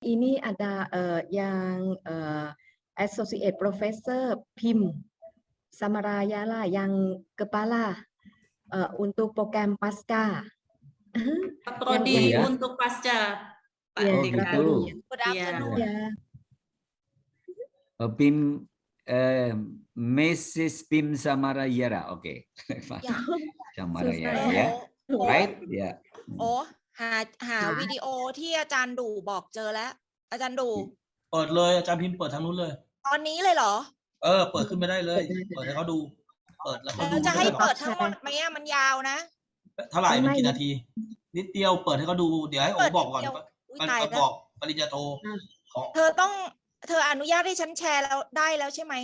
ini ada yang Associate Professor Pim Samarayala yang kepala untuk program pasca. Prodi untuk pasca. Pak Ya, Dekan. Good afternoon. Ya. Pim Mrs. Pim Samarayala. Oke. Samarayala ya. Right? Ya.โอ้หาวิดีโอที่อาจารย์ดูบอกเจอแล้วอาจารย์ดู เปิดเลยอาจารย์พิมพ์เปิดทางนู้นเลย ตอนนี้เลยเหรอ เปิดขึ้นไม่ได้เลยเปิดให้เขาดูเปิดแล้วเขา เรา ดู จะให้เปิดทั้งหมดไหมอะมันยาวนะ เท่าไหร่มันกี่นาที นิดเดียวเปิดให้เขาดูเดี๋ยวให้โอ๋บอกก่อน อุ๊ย มัน ตาย ประ แล้ ก ว อบปริญญาโทของ เธออนุญาตให้ฉันแชร์แล้วได้แล้วใช่ไหม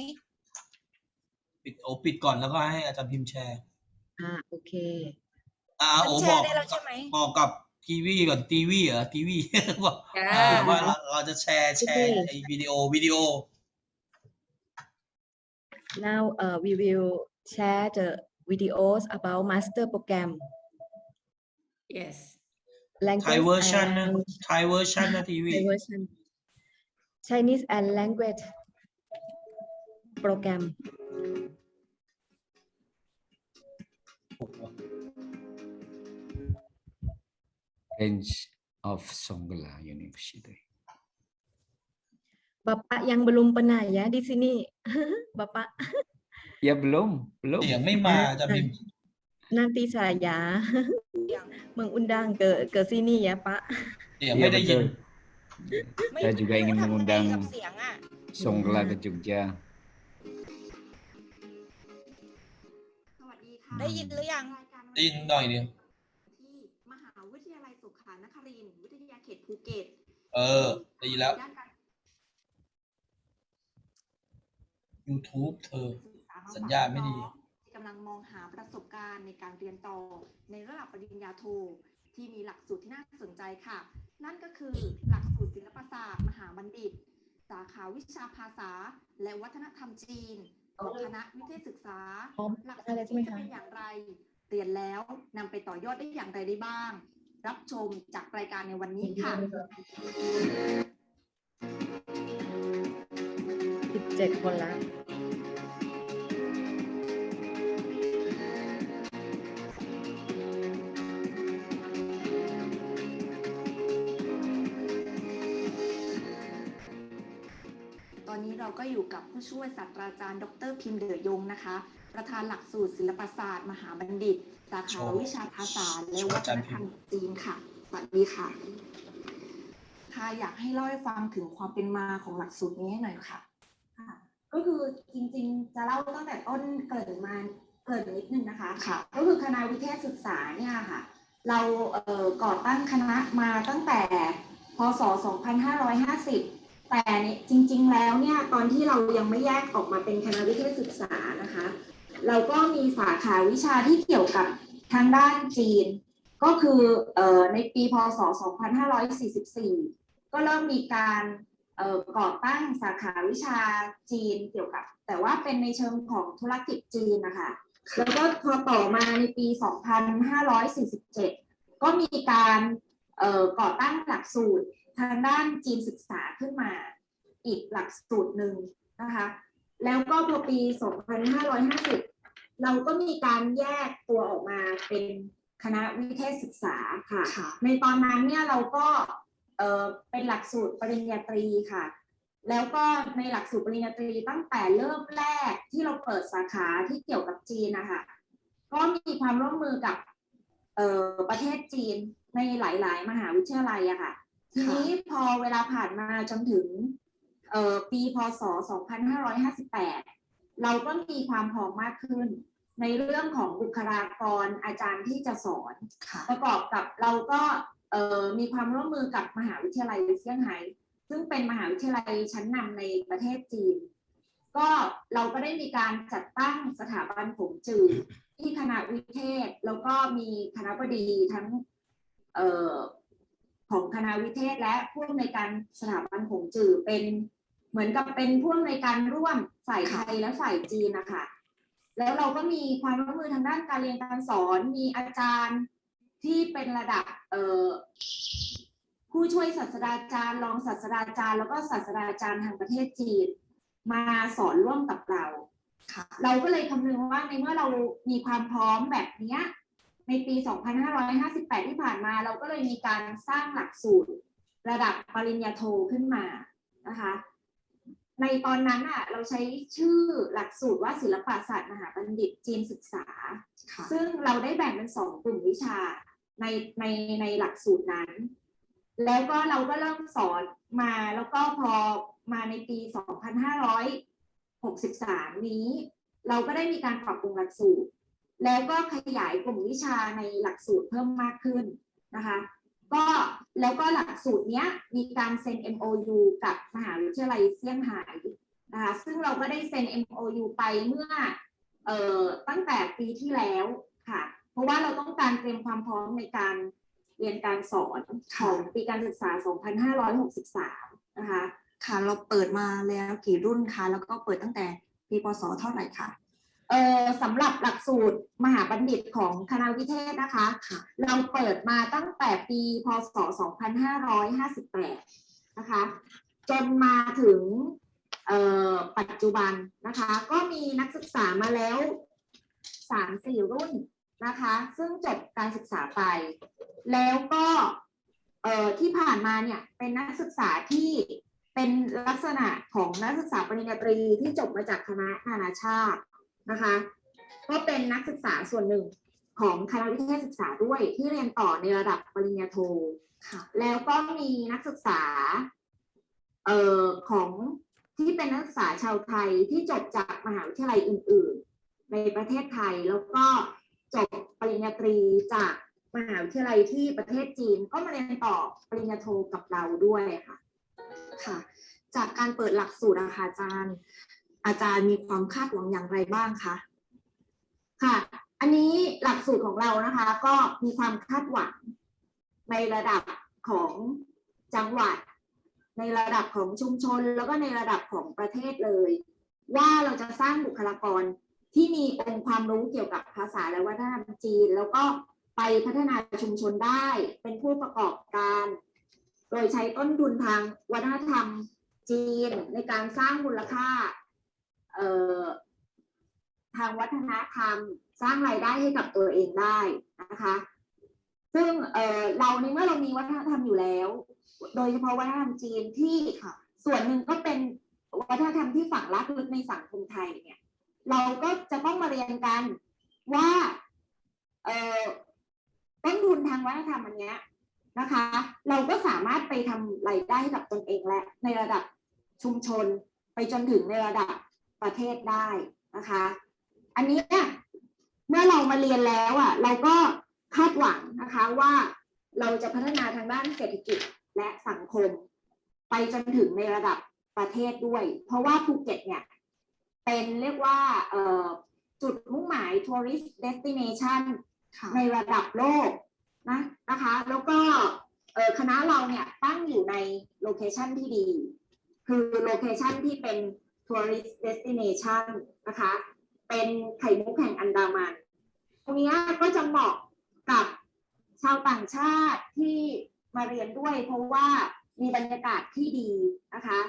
ปิดก่อนแล้วก็ให้อาจารย์พิมพ์แชร์ โอเค โอ๋ แช บอก ร์ได้แล้วใช่ไหม บอกกับทีวีก่อนทีวีเหรอทีวีบอกว่าเราจะแชร์ไอ้วิดีโอ Now we will share the videos about master program Yes. language Thai version นะ and Thai version นะทีวี Thai version Chinese and language program Range of Songgala University. Bapak yang belum pernah ya di sini Bapak Ya belum. เสียงไม่มาอาจารย์พิมพ์ nanti saya mengundang ke sini ya Pak เสียงไม่ได้ยิน Saya juga ingin mengundang กับเสียงอะ Songgala ke Jogja. สวัสดีค่ะ ได้ยินหรือยัง ได้ยินหน่อยนึง ที่มหาวิทยาลัยสุขานครินทร์วิทยาเขตภูเก็ต ได้ยินแล้ว ด้านการ YouTube เธอ ศึกษา สัญญาณไม่ดี ที่กำลังมองหาประสบการณ์ในการเรียนต่อในระดับปริญญาโทที่มีหลักสูตรที่น่าสนใจค่ะ นั่นก็คือหลักสูตรศิลปศาสตร์มหาบัณฑิต สาขาวิชาภาษาและวัฒนธรรมจีนของคณะนิเทศศึกษา หลักสูตรนี้จะเป็นอย่างไร เรียนแล้วนำไปต่อยอดได้อย่างไรได้บ้าง รับชมจากรายการในวันนี้ค่ะ 17 คนแล้ว ตอนนี้เราก็อยู่กับผู้ช่วยศาสตราจารย์ดร.พิมพ์เดชยงนะคะ ประธานหลักสูตรศิลปศาสตร์มหาบัณฑิต สาขาวิชาภาษาและวัฒนธรรมจีนค่ะ สวัสดีค่ะ ค่ะอยากให้เล่าให้ฟังถึงความเป็นมาของหลักสูตรนี้ให้หน่อยค่ะ ค่ะก็คือจริงๆจะเล่าตั้งแต่ต้นเกริ่นนิดนึงนะคะ ค่ะ ก็คือคณะวิเทศศึกษาเนี่ยค่ะเราก่อตั้งคณะมาตั้งแต่พ.ศ. 2550 แต่จริงๆแล้วเนี่ยตอนที่เรายังไม่แยกออกมาเป็นคณะวิเทศศึกษานะคะเราก็มีสาขาวิชาที่เกี่ยวกับทางด้านจีนก็คือในปีพ.ศ. 2544 ก็เริ่มมีการก่อตั้งสาขาวิชาจีนเกี่ยวกับแต่ว่าเป็นในเชิงของธุรกิจจีนนะคะแล้วก็พอต่อมาในปี 2547 ก็มีการก่อตั้งหลักสูตรทางด้านจีนศึกษาขึ้นมาอีกหลักสูตรหนึ่งนะคะแล้วก็พอปี 2550 เราก็มีการแยกตัวออกมาเป็นคณะวิเทศศึกษาค่ะในตอนนั้นเนี่ยเราก็เป็นหลักสูตรปริญญาตรีค่ะแล้วก็ในหลักสูตรปริญญาตรีตั้งแต่เริ่มแรกที่เราเปิดสาขาที่เกี่ยวกับจีนนะคะก็มีความร่วมมือกับประเทศจีนในหลายๆมหาวิทยาลัยอะค่ะทีนี้พอเวลาผ่านมาจนถึงปีพ.ศ. 2558 เราก็มีความพร้อมมากขึ้นในเรื่องของบุคลากรอาจารย์ที่จะสอนประกอบกับเราก็มีความร่วมมือกับมหาวิทยาลัยเซี่ยงไฮ้ซึ่งเป็นมหาวิทยาลัยชั้นนำในประเทศจีนก็เราก็ได้มีการจัดตั้งสถาบันผงจือที่คณะวิเทศแล้วก็มีคณบดีทั้งของคณะวิเทศและผู้อำนวยการสถาบันผงจือเป็นเหมือนกับเป็นผู้อำนวยการร่วมฝ่ายไทยและฝ่ายจีนนะคะแล้วเราก็มีความร่วมมือทางด้านการเรียนการสอนมีอาจารย์ที่เป็นระดับผ ผู้ช่วยศาสตราจารย์รองศาสตราจารย์แล้วก็ศาสตราจารย์ทางประเทศจีนมาสอนร่วมกับเราเราก็เลยคำนึงว่าในเมื่อเรามีความพร้อมแบบนี้ในปี 2558 ที่ผ่านมาเราก็เลยมีการสร้างหลักสูตรระดับปริญญาโทขึ้นมานะคะในตอนนั้นเราใช้ชื่อหลักสูตรว่าศิลปศาสตร์มหาบัณฑิตจีนศึกษาซึ่งเราได้แบ่งเป็น2กลุ่มวิชาในหลักสูตรนั้นแล้วก็เราก็เริ่มสอนมาแล้วก็พอมาในปี 2563 นี้เราก็ได้มีการปรับปรุงหลักสูตรแล้วก็ขยายกลุ่มวิชาในหลักสูตรเพิ่มมากขึ้นนะคะก็แล้วก็หลักสูตรเนี้ยมีการเซ็น MOU กับมหาวิทยาลัยเซี่ยงไฮ้นะคะซึ่งเราก็ได้เซ็น MOU ไปเมื่อตั้งแต่ปีที่แล้วค่ะเพราะว่าเราต้องการเตรียมความพร้อมในการเรียนการสอนของปีการศึกษา 2563 นะคะค่ะเราเปิดมาแล้วกี่รุ่นคะแล้วก็เปิดตั้งแต่ปีพ.ศ. เท่าไหร่คะสำหรับหลักสูตรมหาบัณฑิตของคณะวิเทศนะคะเราเปิดมาตั้งแต่ปีพ.ศ. 2558 นะคะจนมาถึงปัจจุบันนะคะก็มีนักศึกษามาแล้ว 3-4 รุ่นนะคะซึ่งจบการศึกษาไปแล้วก็ที่ผ่านมาเนี่ยเป็นนักศึกษาที่เป็นลักษณะของนักศึกษาปริญญาตรีที่จบมาจากคณะนานาชาตินะคะก็เป็นนักศึกษาส่วนหนึ่งของคณะวิทยาศึกษาด้วยที่เรียนต่อในระดับปริญญาโทค่ะแล้วก็มีนักศึกษาของที่เป็นนักศึกษาชาวไทยที่จบจากมหาวิทยาลัยอื่นๆในประเทศไทยแล้วก็จบปริญญาตรีจากมหาวิทยาลัยที่ประเทศจีนก็มาเรียนต่อปริญญาโทกับเราด้วยค่ะค่ะจากการเปิดหลักสูตรอาจารย์มีความคาดหวังอย่างไรบ้างคะค่ะอันนี้หลักสูตรของเรานะคะก็มีความคาดหวังในระดับของจังหวัดในระดับของชุมชนแล้วก็ในระดับของประเทศเลยว่าเราจะสร้างบุคลากรที่มีองค์ความรู้เกี่ยวกับภาษาและวัฒนธรรมจีนแล้วก็ไปพัฒนาชุมชนได้เป็นผู้ประกอบการโดยใช้ต้นทุนทางวัฒนธรรมจีนในการสร้างมูลค่าทางวัฒนธรรมสร้างรายได้ให้กับตัวเองได้นะคะซึ่งเราในเมื่อเรามีวัฒนธรรมอยู่แล้วโดยเฉพาะวัฒนธรรมจีนที่ส่วนหนึ่งก็เป็นวัฒนธรรมที่ฝังรากลึกในสังคมไทยเนี่ยเราก็จะต้องมาเรียนกันว่าต้นทุนทางวัฒนธรรมอันเนี้ยนะคะเราก็สามารถไปทำรายได้ให้กับตนเองและในระดับชุมชนไปจนถึงในระดับประเทศได้นะคะอันนี้เมื่อเรามาเรียนแล้วเราก็คาดหวังนะคะว่าเราจะพัฒนาทางด้านเศรษฐกิจและสังคมไปจนถึงในระดับประเทศด้วยเพราะว่าภูเก็ตเนี่ยเป็นเรียกว่าจุดมุ่งหมาย tourist destination ในระดับโลกนะคะแล้วก็คณะเราเนี่ยตั้งอยู่ในโลเคชันที่ดีคือโลเคชันที่เป็น tourist destination นะคะเป็นไข่มุกแห่งอันดามันตรงนี้ก็จะเหมาะกับชาวต่างชาติที่มาเรียนด้วยเพราะว่ามีบรรยากาศที่ดีนะคะ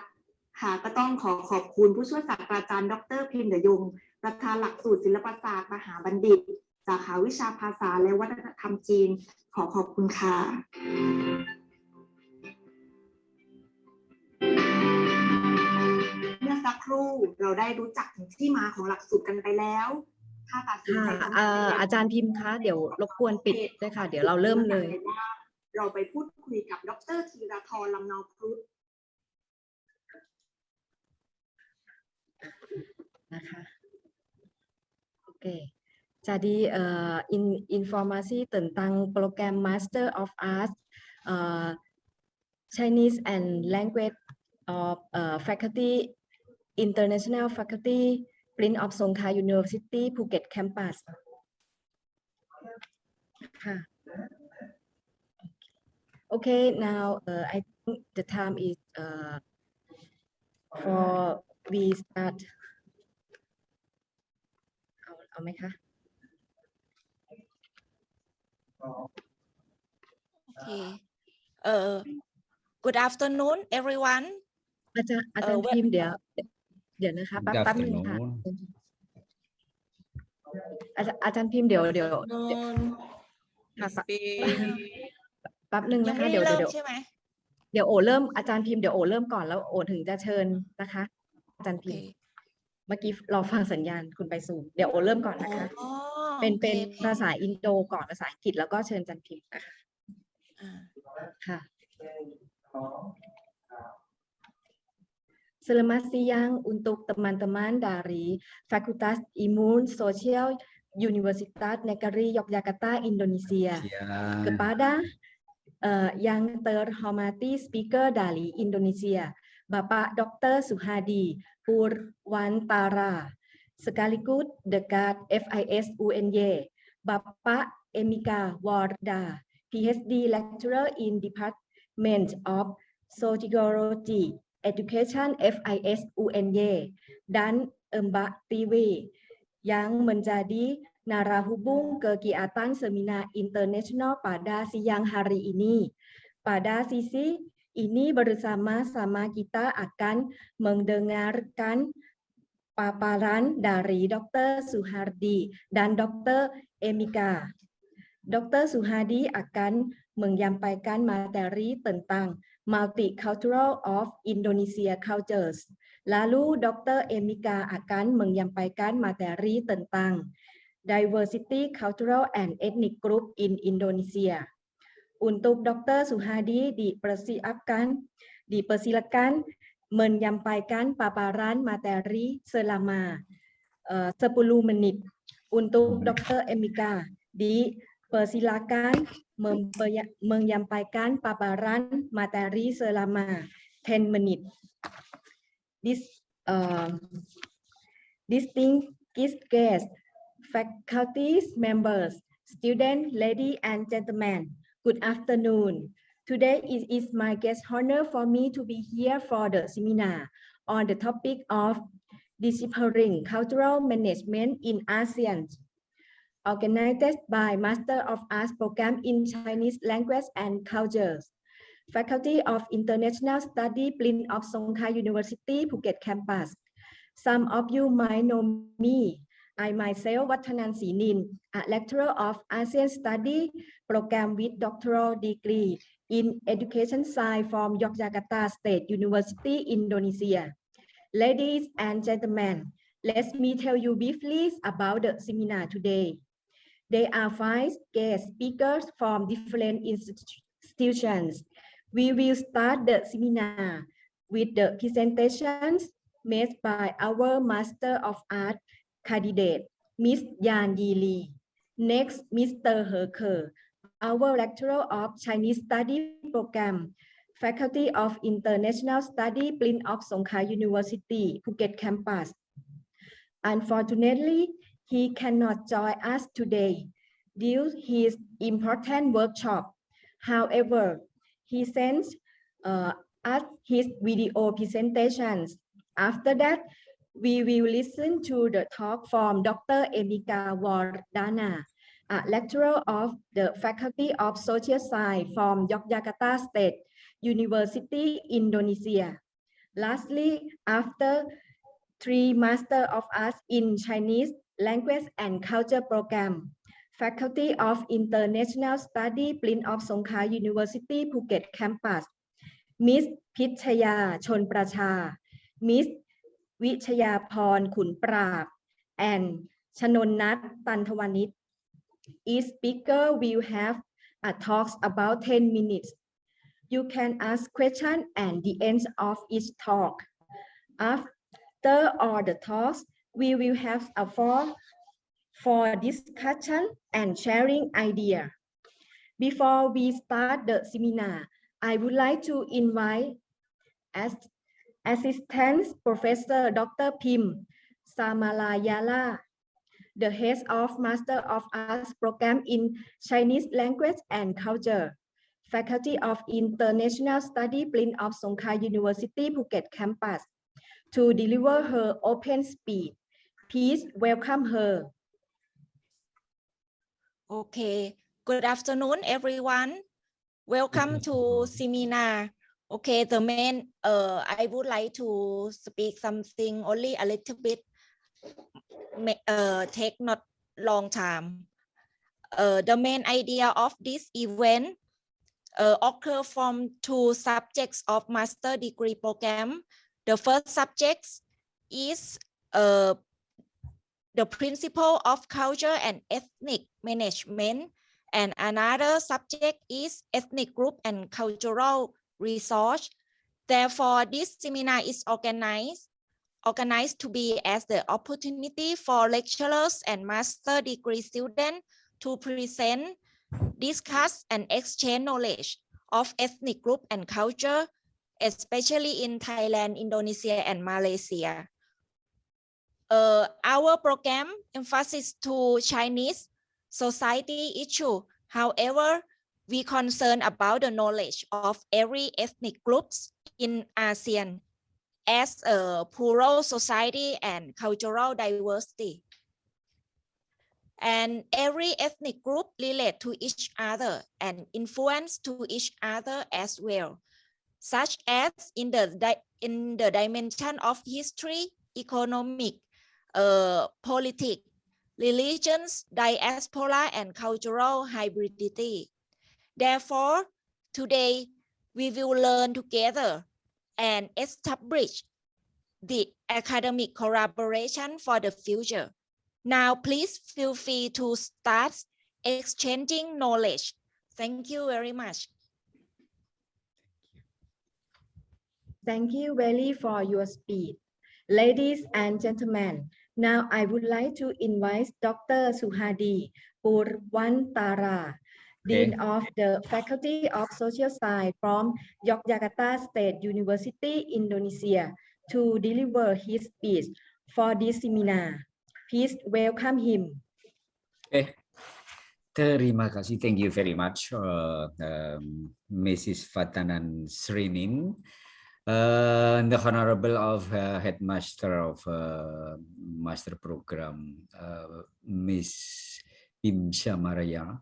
ค่ะก็ต้องขอบคุณผู้ช่วยศาสตราจารย์ดร.พิมพ์เดยงประธานหลักสูตรศิลปศาสตร์มหาบัณฑิตสาขาวิชาภาษาและวัฒนธรรมจีนขอบคุณค่ะเมื่อสักครู่เราได้รู้จักถึงที่มาของหลักสูตรกันไปแล้วถ้าตัดสินใจอาจารย์พิมพ์คะเดี๋ยวรบกวนปิดด้วยค่ะเดี๋ยวเราเริ่มเลยเราไปพูดคุยกับดร.ธีรธร ลำเนาครุฑนะคะโอเคjadi informasi tentang program Master of Arts Chinese and Language of Faculty International Faculty Prince of Songkla University Phuket Campus ค่ะ Okay now I think the time is for we start เอาไหมคะโอเค Good afternoon everyone อาจารย์พิมพ์เดี๋ยวนะคะแป๊บนึงค่ะ อาจารย์พิมพ์เดี๋ยวแป๊บนึง ยัง นะคะ ไม่ได้ เดี๋ยว เริ่มใช่ไหม เดี๋ยวโอเริ่มอาจารย์พิมพ์เดี๋ยวโอเริ่มก่อนแล้วโอถึงจะเชิญนะคะ อาจารย์พิมพ์เมื่อกี้เราฟังสัญญาณคุณไปซูมเดี๋ยวโอเริ่มก่อนนะคะ เป็นภาษาอินโดก่อนภาษาอังกฤษแล้วก็เชิญอาจารย์พิมพ์นะคะค่ะ Selamat siang untuk teman-teman dari Fakultas Ilmu Sosial Universitas Negeri Yogyakarta Indonesia. Kepada yang terhormati speaker dari Indonesia, Bapak Dr. Suhadi Purwantara, sekaligus dekat FIS UNY, Bapak Emika Wardana, PhD lecturer in Department of Sociology, Education FIS UNY, dan Mbak Tiwi yang menjadi narahubung kegiatan seminar internasional pada siang hari ini. Pada sisi ini bersama-sama kita akan mendengarkan paparan dari Dr. Suhardi dan Dr. Emika. Dr. Suhadi akan menyampaikan materi tentang Multicultural of Indonesia Cultures. Lalu Dr. Emika akan menyampaikan materi tentang Diversity Cultural and Ethnic Group in Indonesia. Untuk Dr. Suhadi dipersilakan menyampaikan paparan materi selama 10 menit. Untuk Dr. Emika dipersilakan menyampaikan paparan materi selama 10 menit. Distinguished guests, faculty members, students, ladies and gentlemen, good afternoon. Today it is my guest honor for me to be here for the seminar on the topic of disciplining cultural management in ASEAN, organized by Master of Arts program in Chinese language and cultures, Faculty of International Studies, Plin of Sakai University, Phuket campus. Some of you might know me. I myself, Vranatakan, a lecturer of ASEAN Studies program with doctoral degree in Education Science from Yogyakarta State University, Indonesia. Ladies and gentlemen, let me tell you briefly about the seminar today. There are 5 guest speakers from different institutions. We will start the seminar with the presentations made by our Master of Arts candidate, Ms. Yan Yi Lee. Next, Mr. He Ke, our lecturer of Chinese Studies program, Faculty of International Studies, Plin of Sakai University, Phuket campus. Unfortunately, he cannot join us today due to his important workshop. However, he sends us his video presentations. After that, we will listen to the talk from Dr. Emika Wardana, a lecturer of the Faculty of Social Science from Yogyakarta State University, Indonesia. Lastly, after 3 Master of Arts in Chinese Language and Culture program, Faculty of International Studies, Plin of Sakai University, Phuket campus, Ms. Pichaya Chonpracha, Ms. Vichayapon Khunprab, and Chanonnat Tantawanit. Each speaker will have a talk about 10 minutes. You can ask questions at the end of each talk. After all the talks, we will have a forum for discussion and sharing ideas. Before we start the seminar, I would like to invite Assistant Professor Dr. Pim Samalayala, the head of Master of Arts program in Chinese Language and Culture, Faculty of International Studies, Plin of Sakai University, Phuket campus, to deliver her open speech. Please welcome her. Okay, good afternoon everyone. Welcome to seminar Okay, the main, I would like to speak something only a little bit, take not long time. The main idea of this event occur from two subjects of master degree program. The first subject is the principle of culture and ethnic management, and another subject is ethnic group and cultural resource. Therefore, this seminar is organized to be as the opportunity for lecturers and master degree students to present, discuss, and exchange knowledge of ethnic group and culture, especially in Thailand, Indonesia, and Malaysia. Our program emphasizes to Chinese society issue. However, we concern about the knowledge of every ethnic groups in ASEAN as a plural society and cultural diversity. And every ethnic group relate to each other and influence to each other as well, such as in the dimension of history, economic, politics, religions, diaspora, and cultural hybridity. Therefore, today we will learn together and establish the academic collaboration for the future. Now, please feel free to start exchanging knowledge. Thank you very much. Thank you very for your speech. Ladies and gentlemen, now I would like to invite Dr. Suhadi Purwantara, Dean of the Faculty of Social Science from Yogyakarta State University, Indonesia, to deliver his speech for this seminar. Please welcome him. Terima kasih. Thank you very much, Mrs. Fatanan Srinin, the Honorable of Headmaster of Master Program, Miss Bimsha Maraya,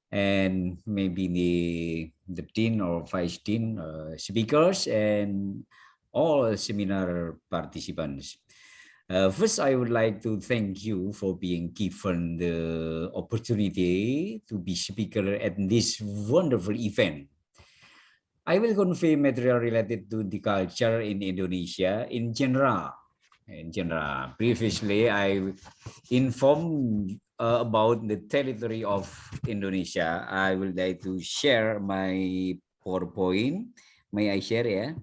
and maybe the Dean or Vice Dean, speakers, and all seminar participants. First, I would like to thank you for being given the opportunity to be speaker at this wonderful event. I will convey material related to the culture in Indonesia in general. Previously, I informed about the territory of Indonesia. I would like to share my PowerPoint. May I share, yeah?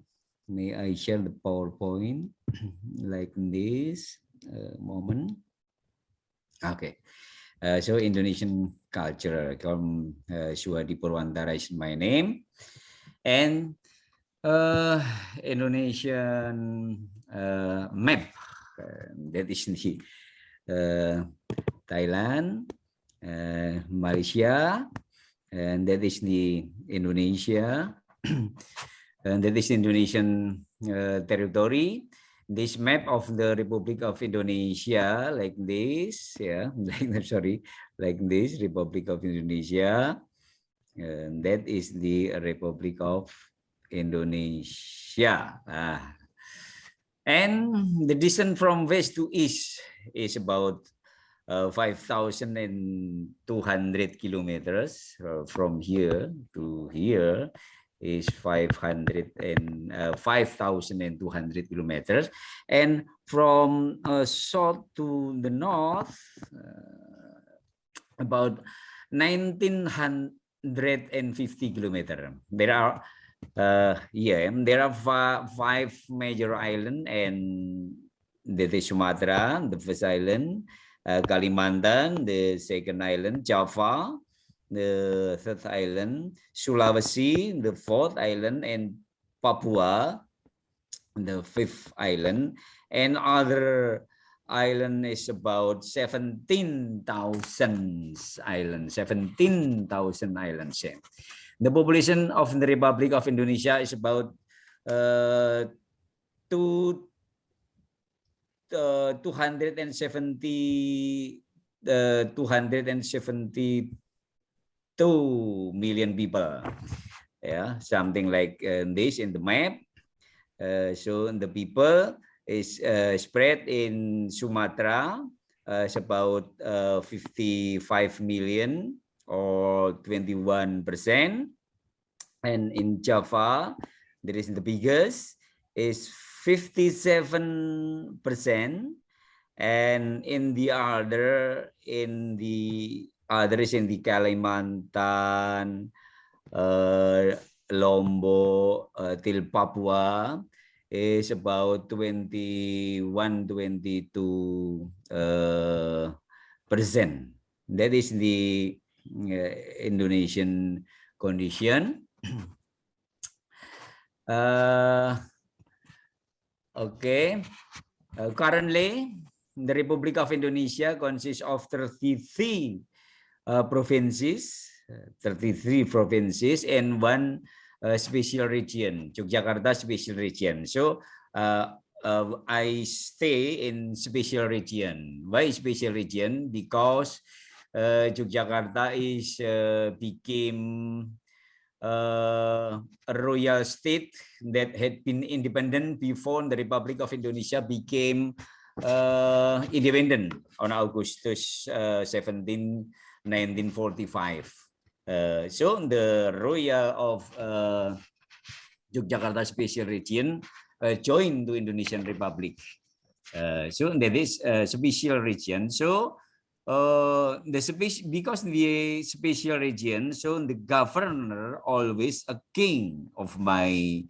May I share the PowerPoint like this moment? Okay. So Indonesian culture, Suhadi Purwantara is my name, and Indonesian map, that is the Thailand, Malaysia, and that is the Indonesia. And that is Indonesian territory. This map of the Republic of Indonesia, like this, yeah, like this, Republic of Indonesia. And that is the Republic of Indonesia. And the distance from west to east is about 5,200 kilometers. From here to here is 5,200 kilometers, and from south to the north about 1,950 kilometers. There are there are five major islands, and that is Sumatra, the first island, Kalimantan, the second island, Java, the third island, Sulawesi, the fourth island, and Papua, the fifth island, and other island is about 17,000 islands. 17,000 islands. Yeah. The population of the Republic of Indonesia is about 272 million people. Yeah, something like this in the map. So the people is spread in Sumatra. It's about 55 million or 21%. And in Java, there is the biggest is 57%. And in the other is in the Kalimantan, Lombok, till Papua is about 21-22%. That is the Indonesian condition. Okay. Currently, the Republic of Indonesia consists of 33 provinces, and one special region, Yogyakarta special region. So I stay in special region. Why special region? Because Yogyakarta is became a royal state that had been independent before the Republic of Indonesia became independent on Augustus 17, 1945. So the royal of Yogyakarta special region joined to Indonesian Republic. So that is a special region. So because the special region, so the governor always a king of my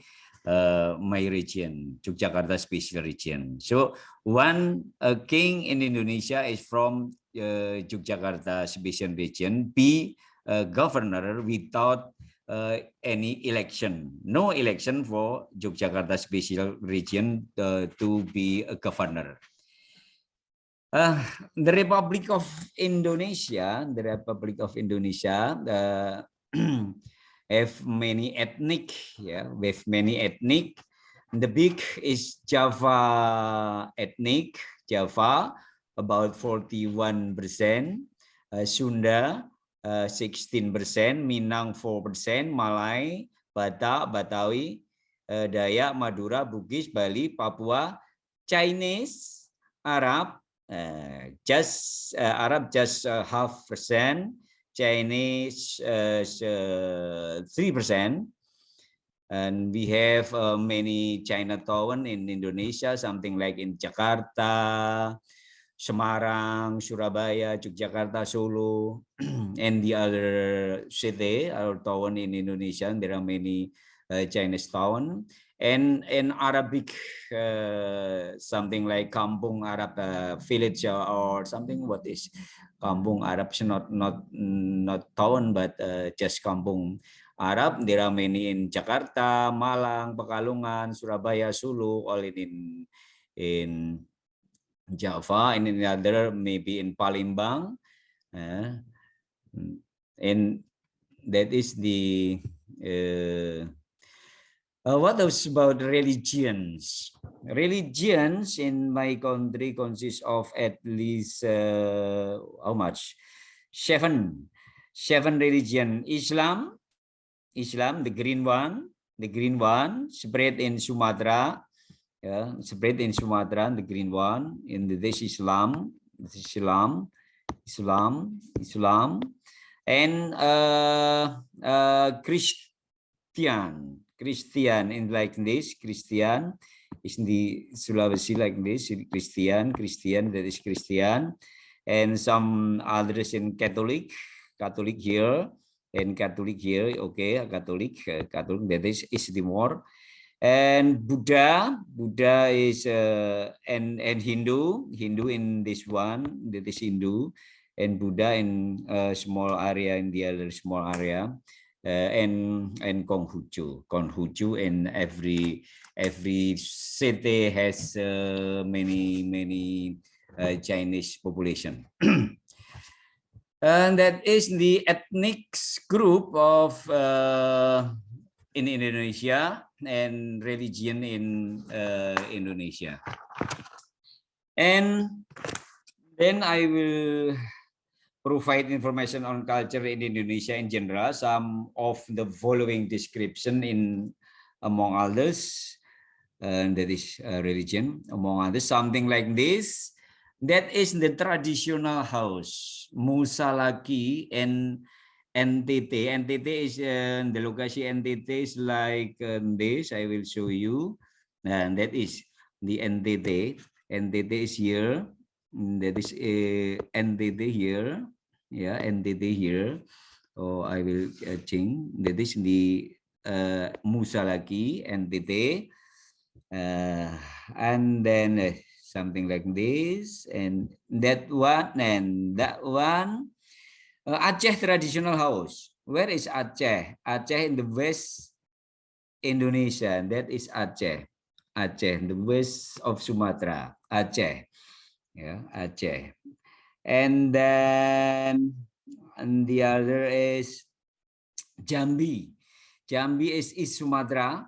region, Yogyakarta special region. So one king in Indonesia is from Yogyakarta special region, be a governor without any election. No election for Yogyakarta special region to be a governor. The Republic of Indonesia, have many ethnic, with many ethnic. The big is Java ethnic, Java about 41%, Sunda 16%, Minang 4%, Malay, Batak, Batawi, Dayak, Madura, Bugis, Bali, Papua, Chinese, Arab, just 0.5%, Chinese 3%, and we have many Chinatown in Indonesia, something like in Jakarta, Semarang, Surabaya, Yogyakarta, Solo, and the other city or town in Indonesia. There are many Chinese town. And in Arabic, something like Kampung Arab village or something. What is Kampung Arab? Not town, but just Kampung Arab. There are many in Jakarta, Malang, Pekalongan, Surabaya, Sulu, all in Java, and in the other maybe in Palembang. And that is the what about religions? Religions in my country consist of at least how much? Seven religion. Islam, the green one, spread in Sumatra. Spread in Sumatra, the green one. In this Islam, and Christian in like this. Christian is in the Sulawesi like this. Christian, that is Christian, and some others in Catholic here, and Catholic here. Okay, Catholic that is the more. And Buddha is and Hindu in this one, that is Hindu, and Buddha in small area, in the other small area, and Confucius, and every city has many Chinese population. And that is the ethnic group of in Indonesia, and religion in Indonesia. And then I will provide information on culture in Indonesia in general. Some of the following description in among others, and that is religion, among others, something like this. That is the traditional house, Musalaki and NTT. NTT is the location. NTT is like this. I will show you, and that is the NTT. NTT is here. That is a NTT here. Yeah, NTT here. Oh, I will change. That is the Musalaki NTT. And then something like this, and that one, and that one. Aceh traditional house. Where is Aceh? Aceh in the West Indonesia. That is Aceh. Aceh, the west of Sumatra. Aceh. Yeah, Aceh. And then the other is Jambi. Jambi is East Sumatra.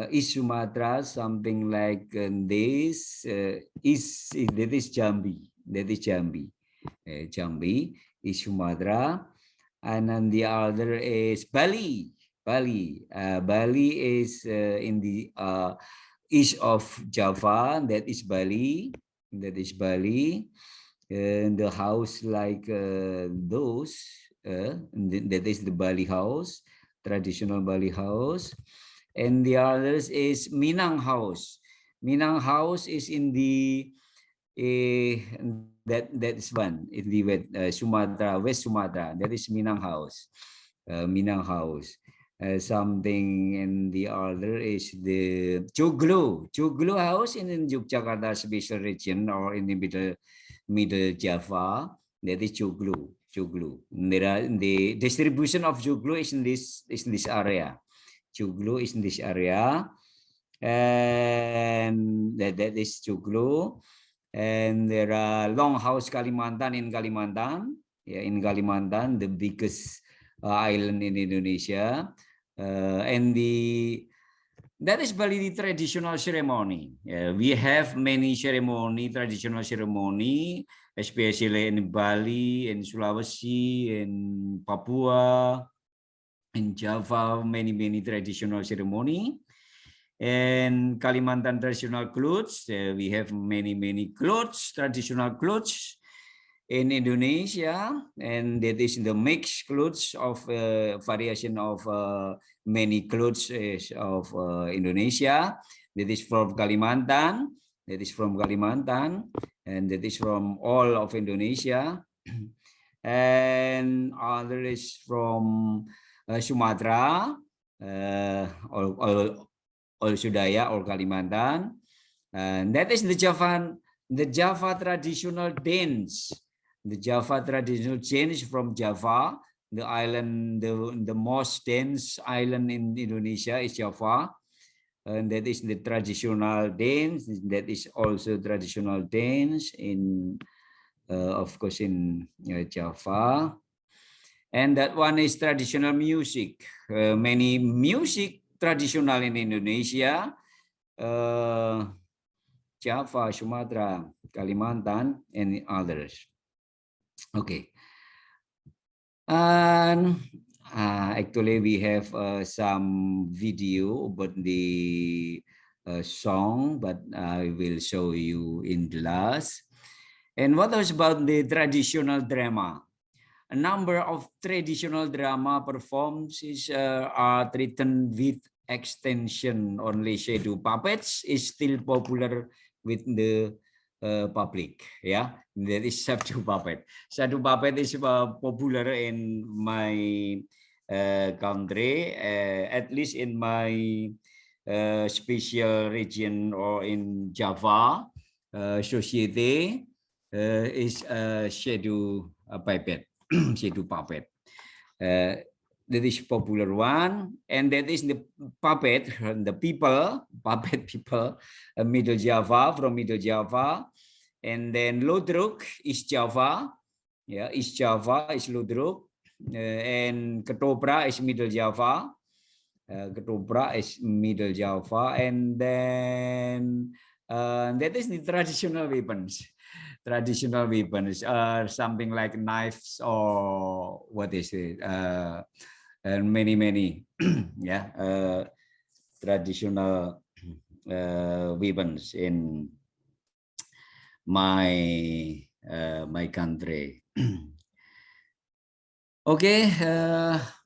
East Sumatra, something like this. That is Jambi. That is Jambi. Jambi is Sumatra. And then the other is Bali. Bali. Bali is in the east of Java. That is Bali. That is Bali. And the house like those. That is the Bali house. Traditional Bali house. And the others is Minang house. Minang house is in the that's one in the Sumatra, West Sumatra. That is Minang house. Minang house. Something, and the other is the Joglo. Joglo house in Yogyakarta special region or in the middle Java. That is Joglo. Joglo. There are the distribution of Joglo is in this area. Joglo is in this area, and that is Joglo. And there are Longhouse Kalimantan in Kalimantan. Yeah, in Kalimantan, the biggest island in Indonesia. And that is Bali, the traditional ceremony. We have many traditional ceremony, especially in Bali, in Sulawesi, in Papua, in Java, many traditional ceremony. And Kalimantan traditional clothes, we have many clothes, traditional clothes in Indonesia, and that is the mixed clothes of variation of many clothes of Indonesia. That is from Kalimantan. That is from Kalimantan, and that is from all of Indonesia. And other is from Sumatra, or Sudaya or Kalimantan, and that is the Java traditional dance. The Java traditional dance from Java, the island, the most dense island in Indonesia is Java, and that is the traditional dance. That is also traditional dance in, of course, in Java, and that one is traditional music. Many music traditional in Indonesia, Java, Sumatra, Kalimantan, and others. Okay. And actually, we have some video about the song, but I will show you in class. And what was about the traditional drama? A number of traditional drama performances are written with extension only shadow puppets is still popular with the public. Yeah, that is shadow puppet. Shadow puppet is popular in my country, at least in my special region or in Java society is shadow puppet. Shadow puppet. That is popular one, and that is the puppet, the people, puppet people, Middle Java, from Middle Java, and then Lodruk is Java, yeah, East Java is Lodruk, and Ketoprak is Middle Java, Ketoprak is Middle Java, and then that is the traditional weapons. traditional weapons, something like knives or what is it, and many yeah, traditional weapons in my my country. Okay,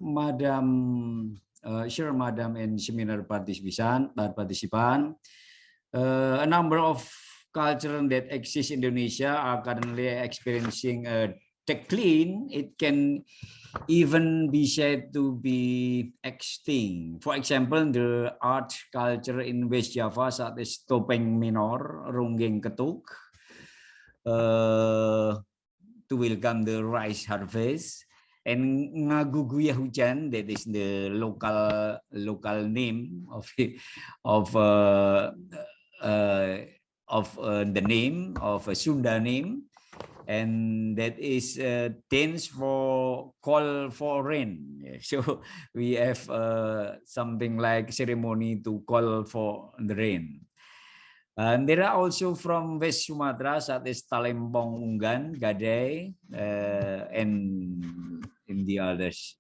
Madam, sure, Madam and seminar participan, a number of cultures that exist in Indonesia are currently experiencing a decline. It can even be said to be extinct. For example, the art culture in West Java, such as topeng minor, ronggeng ketuk, to welcome the rice harvest, and ngaguguya hujan, that is the local name of the name of a Sunda name, and that is dance for call for rain. So we have something like ceremony to call for the rain. And there are also from West Sumatra, such as Talempong Unggan, Gadai, and in the others.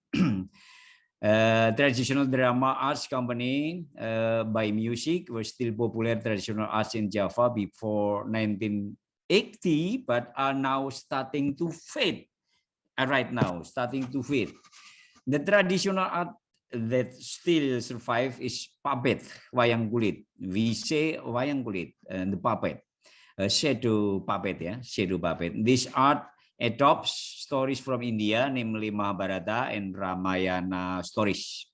Traditional drama arts company by music was still popular traditional arts in Java before 1980, but are now starting to fade. Right now, starting to fade. The traditional art that still survive is puppet, wayang kulit. We say wayang kulit and the puppet, shadow puppet, yeah, shadow puppet. This art adopts stories from India, namely Mahabharata and Ramayana stories.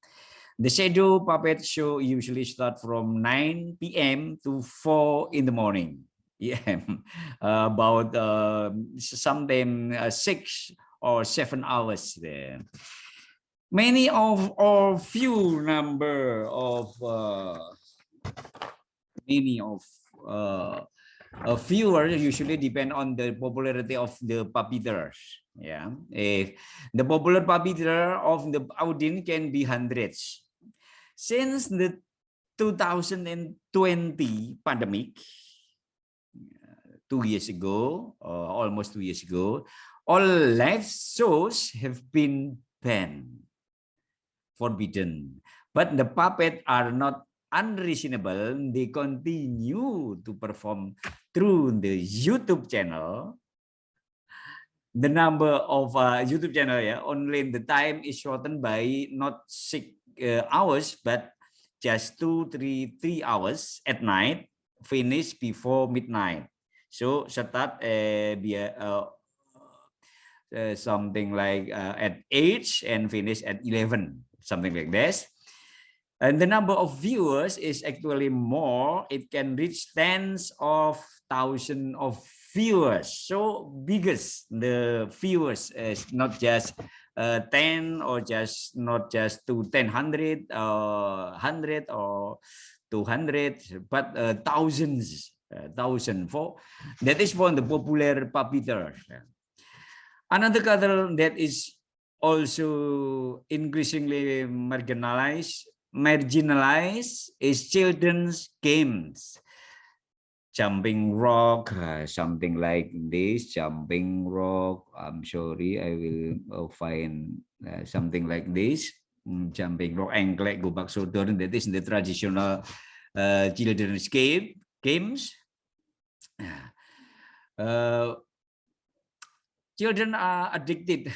The shadow puppet show usually start from 9 p.m. to 4 in the morning. Yeah, about sometimes 6 or 7 hours there. Many of or few number of viewers usually depend on the popularity of the puppeteers. Yeah, if the popular puppeteer of the audience can be hundreds. Since the 2020 pandemic, 2 years ago, almost 2 years ago, all live shows have been banned. Forbidden, but the puppets are not unreasonable. They continue to perform through the YouTube channel. The number of YouTube channel, yeah, only the time is shortened by not 6 hours, but just 3 hours at night, finish before midnight. So start something like at 8 and finish at 11. Something like this. And the number of viewers is actually more. It can reach tens of thousands of viewers. So biggest the viewers is not just 10 or just not just to 100 or 200, but thousands, for that is for the popular puppeteers. Another color that is also increasingly marginalized is children's games. Jumping rock, something like this, jumping rock. I'm sorry, I will find something like this. Jumping rock, engklek, gobak sodor, that is the traditional children's games. Children are addicted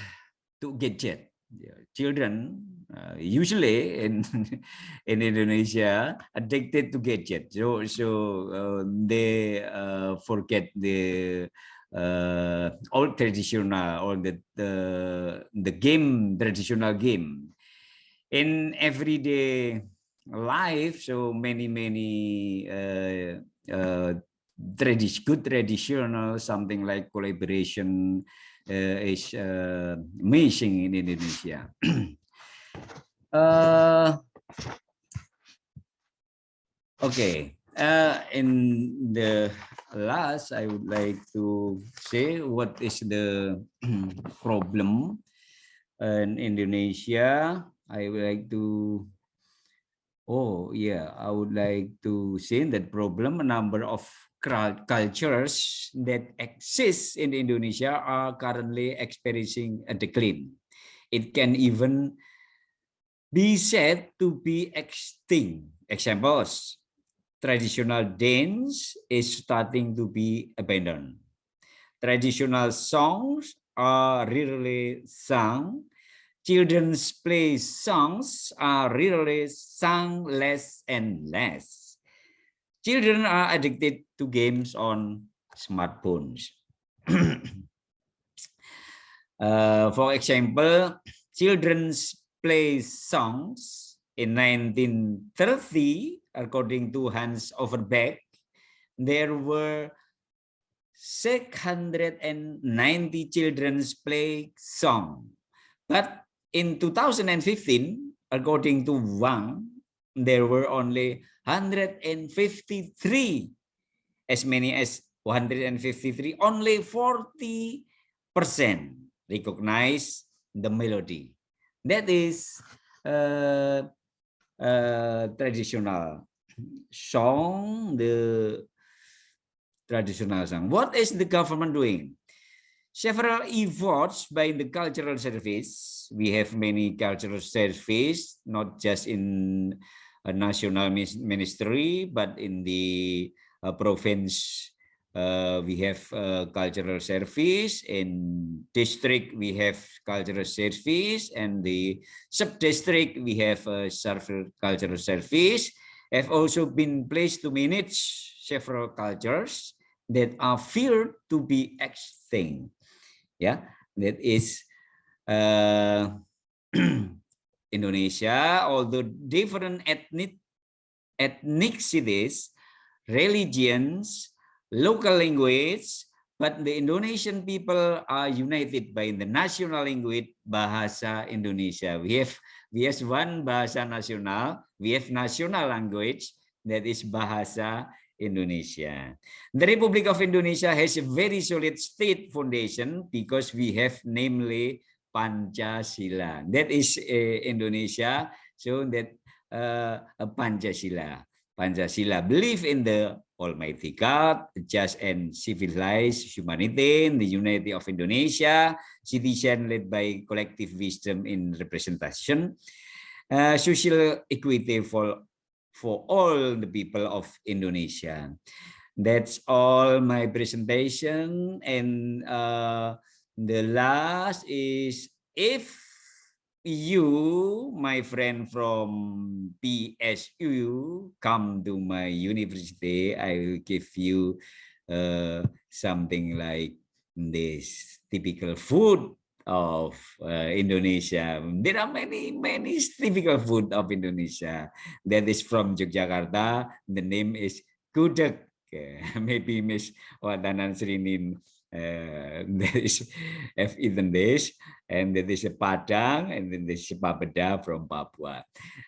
to gadget. Children usually in Indonesia addicted to gadget. So they forget the old traditional or the game, traditional game in everyday life. So many good traditional, something like collaboration is missing in Indonesia. Okay, in the last, I would like to say what is the problem in Indonesia. I would like to, I would like to say that problem, a number of cultures that exist in Indonesia are currently experiencing a decline. It can even be said to be extinct. Examples: traditional dance is starting to be abandoned. Traditional songs are rarely sung. Children's play songs are rarely sung less and less. Children are addicted to games on smartphones. For example, children's play songs in 1930, according to Hans Overbeck, there were 690 children's play songs. But in 2015, according to Wang, there were only 153, as many as 153, only 40% recognize the melody. That is traditional song, the traditional song. What is the government doing? Several efforts by the cultural service. We have many cultural service, not just in a national ministry, but in the province. We have cultural service. In district, we have cultural service, and the sub-district, we have cultural service. Have also been placed to manage several cultures that are feared to be extinct. Yeah, that is Indonesia. Although different ethnicities, religions, local language, but the Indonesian people are united by the national language Bahasa Indonesia. We have one Bahasa Nasional. We have national language, that is Bahasa Indonesia. The Republic of Indonesia has a very solid state foundation because we have namely Pancasila. That is Indonesia, so that Pancasila. Pancasila believe in the Almighty God, just and civilized humanity, the unity of Indonesia, citizen led by collective wisdom in representation, social equity for all the people of Indonesia. That's all my presentation. And the last is, if you, my friend from PSU, come to my university, I will give you something like this typical food of Indonesia. There are many typical food of Indonesia. That is from Yogyakarta. The name is gudeg. Maybe Miss Wardana Srinin that is have eaten this, and that is a Padang, and then this is Papeda from Papua,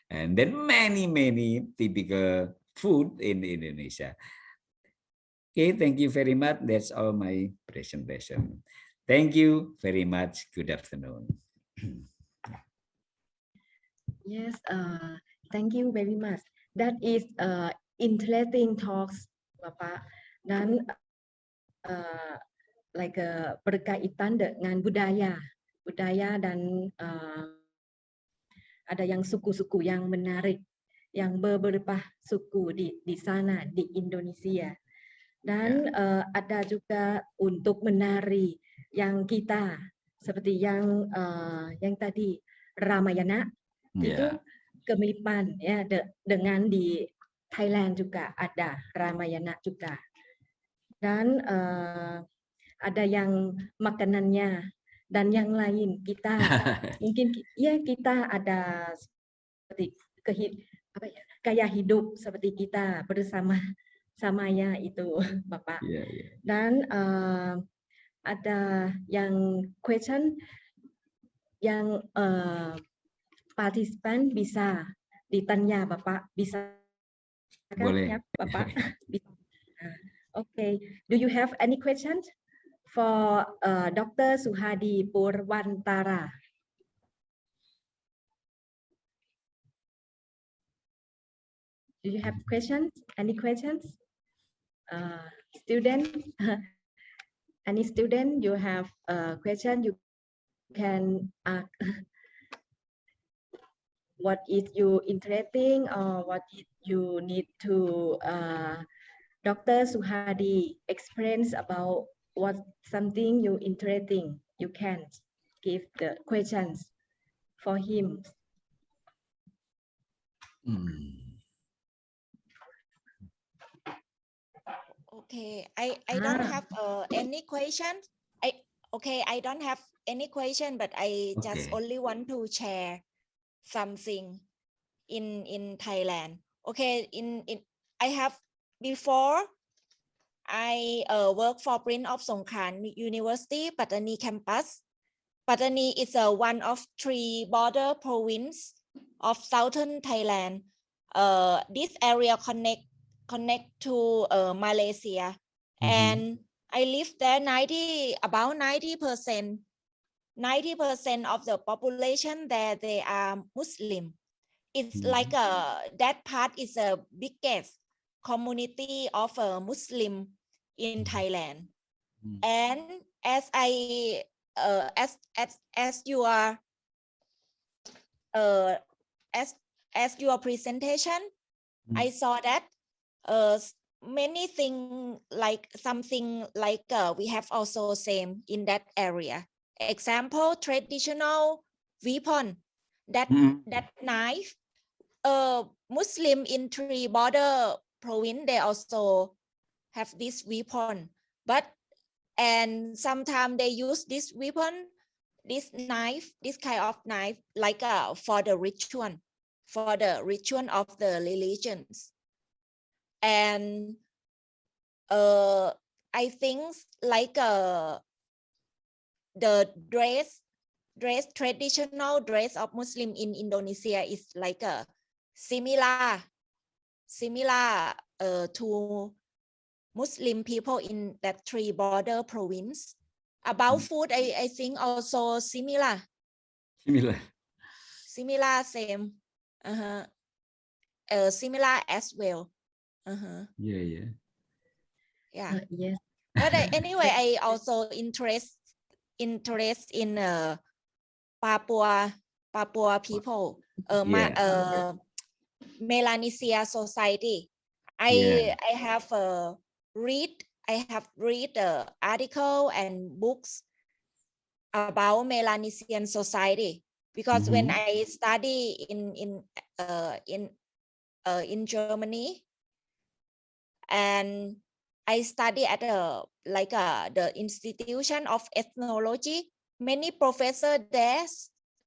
and then many typical food in Indonesia. Okay, thank you very much. That's all my presentation. Thank you very much. Good afternoon. Yes, thank you very much. That is interesting talks, Bapak. Dan like berkaitan dengan budaya dan ada yang suku-suku yang menarik, yang beberapa suku di sana di Indonesia. Dan ada juga untuk menari yang kita seperti yang tadi Ramayana itu kemiripan ya dengan di Thailand juga ada Ramayana juga. Dan ada yang makanannya dan yang lain kita mungkin ya kita ada seperti gaya hidup seperti kita bersamanya itu Bapak. Dan ada yang question yang partisipan bisa ditanya Bapak, bisa kan? Boleh. Ya, Bapak. Okay, do you have any questions for Dr. Suhadi Purwantara? Do you have questions? Any questions? student, any student, you have a question, you can ask what is you interesting or what is you need to Dr. Suhadi explains about what something you interesting. You can give the questions for him. Okay, I don't have any question. I don't have any question, but I just only want to share something in Thailand. Okay, I have before I work for Prince of Songkran University, Pattani campus. Pattani is one of 3 border province of southern Thailand. This area connect to Malaysia, and I live there. About 90% of the population there, they are Muslim. It's like that part is a biggest community of Muslim in Thailand. And as I as your presentation, I saw that many things like something like we have also same in that area. Example, traditional weapon, that knife. Muslim in 3 border province, they also have this weapon, and sometimes they use this weapon, this kind of knife, like for the ritual of the religions. And I think like the traditional dress of Muslim in Indonesia is like a similar to Muslim people in that 3 border province. About food, I think also similar, same, similar as well. Yeah. Yes. But anyway, I also interest in Papua people, Melanesia society. I have read article and books about Melanesian society, because when I study in Germany, and I study at the institution of ethnology, many professors there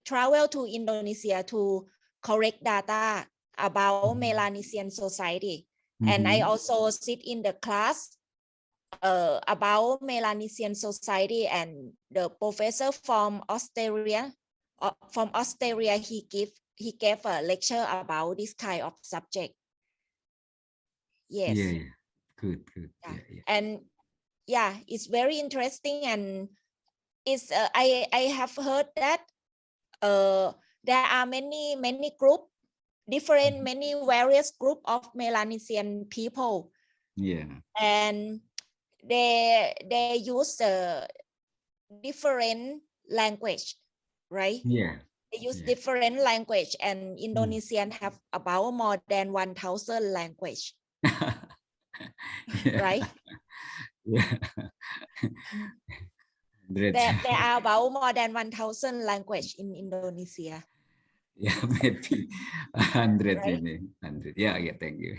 travel to Indonesia to collect data about Melanesian society. And I also sit in the class about Melanesian society, and the professor from Australia, he gave a lecture about this kind of subject. Yes. Yeah. Good. Yeah. And yeah, it's very interesting, and it's I have heard that there are many group, many various group of Melanesian people. Yeah. And they use different language, right? Yeah. They use different language, and Indonesian have about more than 1,000 language. Right? Yeah. There are about more than 1,000 language in Indonesia. Yeah, maybe 100, right? maybe 100. Yeah, thank you.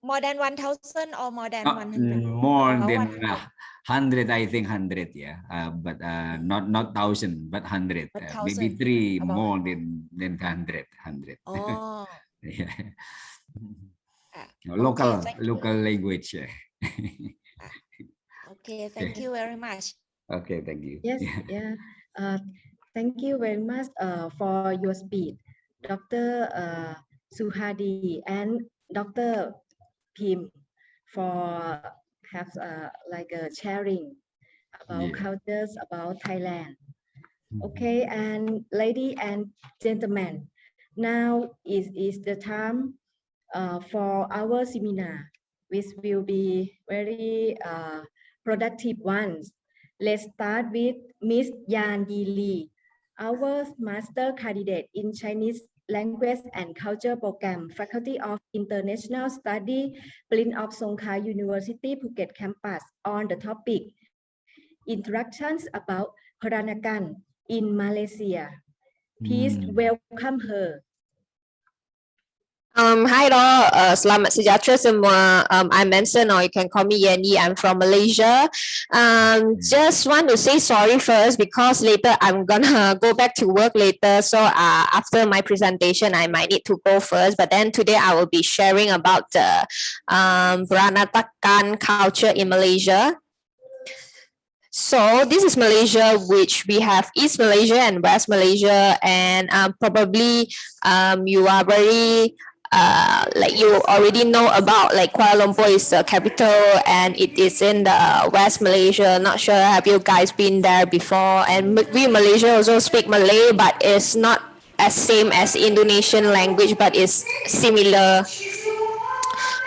More than 1,000 or more than 100? More than 100, I think 100, yeah. But not 1,000, but 100. Maybe 3 more than 100. Oh. Yeah. Local language. Okay, thank you very much. Okay, thank you. Yes, yeah. Thank you very much for your speech, Dr. Suhadi and Dr. Pim, for have like a sharing about cultures about Thailand. Okay, and ladies and gentlemen, now is the time for our seminar. which will be very productive ones. Let's start with Miss Yan Yi Lee, our master candidate in Chinese Language and Culture Program, Faculty of International Study, Prince of Songkla University, Phuket Campus, on the topic Introductions about Pranatan in Malaysia. Please welcome her. Hi all, selamat sejahtera semua. I'm Manson, or you can call me Yenny. I'm from Malaysia. Just want to say sorry first because later I'm gonna go back to work later. So after my presentation, I might need to go first. But then today I will be sharing about the Vranatakan culture in Malaysia. So this is Malaysia, which we have East Malaysia and West Malaysia, and probably you are very like you already know about like Kuala Lumpur is the capital and it is in the West Malaysia. Not sure have you guys been there before, and we Malaysia also speak Malay, but it's not as same as Indonesian language, but it's similar.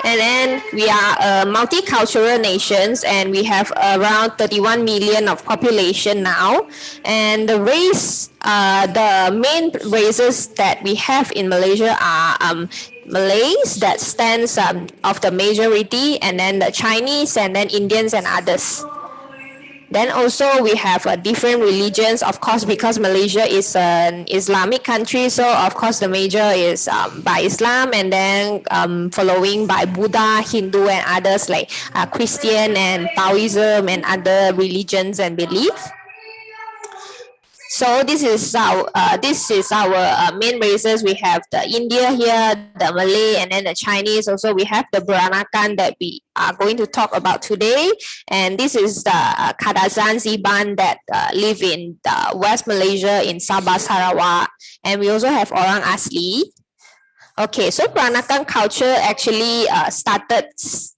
And then we are a multicultural nations, and we have around 31 million of population now. And the race, the main races that we have in Malaysia are Malays, that stands of the majority, and then the Chinese, and then Indians and others. Then also we have different religions, of course, because Malaysia is an Islamic country. So of course the major is by Islam, and then following by Buddha, Hindu, and others like Christian and Taoism and other religions and beliefs. So this is our main races. We have the India here, the Malay, and then the Chinese. Also, we have the Vranatakan that we are going to talk about today. And this is the Kadazan Ziban that live in the West Malaysia in Sabah, Sarawak. And we also have Orang Asli. Okay, so Pranatan culture actually started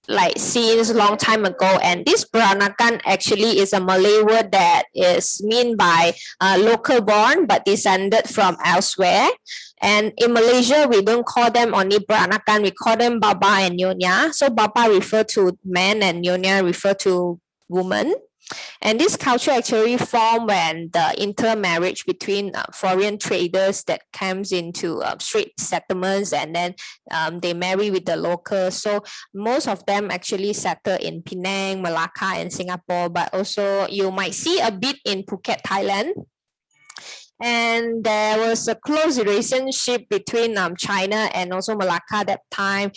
like since long time ago, and this Pranatan actually is a Malay word that is mean by local born but descended from elsewhere. And in Malaysia, we don't call them only Pranatan, we call them Baba and Nyonya. So Baba refer to man and Nyonya refer to woman. And this culture actually formed when the intermarriage between foreign traders that comes into street settlements, and then they marry with the locals. So most of them actually settle in Penang, Malacca, and Singapore, but also you might see a bit in Phuket, Thailand. And there was a close relationship between China and also Malacca that time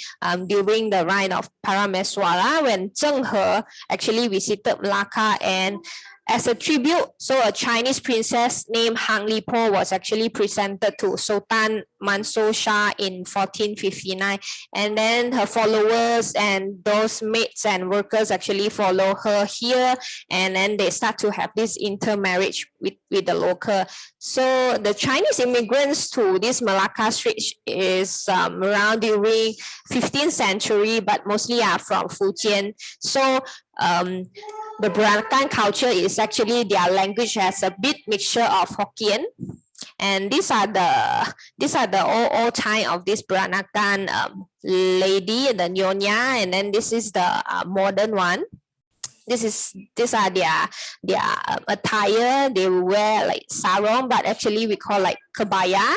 during the reign of Parameswara, when Zheng He actually visited Malacca, and as a tribute, so a Chinese princess named Hang Li Po was actually presented to Sultan Mansur Shah in 1459, and then her followers and those maids and workers actually follow her here, and then they start to have this intermarriage with the local. So the Chinese immigrants to this Malacca street is around during 15th century, but mostly are from Fujian. So the Pranatan culture is actually their language has a bit mixture of Hokkien, and these are the old time of this Pranatan lady, the Nyonya, and then this is the modern one. These are their attire. They wear like sarong, but actually we call like kebaya.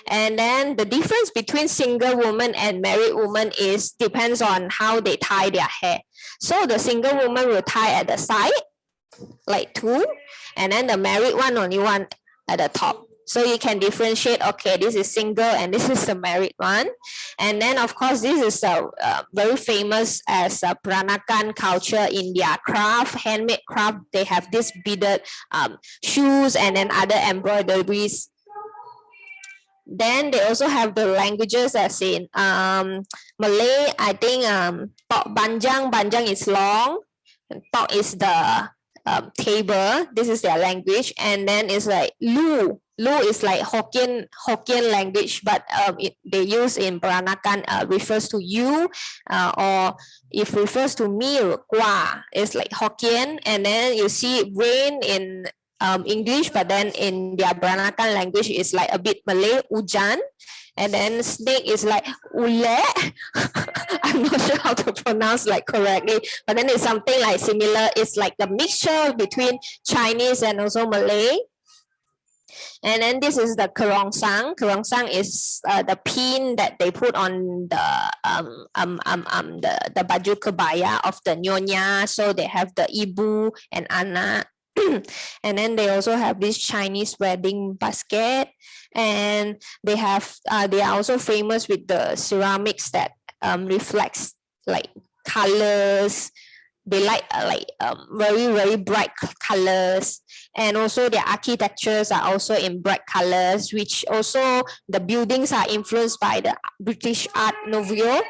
And then the difference between single woman and married woman is depends on how they tie their hair. So the single woman will tie at the side, like two, and then the married one only one at the top. So you can differentiate, okay, this is single and this is the married one. And then of course, this is very famous as a Pranatan culture in their craft, handmade craft. They have this beaded shoes and then other embroideries. Then they also have the languages as in Malay, I think Banjang is long, Tok is the table, this is their language, and then it's like Lu is like Hokkien language, but they use in Peranakan refers to you, or if refers to me, Gua is like Hokkien, and then you see rain in English, but then in their Peranakan language is like a bit Malay, Ujan. And then snake is like ule. I'm not sure how to pronounce like correctly, but then it's something like similar. It's like the mixture between Chinese and also Malay. And then this is the kerongsang. Kerongsang is the pin that they put on the baju kebaya of the nyonya. So they have the ibu and anak. And then they also have this Chinese wedding basket, and they are also famous with the ceramics that reflects like colors. They like very bright colors, and also their architectures are also in bright colors, which also the buildings are influenced by the British Art Nouveau.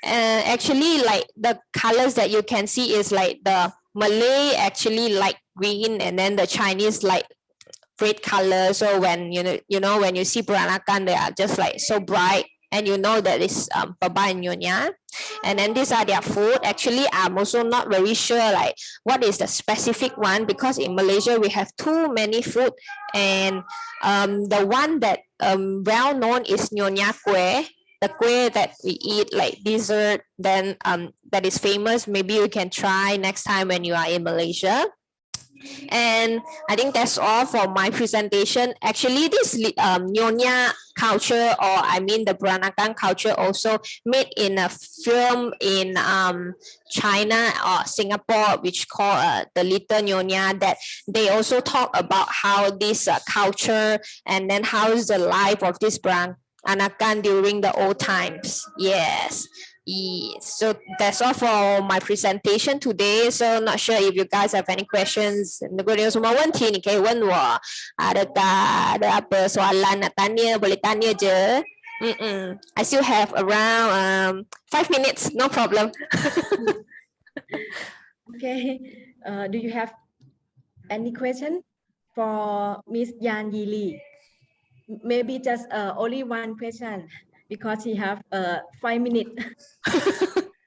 Actually, like the colors that you can see is like the Malay actually light green, and then the Chinese like red color. So when when you see Peranakan, they are just like so bright, and you know that it's Baba and Nyonya. And then these are their food. Actually, I'm also not very sure like what is the specific one, because in Malaysia we have too many food, and the one that well known is Nyonya Kueh, the kueh that we eat like dessert. Then that is famous. Maybe you can try next time when you are in Malaysia. And I think that's all for my presentation. Actually, this Nyonya culture, or I mean the Vranatakan culture, also made in a film in China or Singapore, which called The Little Nyonya, that they also talk about how this culture and then how is the life of this Vranatakan during the old times. Yes. So that's all for my presentation today. So not sure if you guys have any questions. Nếu có semua 问题你可以问我. Adakah ada apa soalan nak tanya, boleh tanya je. I still have around 5 minutes, no problem. Okay. Do you have any question for Miss Yan Yili? Maybe just only one question, because he have 5 minutes.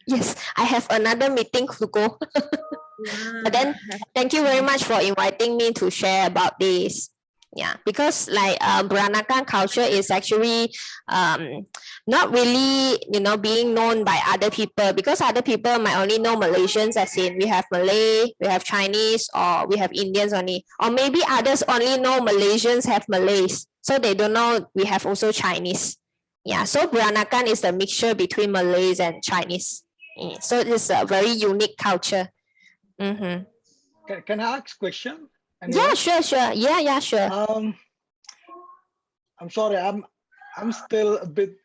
Yes, I have another meeting to go. But then thank you very much for inviting me to share about this. Yeah, because like Vranatakan culture is actually not really being known by other people, because other people might only know Malaysians, as in we have Malay, we have Chinese, or we have Indians only, or maybe others only know Malaysians have Malays, so they don't know we have also Chinese. Yeah, so Vranatakan is a mixture between Malays and Chinese. So it's a very unique culture. Can I ask a question? Yeah, sure. Yeah, sure. I'm sorry, I'm still a bit,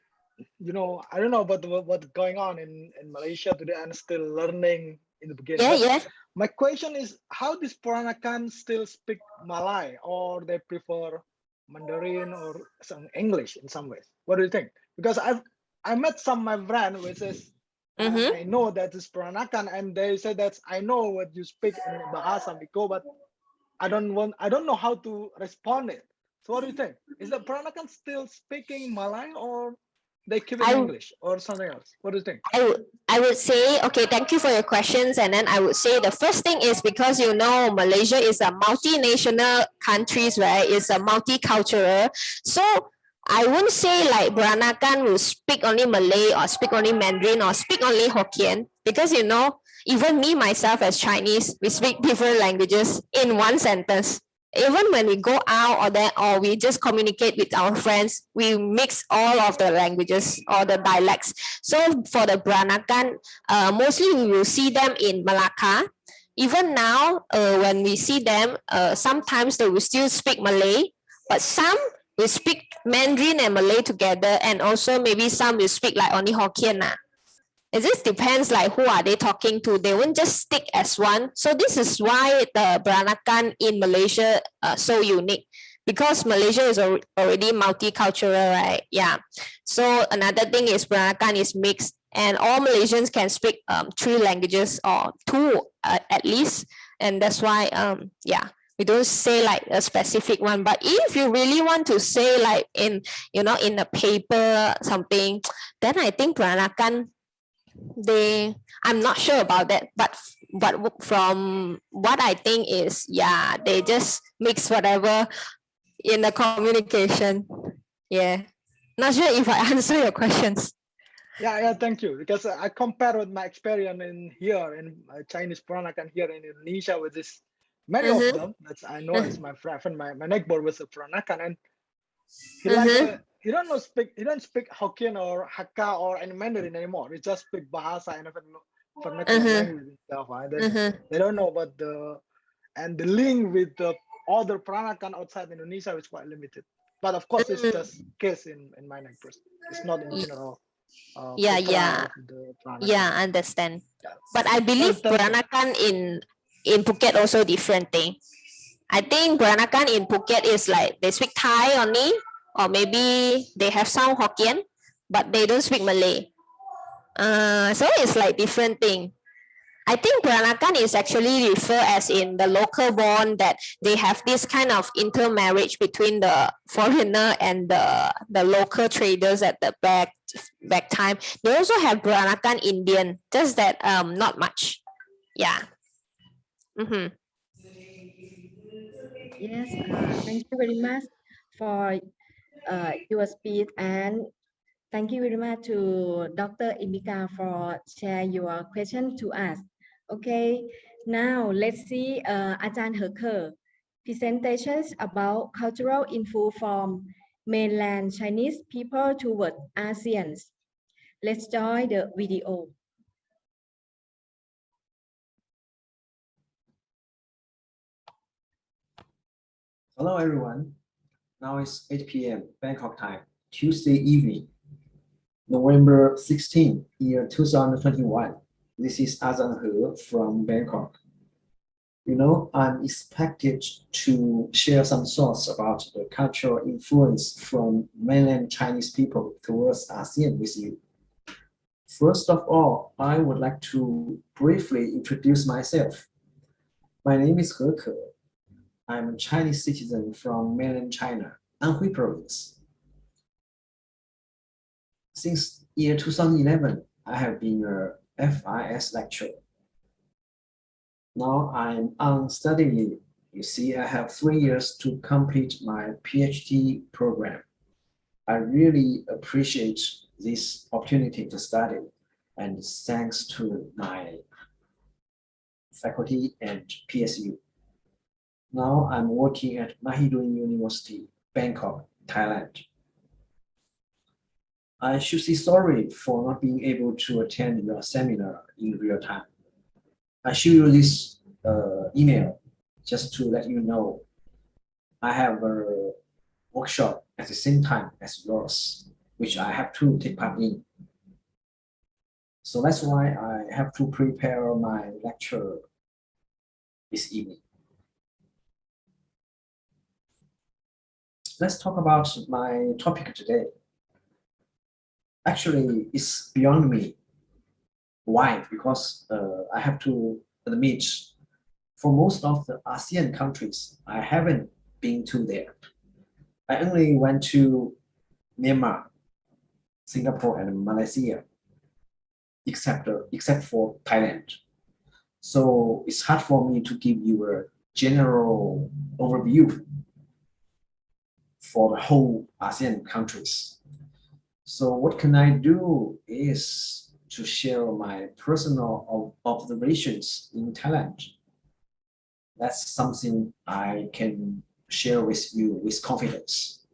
I don't know about what's going on in Malaysia today. I'm still learning in the beginning. Yeah. My question is, how does Peranakan still speak Malay, or they prefer Mandarin or some English in some ways? What do you think? Because I met some of my friends who says, I know that is Peranakan, and they say that I know what you speak in Bahasa Miko, but I don't know how to respond it. So what do you think? Is the Peranakan still speaking Malay, or they keep it English or something else? What do you think? I would say, okay, thank you for your questions. And then I would say the first thing is, because Malaysia is a multinational country, right? It's a multicultural. So I wouldn't say like Vranatakan will speak only Malay or speak only Mandarin or speak only Hokkien, because even me myself as Chinese, we speak different languages in one sentence. Even when we go out or we just communicate with our friends, we mix all of the languages or the dialects. So for the Vranatakan, mostly we will see them in Malacca. Even now, when we see them, sometimes they will still speak Malay, but some will speak Mandarin and Malay together, and also maybe some will speak like only Hokkien. It just depends like who are they talking to. They won't just stick as one. So this is why the Vranatakan in Malaysia so unique, because Malaysia is already multicultural, right? Yeah. So another thing is Vranatakan is mixed, and all Malaysians can speak 3 languages or 2 at least, and that's why we don't say like a specific one. But if you really want to say like in a paper something, then I think Vranatakan, I'm not sure about that, but from what I think is, they just mix whatever in the communication. Yeah. Not sure if I answer your questions. Yeah, thank you. Because I compare with my experience in here in Chinese Peranakan here in Indonesia, with this many of them. That's I know it's my friend, my neighbor was a Peranakan, and he he don't speak Hokkien or Hakka or any Mandarin anymore. He just speak Bahasa and vernacular language and stuff. They don't know about the link with the other Peranakan outside Indonesia is quite limited. But of course, it's just case in my neighbor. It's not in general. Yeah, understand. But I believe Peranakan in Phuket also different thing. I think Peranakan in Phuket is like they speak Thai only, or maybe they have some Hokkien, but they don't speak Malay. So it's like different thing. I think Peranakan is actually refer as in the local born, that they have this kind of intermarriage between the foreigner and the local traders at the back time. They also have Peranakan Indian, just that not much. Yeah. Yes, thank you very much for your speech, and thank you very much to Dr. Emika for share your question to us. Okay, now let's see Ajahn Herker presentations about cultural influence from mainland Chinese people toward ASEAN. Let's join the video. Hello everyone. Now it's 8 p.m. Bangkok time, Tuesday evening, November 16, year 2021. This is Ajahn He from Bangkok. You know, I'm expected to share some thoughts about the cultural influence from mainland Chinese people towards ASEAN with you. First of all, I would like to briefly introduce myself. My name is He Ke. I'm a Chinese citizen from mainland China, Anhui province. Since year 2011, I have been a FIS lecturer. Now I'm on study leave. You see, I have 3 years to complete my PhD program. I really appreciate this opportunity to study, and thanks to my faculty and PSU. Now I'm working at Mahidol University, Bangkok, Thailand. I should say sorry for not being able to attend your seminar in real time. I show you this email just to let you know I have a workshop at the same time as yours, which I have to take part in. So that's why I have to prepare my lecture this evening. Let's talk about my topic today. Actually, it's beyond me. Why? Because I have to admit, for most of the ASEAN countries, I haven't been to there. I only went to Myanmar, Singapore, and Malaysia, except for Thailand. So it's hard for me to give you a general overview for the whole ASEAN countries. So what can I do is to share my personal observations in Thailand. That's something I can share with you with confidence.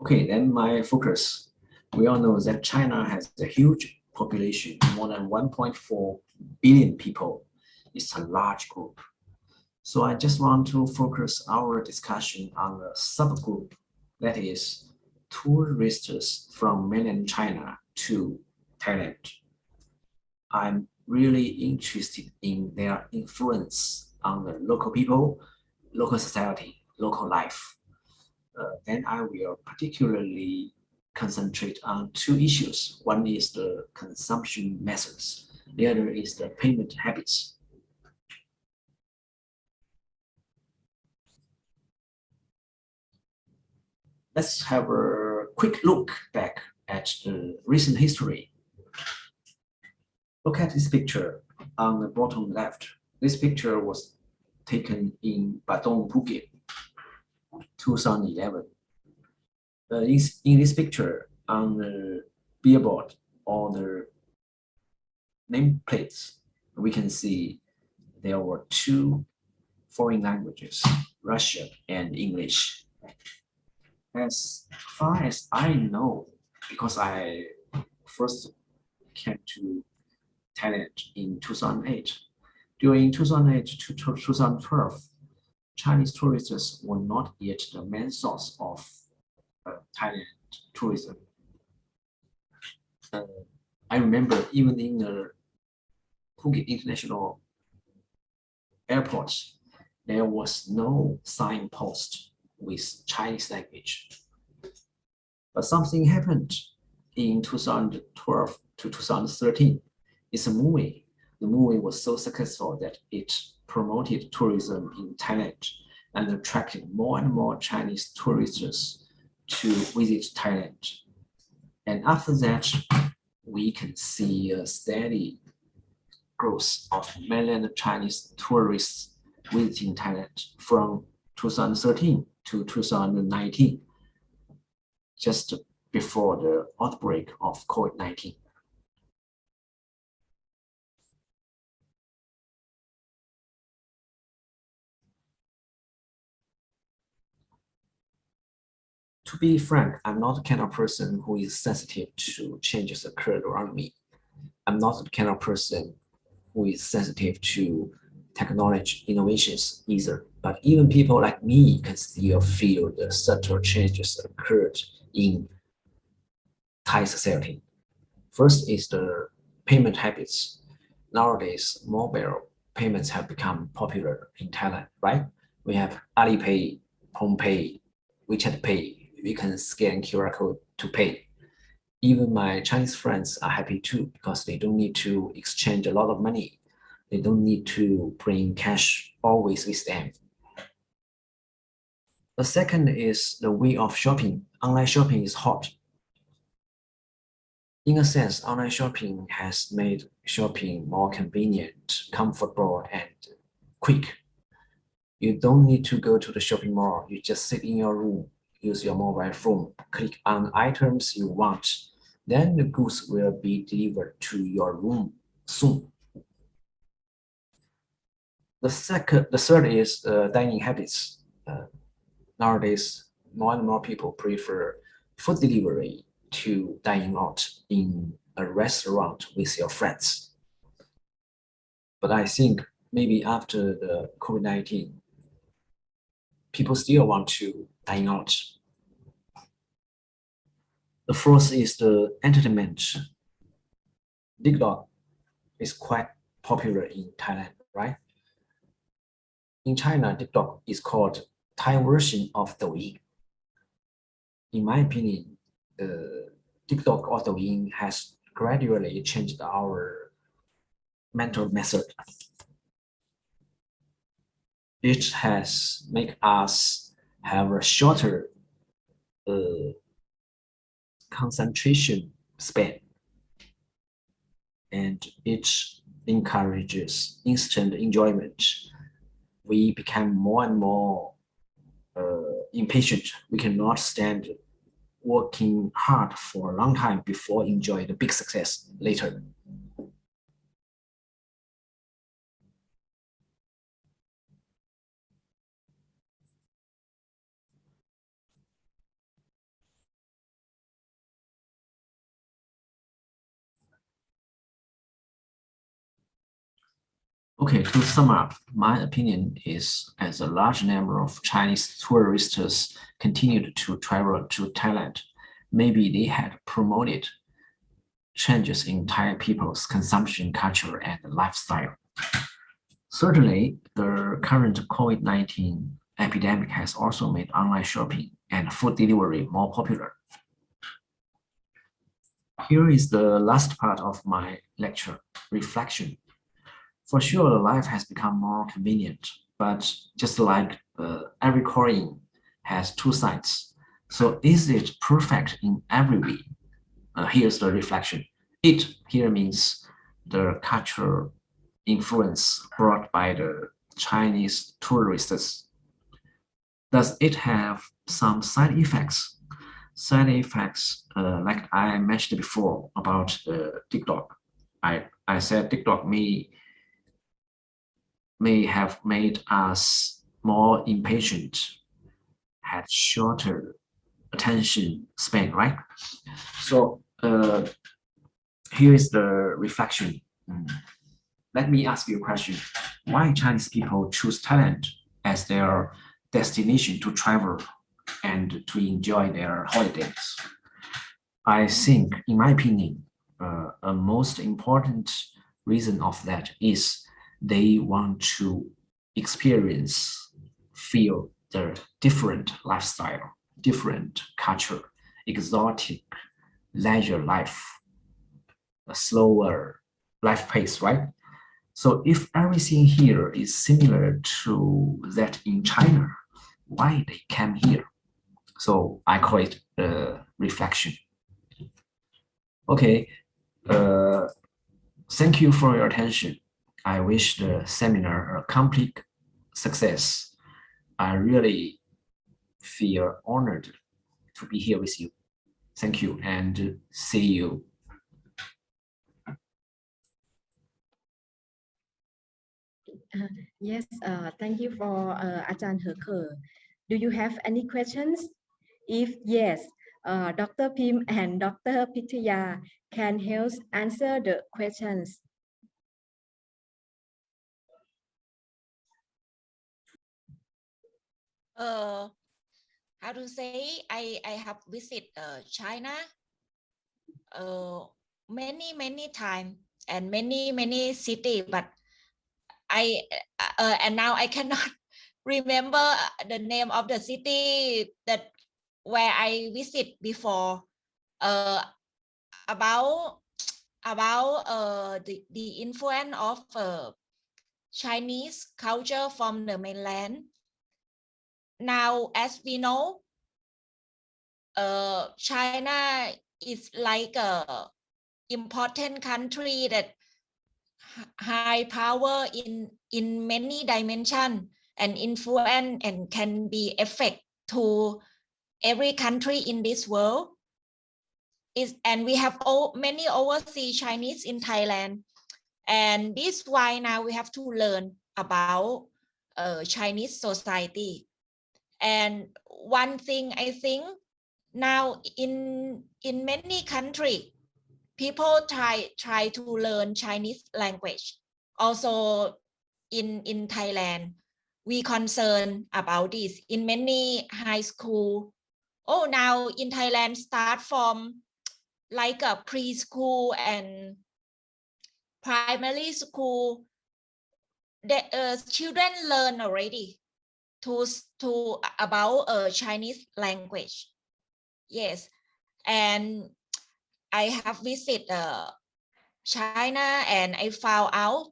Okay, then my focus. We all know that China has a huge population, more than 1.4 billion people. It's a large group. So I just want to focus our discussion on a subgroup, that is, tourists from mainland China to Thailand. I'm really interested in their influence on the local people, local society, local life. Then I will particularly concentrate on 2 issues. One is the consumption methods. The other is the payment habits. Let's have a quick look back at the recent history. Look at this picture on the bottom left. This picture was taken in Batong, Phuket, 2011. In this picture, on the billboard or the nameplates, we can see there were two foreign languages, Russian and English. As far as I know, because I first came to Thailand in 2008, during 2008 to 2012, Chinese tourists were not yet the main source of Thailand tourism. I remember even in the Phuket International Airport, there was no signpost with Chinese language. But something happened in 2012 to 2013. It's a movie. The movie was so successful that it promoted tourism in Thailand and attracted more and more Chinese tourists to visit Thailand. And after that, we can see a steady growth of mainland Chinese tourists visiting Thailand from 2013 to 2019, just before the outbreak of COVID-19. To be frank, I'm not the kind of person who is sensitive to changes occurred around me. I'm not the kind of person who is sensitive to technology innovations either. But even people like me can still feel the subtle changes occurred in Thai society. First is the payment habits. Nowadays, mobile payments have become popular in Thailand, right? We have Alipay, HomePay, WeChat Pay. We can scan QR code to pay. Even my Chinese friends are happy too because they don't need to exchange a lot of money. They don't need to bring cash always with them. The second is the way of shopping. Online shopping is hot. In a sense, online shopping has made shopping more convenient, comfortable, and quick. You don't need to go to the shopping mall. You just sit in your room, use your mobile phone, click on items you want. Then the goods will be delivered to your room soon. The third is dining habits. Nowadays, more and more people prefer food delivery to dining out in a restaurant with your friends. But I think maybe after the COVID-19, people still want to dine out. The fourth is the entertainment. TikTok is quite popular in Thailand, right? In China, TikTok is called Thai version of Douyin. In my opinion, TikTok or Douyin has gradually changed our mental method. It has made us have a shorter concentration span, and it encourages instant enjoyment. We become more and more impatient. We cannot stand working hard for a long time before enjoy the big success later. Okay, to sum up, my opinion is as a large number of Chinese tourists continued to travel to Thailand, maybe they had promoted changes in Thai people's consumption culture and lifestyle. Certainly, the current COVID-19 epidemic has also made online shopping and food delivery more popular. Here is the last part of my lecture, reflection. For sure, life has become more convenient, but just like every coin has two sides. So is it perfect in every way? Here's the reflection. It here means the culture influence brought by the Chinese tourists, does it have some side effects? Side effects, like I mentioned before about TikTok. I said TikTok may have made us more impatient, had shorter attention span, right? So here is the reflection. Let me ask you a question. Why Chinese people choose Thailand as their destination to travel and to enjoy their holidays? I think, in my opinion, a most important reason of that is they want to experience, feel the different lifestyle, different culture, exotic leisure life, a slower life pace, right? So if everything here is similar to that in China, why they came here? So I call it reflection. Okay, thank you for your attention. I wish the seminar a complete success. I really feel honored to be here with you. Thank you and see you. Yes, thank you for Ajahn Heke. Do you have any questions? If yes, Dr. Pim and Dr. Pitaya can help answer the questions. How to say, I have visit China many time and many city, but I and now I cannot remember the name of the city that where I visit before. About the influence of Chinese culture from the mainland. Now, as we know, China is like a important country that high power in many dimensions and influence and can be effect to every country in this world. And we have many overseas Chinese in Thailand, and this is why now we have to learn about Chinese society. And one thing I think now in many countries, people try to learn Chinese language. Also in Thailand, we concern about this in many high school. Oh, now in Thailand start from like a preschool and primary school. The children learn already to about Chinese language. Yes, and I have visited China and I found out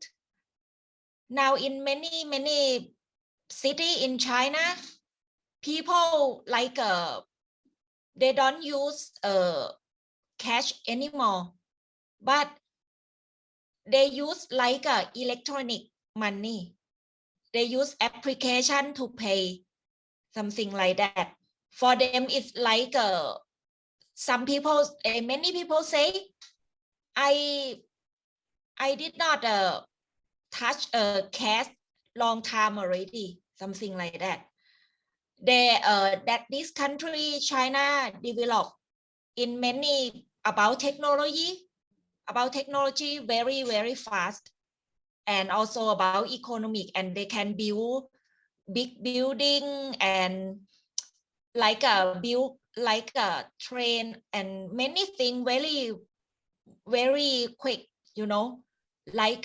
now in many cities in China, people like they don't use cash anymore, but they use like electronic money. They use application to pay, something like that. For them, it's like some people, many people say, I did not touch cash long time already, something like that. That this country, China, developed in many about technology very fast, and also about economic, and they can build big building and like a train and many things very quick, you know, like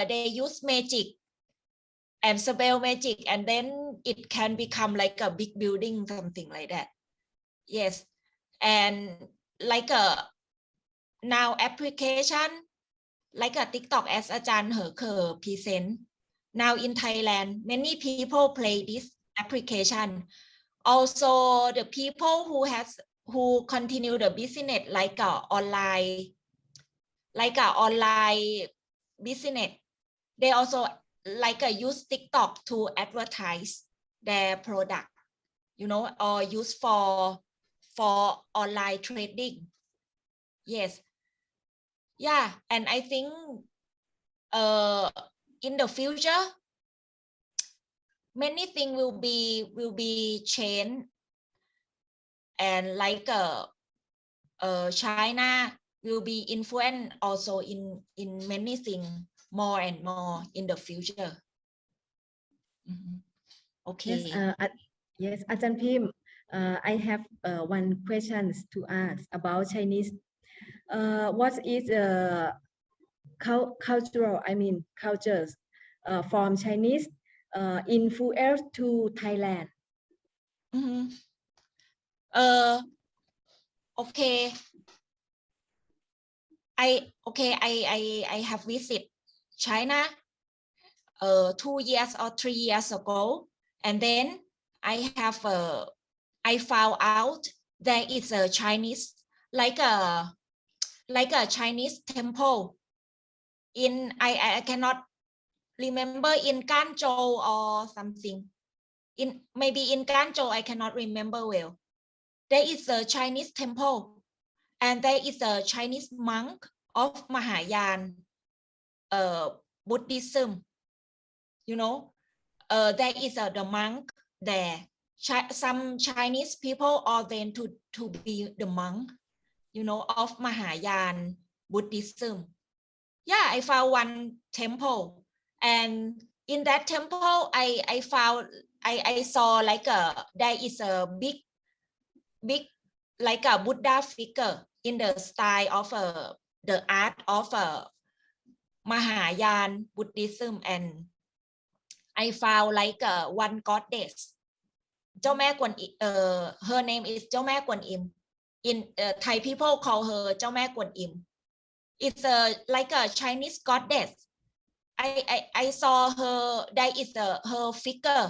they use magic and spell magic, and then it can become like a big building, something like that. Yes, and like now application like a TikTok, as Ajahn Heke present. Now in Thailand, many people play this application. Also, the people who continue the business like online like a online business. They also like use TikTok to advertise their product, you know, or use for online trading. Yes, yeah, and I think in the future many things will be changed, and like China will be influenced also in many things more and more in the future. Okay. Yes, Ajahn Pim, I have one question to ask about Chinese. What is cultural, cultures from Chinese influence to Thailand? Okay. I have visited China 2 years or 3 years ago, and then I found out there is a Chinese like a Chinese temple in I cannot remember, in Ganzhou or something, maybe in Ganzhou, I cannot remember well. There is a Chinese temple, and there is a Chinese monk of Mahayana Buddhism. You know, there is the monk there. Some Chinese people ordained to be the monk, you know, of Mahayana Buddhism. Yeah, I found one temple, and in that temple, I saw like there is a big like a Buddha figure in the style of the art of Mahayana Buddhism, and I found like one goddess, เจ้าแม่กวนอิมher name is เจ้าแม่กวนอิม in Thai people call her เจ้าแม่กวนอิม. It's like a Chinese goddess. I saw her. There is her figure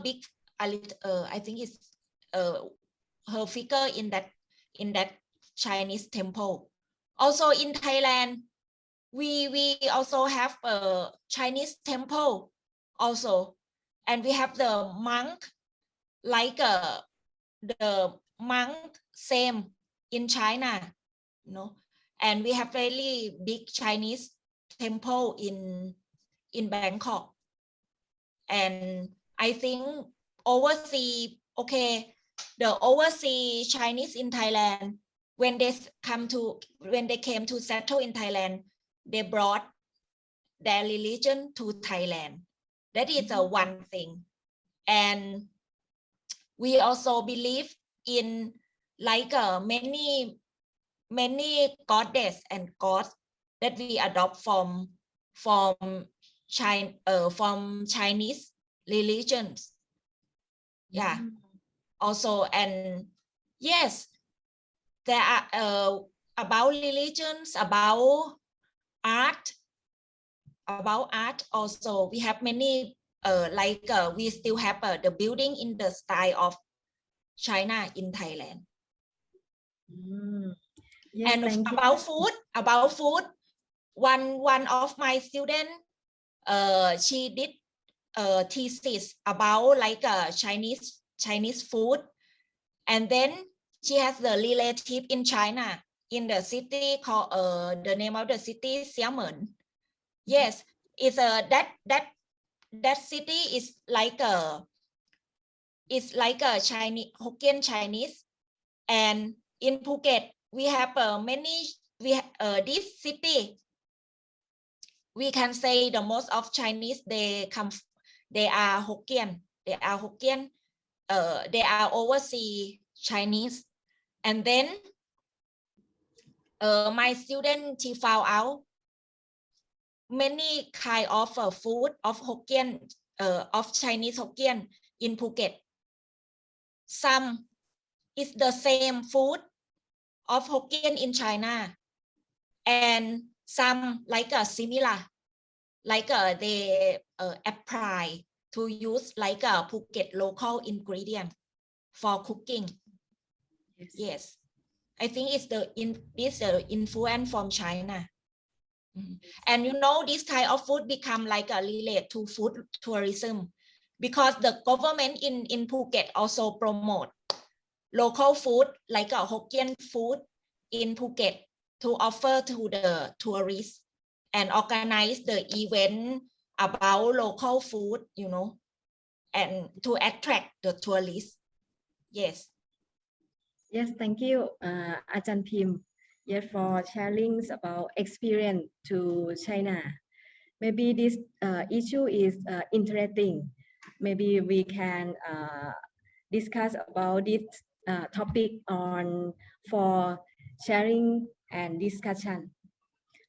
big. I think it's her figure in that Chinese temple. Also in Thailand, we also have a Chinese temple also, and we have the monk like the monk same in China, you know, and we have really big Chinese temple in Bangkok. And I think the overseas Chinese in Thailand, when they came to settle in Thailand, they brought their religion to Thailand. That is one thing. And we also believe in like many goddess and gods that we adopt from Chinese religions. Yeah. Also, and yes, there are about religions, about art also. We have many we still have the building in the style of China in Thailand. Yes, and about food, one of my students, she did thesis about like Chinese food, and then she has the relative in China, in the city called the name of the city Xiamen. Yes, it's that city is like a Chinese Hokkien Chinese, and in Phuket we have this city, we can say the most of Chinese they are Hokkien, they are overseas Chinese. And then my student, she found out many kind of food of Hokkien, of Chinese Hokkien in Phuket. Some is the same food of Hokkien in China, and some like similar, like they apply to use like Phuket local ingredient for cooking. Yes. I think it's the influence from China. And you know, this type of food become like a relate to food tourism, because the government in Phuket also promote local food like a Hokkien food in Phuket to offer to the tourists and organize the event about local food, you know, and to attract the tourists. Yes. Yes, thank you, Ajahn Pim, yes, for sharing about experience to China. Maybe this issue is interesting. Maybe we can discuss about this topic on for sharing and discussion.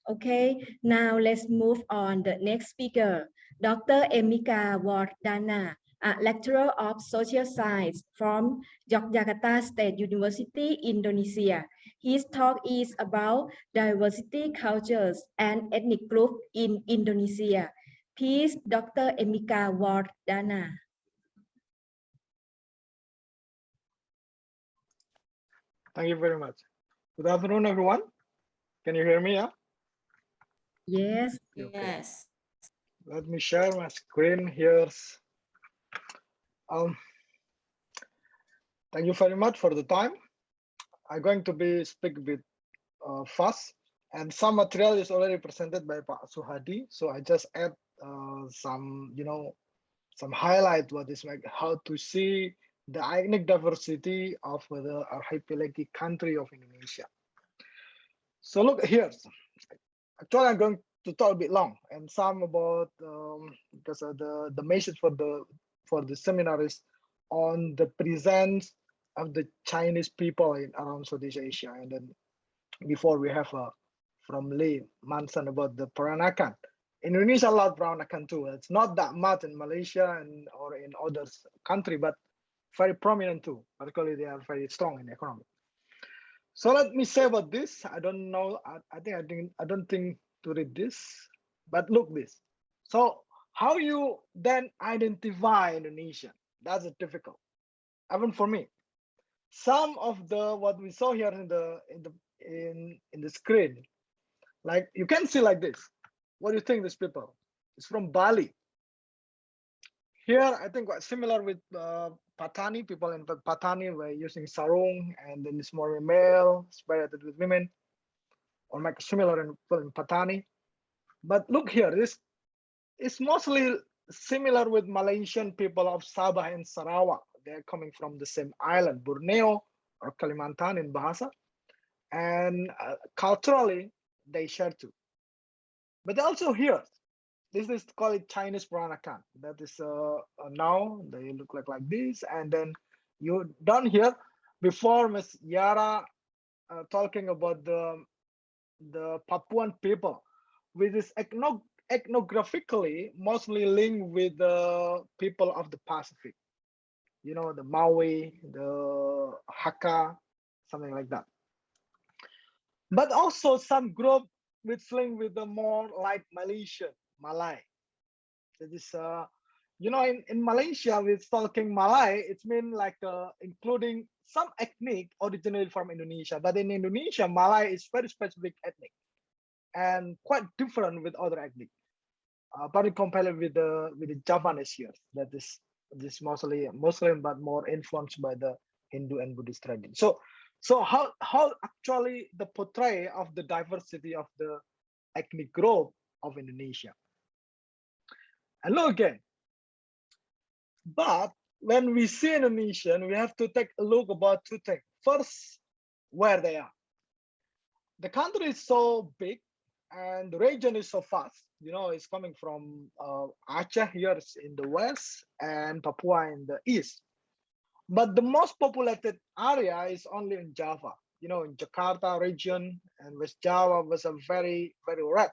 Okay, now let's move on the next speaker, Dr. Emika Wardana, a lecturer of social science from Yogyakarta State University, Indonesia. His talk is about diversity, cultures, and ethnic groups in Indonesia. Please, Dr. Emika Wardana. Thank you very much. Good afternoon, everyone. Can you hear me? Yeah? Yes. Yes. Let me share my screen here. Thank you very much for the time. I'm going to speak a bit fast, and some material is already presented by Pak Suhadi. So I just add some, some highlight what is like how to see the ethnic diversity of the archipelagic country of Indonesia. So look here. Actually, I'm going to talk a bit long, and some about because the message for the seminar is on the presence of the Chinese people around Southeast Asia. And then before we have from Lee Manson about the Pranatan. Indonesia love Vranatakan too. It's not that much in Malaysia or in other country, but very prominent too. Particularly, they are very strong in the economy. So let me say about this. I don't know. I don't think to read this, but look this. So how you then identify Indonesia? That's difficult, even for me. Some of what we saw here in the screen, like you can see like this. What do you think? These people? It's from Bali. Here, I think quite similar with Patani. People in Patani were using sarung, and then it's more male, separated with women, or like similar in Patani. But look here, this is mostly similar with Malaysian people of Sabah and Sarawak. They're coming from the same island, Borneo or Kalimantan in Bahasa, and culturally they share too. But also here, this is called Chinese Pranatan. That is now they look like this, and then you down here before Ms. Yara talking about the Papuan people, which is ethnographically mostly linked with the people of the Pacific. You know, the Maui, the Hakka, something like that. But also some group which link with the more like Malaysian, Malay. That is, in Malaysia, with talking Malay, it's mean like including some ethnic originally from Indonesia. But in Indonesia, Malay is very specific ethnic and quite different with other ethnic. But compared with the Javanese here, that is this mostly Muslim, but more influenced by the Hindu and Buddhist tradition. So how actually the portray of the diversity of the ethnic group of Indonesia. And look again. But when we see Indonesian, we have to take a look about two things. First, where they are. The country is so big and the region is so vast. You know, it's coming from Aceh here in the west and Papua in the east. But the most populated area is only in Java. You know, in Jakarta region and West Java was a very, very red.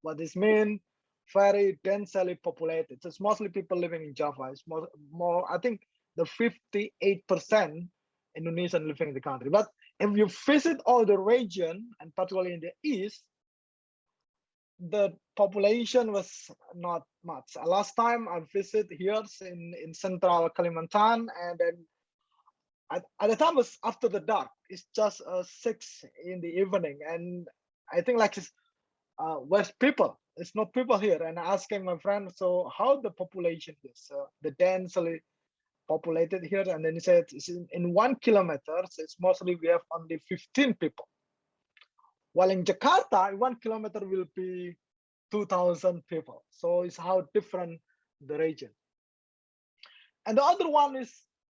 What this means, very densely populated. It's mostly people living in Java. It's more I think the 58% Indonesian living in the country. But if you visit all the region, and particularly in the east, the population was not much. Last time I visited here in central Kalimantan, and then at the time was after the dark. It's just 6 in the evening, and I think like it's where's people? There's no people here. And asking my friend, so how the population is the densely populated here, and then he said it's in 1 kilometer, so it's mostly we have only 15 people. While in Jakarta, 1 kilometer will be 2,000 people. So it's how different the region. And the other one is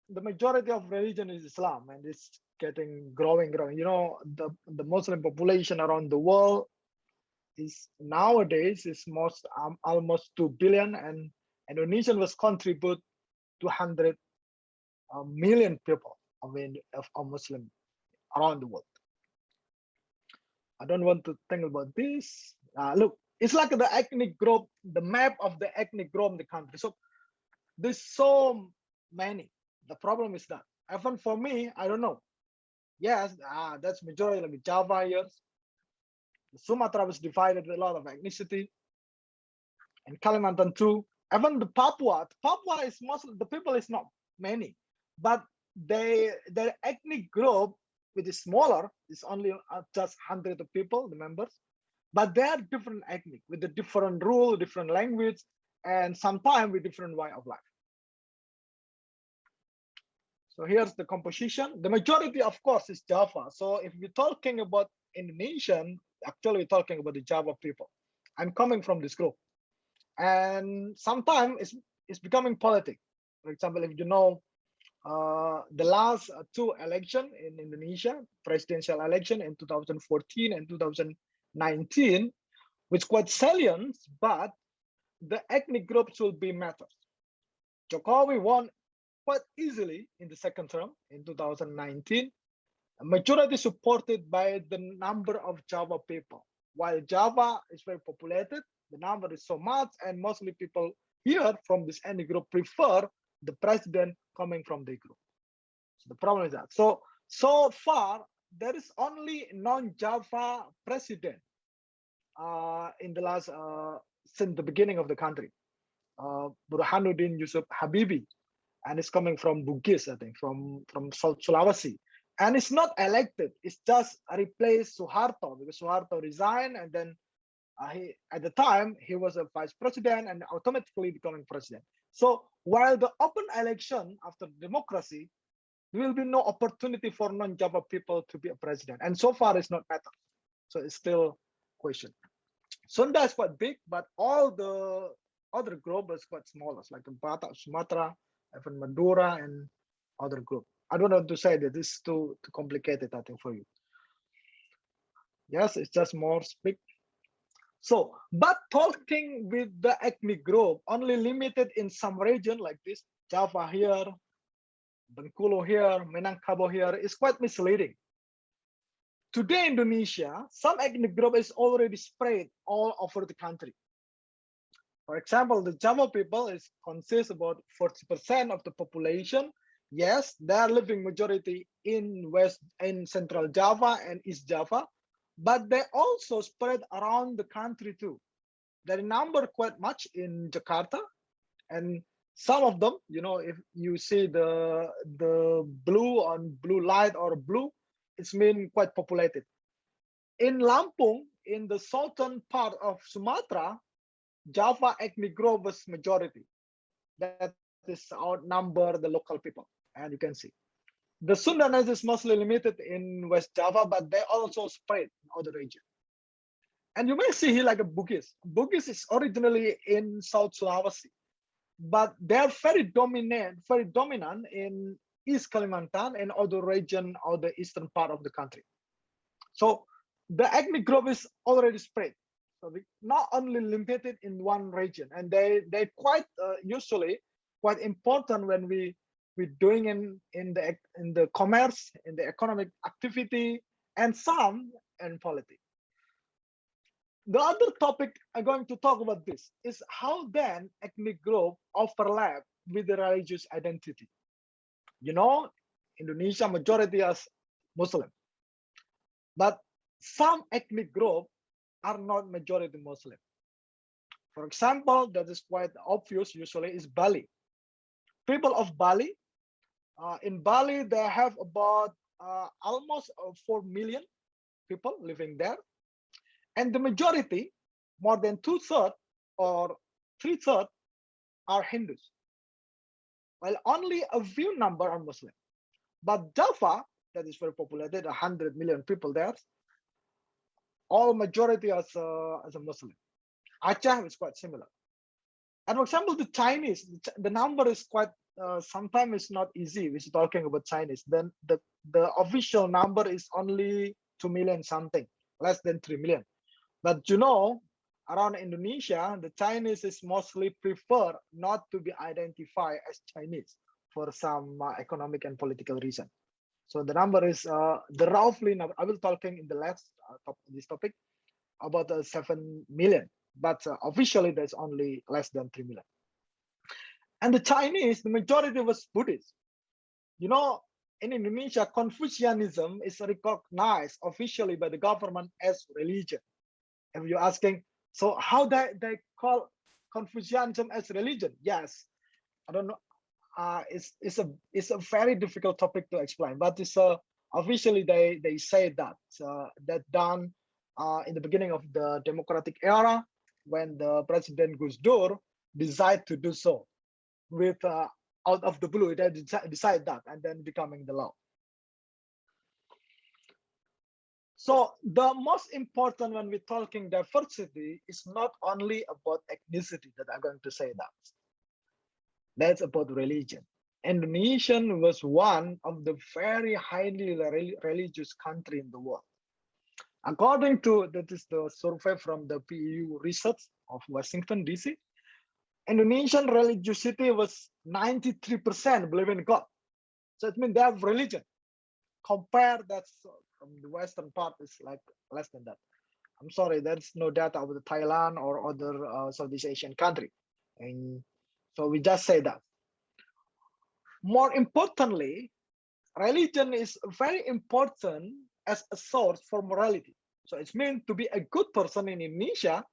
the majority of religion is Islam, and it's getting growing. You know, the Muslim population around the world is nowadays is almost 2 billion, and Indonesia was contribute 200 million people, I mean, of Muslim around the world. I don't want to think about this. Look, it's like the ethnic group, the map of the ethnic group in the country. So there's so many. The problem is that, even for me, I don't know. Yes, that's majority like Java here. Sumatra was divided with a lot of ethnicity, and Kalimantan too. Even the Papua is mostly, the people is not many, but their ethnic group, which is smaller, is only just 100 of people, the members, but they are different ethnic with a different rule, different language, and sometimes with different way of life. So here's the composition. The majority, of course, is Java. So if we're talking about Indonesian, actually we're talking about the Java people. I'm coming from this group, and sometimes it's becoming politic. For example, if you know the last 2 elections in Indonesia, presidential election in 2014 and 2019, which quite salient, but the ethnic groups will be matters. Jokowi won quite easily in the second term in 2019, a majority supported by the number of Java people. While Java is very populated, the number is so much, and mostly people here from this ethnic group prefer the president coming from the group. So the problem is that. So far, there is only non-Java president in the last, since the beginning of the country. Burhanuddin Yusuf Habibie, and it's coming from Bugis, I think, from South Sulawesi. And it's not elected, it's just replaced Suharto, because Suharto resigned, and then at the time, he was a vice president and automatically becoming president. So while the open election after democracy, there will be no opportunity for non-Java people to be a president. And so far it's not matter. So it's still question. Sunda is quite big, but all the other groups is quite small, like Batak, Sumatra, even Madura, and other group. I don't want to say that this is too complicated, I think, for you. Yes, it's just more speak. So, but talking with the ethnic group only limited in some region like this, Java here, Bengkulu here, Minangkabau here, is quite misleading. Today, Indonesia, some ethnic group is already spread all over the country. For example, the Java people consists about 40% of the population. Yes, they are living majority in Central Java and East Java, but they also spread around the country too. Their number quite much in Jakarta, and some of them, you know, if you see the blue on blue light or blue, it's mean quite populated. In Lampung, in the southern part of Sumatra, Java ethnic group was majority. That is outnumber the local people, and you can see. The Sundanese is mostly limited in West Java, but they also spread in other regions. And you may see here like a Bugis. Bugis is originally in South Sulawesi, but they are very dominant in East Kalimantan and other region or the eastern part of the country. So the ethnic group is already spread. So they not only limited in one region, and they quite usually quite important when we're doing in the commerce, in the economic activity, and some in politics. The other topic I'm going to talk about this is how then ethnic group overlap with the religious identity. You know, Indonesia majority is Muslim, but some ethnic group are not majority Muslim. For example, that is quite obvious usually is Bali. People of Bali, In Bali, they have about almost 4 million people living there. And the majority, more than 2/3 or 3/3 are Hindus, while only a few number are Muslim. But Java, that is very populated, 100 million people there, all majority as a Muslim. Aceh is quite similar. And for example, the Chinese, the number is quite, sometimes it's not easy. We're talking about Chinese. Then the official number is only 2 million something, less than 3 million. But you know, around Indonesia, the Chinese is mostly prefer not to be identified as Chinese for some economic and political reason. So the number is the roughly number. I will talking in the last this topic about 7 million, but officially there's only less than 3 million. And the Chinese, the majority was Buddhist. You know, in Indonesia, Confucianism is recognized officially by the government as religion. If you're asking, so how they call Confucianism as religion? Yes, I don't know. It's a very difficult topic to explain, but it's officially they say that that done in the beginning of the democratic era when the President Gus Dur decided to do so with out of the blue. They decide that and then becoming the law. So the most important when we're talking diversity is not only about ethnicity that I'm going to say that. That's about religion. Indonesia was one of the very highly religious country in the world. According to, that is the survey from the PEU research of Washington, DC, Indonesian religiosity was 93% believe in God. So it means they have religion. Compare that from the Western part is like less than that. I'm sorry, there's no data about Thailand or other Southeast Asian country. And so we just say that. More importantly, religion is very important as a source for morality. So it's meant to be a good person in Indonesia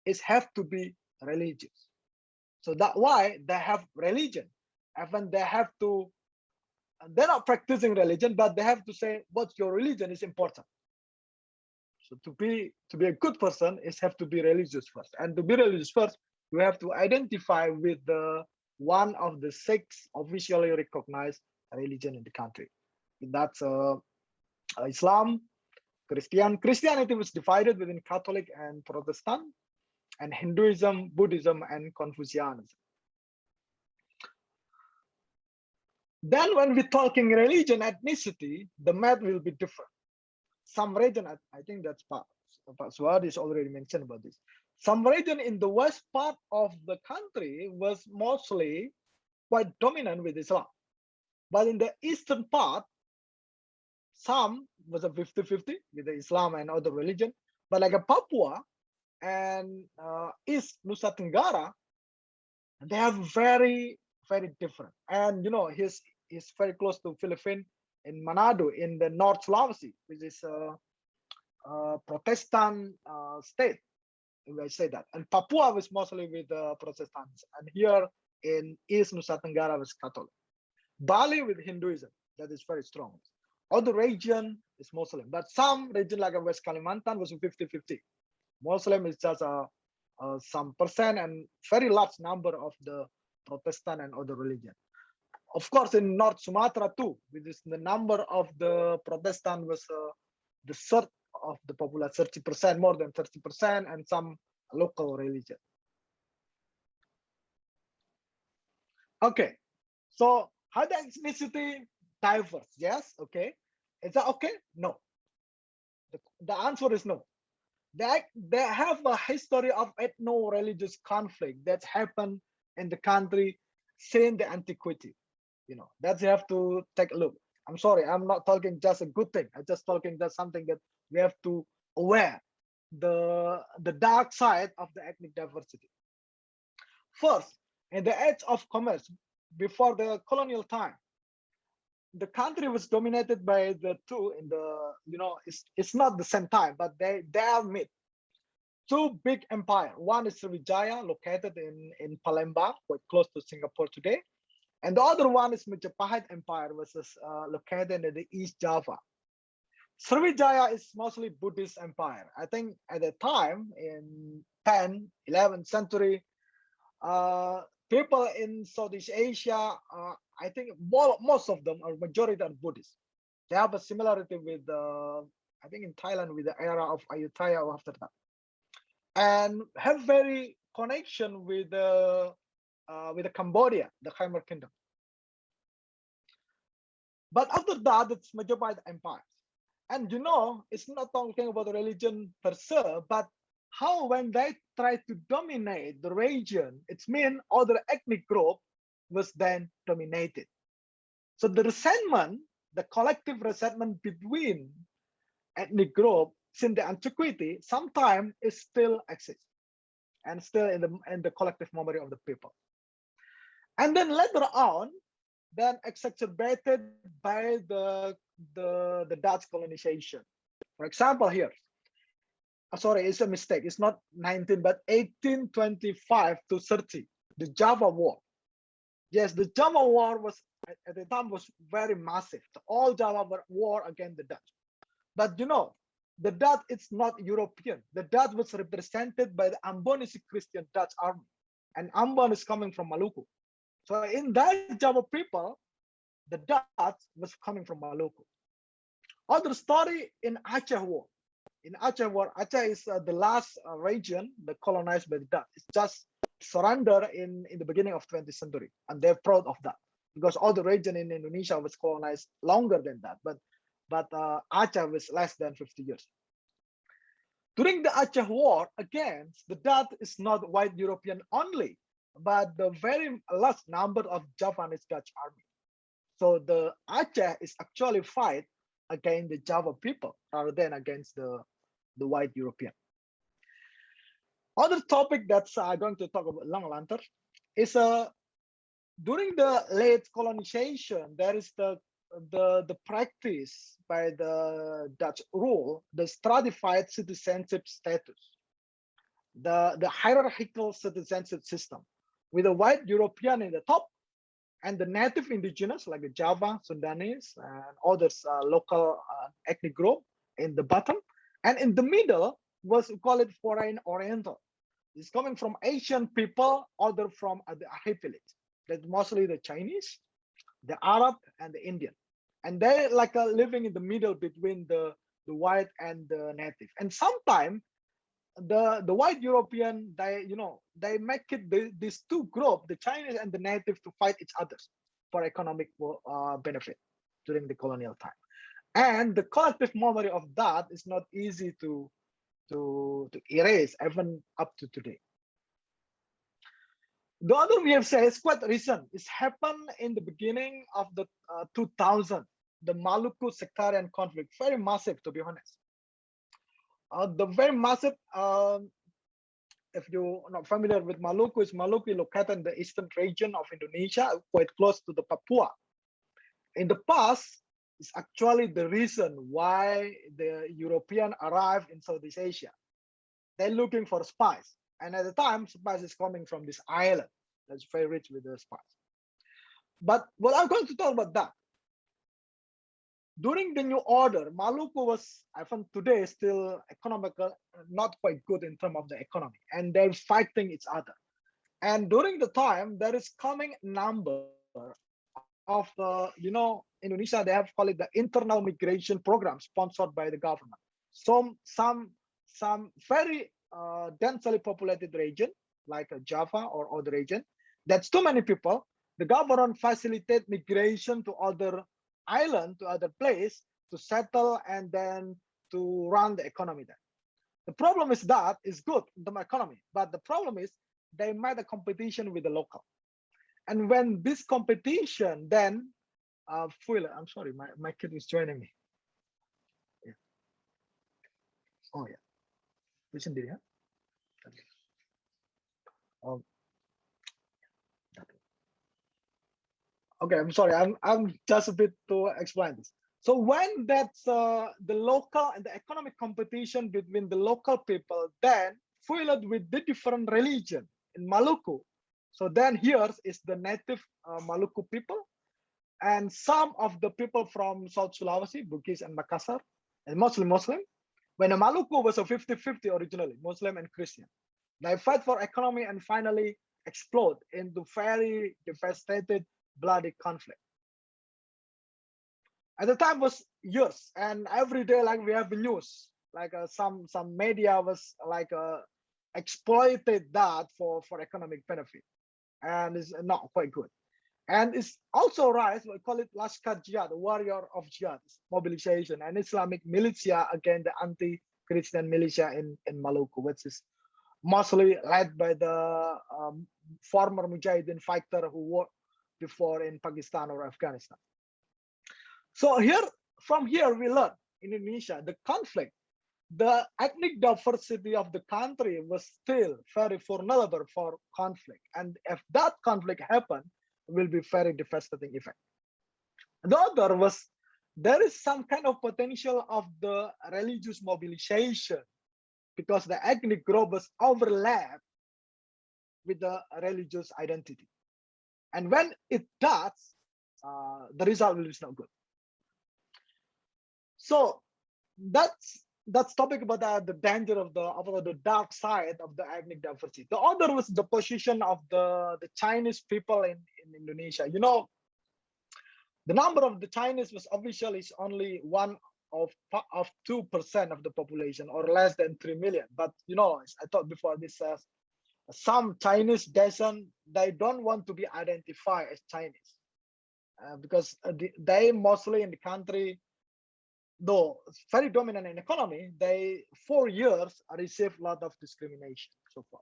is have to be religious. So that's why they have religion. Even they have to, they're not practicing religion, but they have to say what your religion is important. So to be a good person is have to be religious first. And to be religious first, you have to identify with the one of the 6 officially recognized religion in the country. That's Islam, Christianity was divided within Catholic and Protestant, and Hinduism, Buddhism, and Confucianism. Then when we're talking religion, ethnicity, the math will be different. Some region, I think that's Pak Suad is already mentioned about this. Some region in the west part of the country was mostly quite dominant with Islam. But in the eastern part, some was a 50-50 with the Islam and other religion. But like a Papua and East Nusa Tenggara, they are very, very different. And you know, he's very close to Philippines in Manado in the North Sulawesi, which is a Protestant state. I say that. And Papua was mostly with the Protestants. And here in East Nusa Tenggara was Catholic. Bali with Hinduism, that is very strong. Other region is Muslim, but some region like West Kalimantan was 50-50. Muslim is just some percent and very large number of the Protestant and other religion. Of course, in North Sumatra too, which is the number of the Protestant was the third of the population, 30%, more than 30%, and some local religion. Okay, so how the ethnicity diverse? Yes, okay. Is that okay? No. The answer is no. They have a history of ethno-religious conflict that's happened in the country since the antiquity. You know, that you have to take a look. I'm sorry, I'm not talking just a good thing. I'm just talking that's something that we have to aware the dark side of the ethnic diversity. First, in the age of commerce, before the colonial time, the country was dominated by the two in the, you know, it's not the same time, but they are made two big empires. One is Sriwijaya, located in Palembang, quite close to Singapore today. And the other one is Majapahit Empire, which is located in the East Java. Sriwijaya is mostly Buddhist empire. I think at the time in 10th, 11th century, people in Southeast Asia, I think most of them are majority are Buddhist. They have a similarity with, I think in Thailand with the era of Ayutthaya or after that, and have very connection with the Cambodia, the Khmer Kingdom. But after that, it's Majapahit Empire. And you know, it's not talking about religion per se, but how when they try to dominate the region, it's mean other ethnic group was then dominated. So the resentment, the collective resentment between ethnic group since the antiquity, sometimes it still exists and still in the collective memory of the people. And then later on, then exacerbated by the Dutch colonization. For example, here, sorry, it's a mistake. It's not 19, but 1825 to 30, the Java War. Yes, the Java War was at the time was very massive. All Java war against the Dutch. But you know, the Dutch is not European. The Dutch was represented by the Ambonese Christian Dutch army, and Ambon is coming from Maluku. So in that Java people, the Dutch was coming from Maluku. Other story in Aceh War. In Aceh War, Aceh is the last region that colonized by the Dutch. It's just surrendered in the beginning of 20th century, and they're proud of that because all the region in Indonesia was colonized longer than that, but Aceh was less than 50 years. During the Aceh War, again, the Dutch is not white European only, but the very large number of Javanese Dutch army. So the Aceh is actually fight against the Java people rather than against the white European. Other topic that's I'm going to talk about later is during the late colonization, there is the practice by the Dutch rule, the stratified citizenship status, the hierarchical citizenship system, with the white European in the top and the native indigenous like the Java, Sundanese, and others local ethnic group in the bottom, and in the middle was, we call it foreign oriental. It's coming from Asian people, other from the archipelago. That's mostly the Chinese, the Arab, and the Indian, and they like living in the middle between the white and the native. And sometimes the white European, they make it these two groups, the Chinese and the native, to fight each other for economic benefit during the colonial time. And the collective memory of that is not easy to erase even up to today. The other we have said is quite recent. It's happened in the beginning of the 2000, the Maluku sectarian conflict, very massive to be honest. The very massive, if you're not familiar with Maluku, is Maluku located in the eastern region of Indonesia, quite close to the Papua. In the past, it's actually the reason why the European arrived in Southeast Asia. They're looking for spice. And at the time, spice is coming from this island that's very rich with the spice. But what I'm going to talk about that. During the New Order, Maluku was, I think today, still economical, not quite good in terms of the economy, and they're fighting each other. And during the time, there is coming number of, Indonesia, they have called it the internal migration program sponsored by the government. Some very densely populated region, like Java or other region, that's too many people. The government facilitate migration to other island, to other place to settle and then to run the economy there. The problem is that is good in the economy, but the problem is they made a competition with the local. And when this competition then, I'm sorry, my kid is joining me. Yeah. Oh yeah. Listen, did you? Okay, I'm sorry. I'm just a bit to explain this. So when that's the local and the economic competition between the local people, then fueled with the different religion in Maluku, So then here is the native Maluku people, and some of the people from South Sulawesi, Bugis and Makassar, and mostly Muslim. When Maluku was a 50-50 originally, Muslim and Christian. They fight for economy and finally explode into very devastated, bloody conflict. At the time was years, and every day like we have the news, like some media was like exploited that for economic benefit, and it's not quite good. And it's also rise, we call it Laskar Jihad, warrior of jihad, mobilization, and Islamic militia against the anti-Christian militia in Maluku, which is mostly led by the former Mujahideen fighter who worked before in Pakistan or Afghanistan. So from here we learn in Indonesia, the conflict, the ethnic diversity of the country was still very vulnerable for conflict. And if that conflict happened, it will be very devastating effect. The other was, there is some kind of potential of the religious mobilization because the ethnic group was overlapped with the religious identity. And when it does, the result is not good. So that's topic about the danger of the dark side of the ethnic diversity. The other was the position of the Chinese people in Indonesia. You know, the number of the Chinese was officially is only 1 of 2% of the population, or less than 3 million. But you know, I thought before this, some Chinese descent, they don't want to be identified as Chinese because they mostly in the country, though very dominant in economy, they 4 years received a lot of discrimination so far.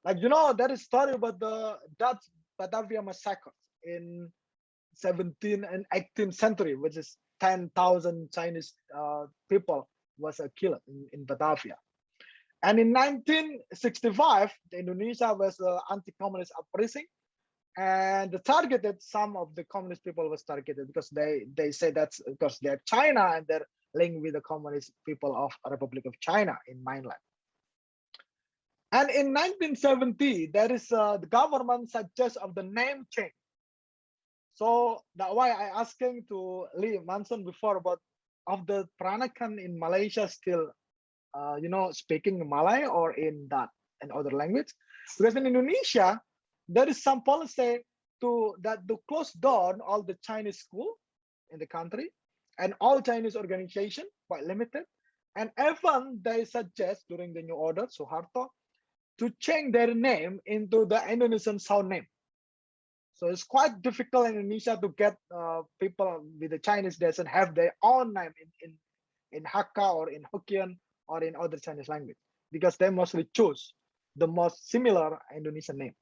Like, you know, there is story about the Dutch Batavia massacre in 17th and 18th century, which is 10,000 Chinese people was killed in Batavia. And in 1965, Indonesia was anti-communist uprising, and the targeted, some of the communist people was targeted because they say that's because they're China and they're linked with the communist people of Republic of China in mainland. And in 1970, there is the government suggests of the name change. So that's why I asking to Lee Manson before about of the Peranakan in Malaysia still, you know, speaking Malay or in that and other language, because in Indonesia there is some policy to close down all the Chinese school in the country and all Chinese organization, quite limited, and even they suggest during the New Order Suharto to change their name into the Indonesian sound name. So it's quite difficult in Indonesia to get people with the Chinese descent have their own name in Hakka or in Hokkien or in other Chinese language, because they mostly choose the most similar Indonesian name.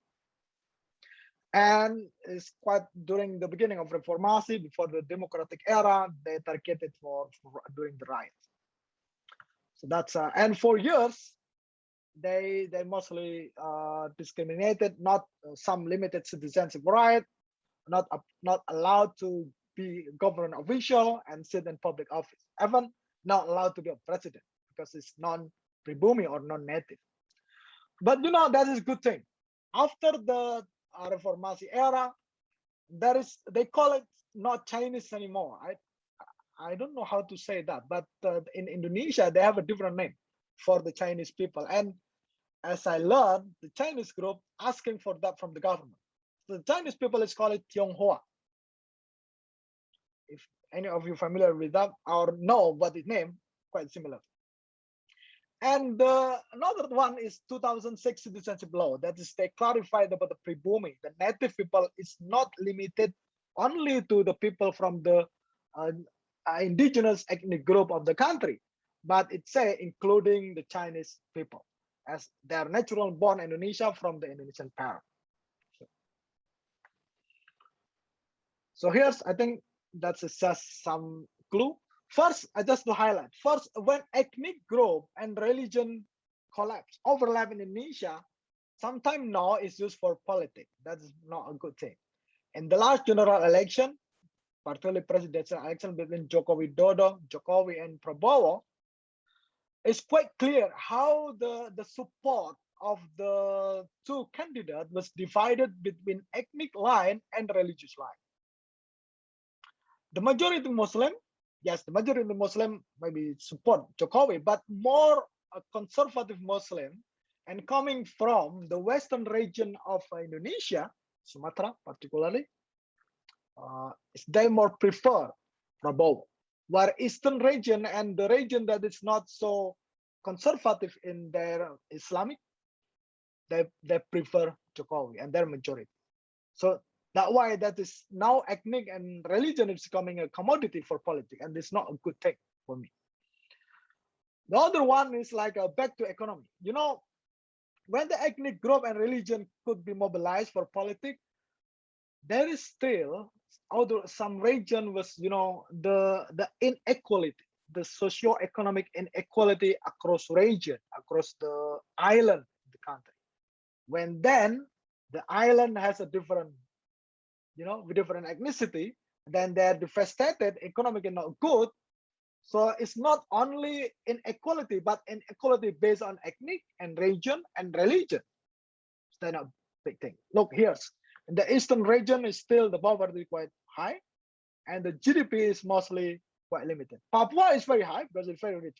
And it's quite during the beginning of Reformasi, before the democratic era, they targeted for during the riots. So that's and for years they mostly discriminated, not some limited citizenship right, not allowed to be government official and sit in public office, even not allowed to be a president because it's non-pribumi or non-native. But you know, that is a good thing. After the Reformasi era, there is, they call it not Chinese anymore. I don't know how to say that, but in Indonesia they have a different name for the Chinese people. And as I learned, the Chinese group asking for that from the government. The Chinese people is called it Tionghoa. If any of you familiar with that or know what it name, quite similar. And another one is 2006 citizenship law. That is, they clarified about the pribumi. The native people is not limited only to the people from the indigenous ethnic group of the country, but it say including the Chinese people, as they are natural born in Indonesia from the Indonesian parent. So here's, I think that's just some clue. First, just to highlight, first, when ethnic group and religion collapse, overlap in Indonesia, sometimes now is used for politics. That is not a good thing. In the last general election, particularly presidential election between Jokowi and Prabowo, it's quite clear how the support of the two candidates was divided between ethnic line and religious line. The majority Muslim, yes, the majority Muslim maybe support Jokowi, but more a conservative Muslim and coming from the western region of Indonesia, Sumatra particularly, they more prefer Prabowo, where eastern region and the region that is not so conservative in their Islamic, they prefer Jokowi and their majority. So that's why that is now ethnic and religion is becoming a commodity for politics, and it's not a good thing for me. The other one is like a back to economy. You know, when the ethnic group and religion could be mobilized for politics, there is still, although some region was, you know, the inequality, the socio-economic inequality across region, across the island, the country. When then the island has a different, you know, with different ethnicity, then they're devastated, economically not good. So it's not only inequality, but inequality based on ethnic and region and religion. It's not a big thing. Look, here's in the eastern region is still the poverty quite high, and the GDP is mostly quite limited. Papua is very high because it's very rich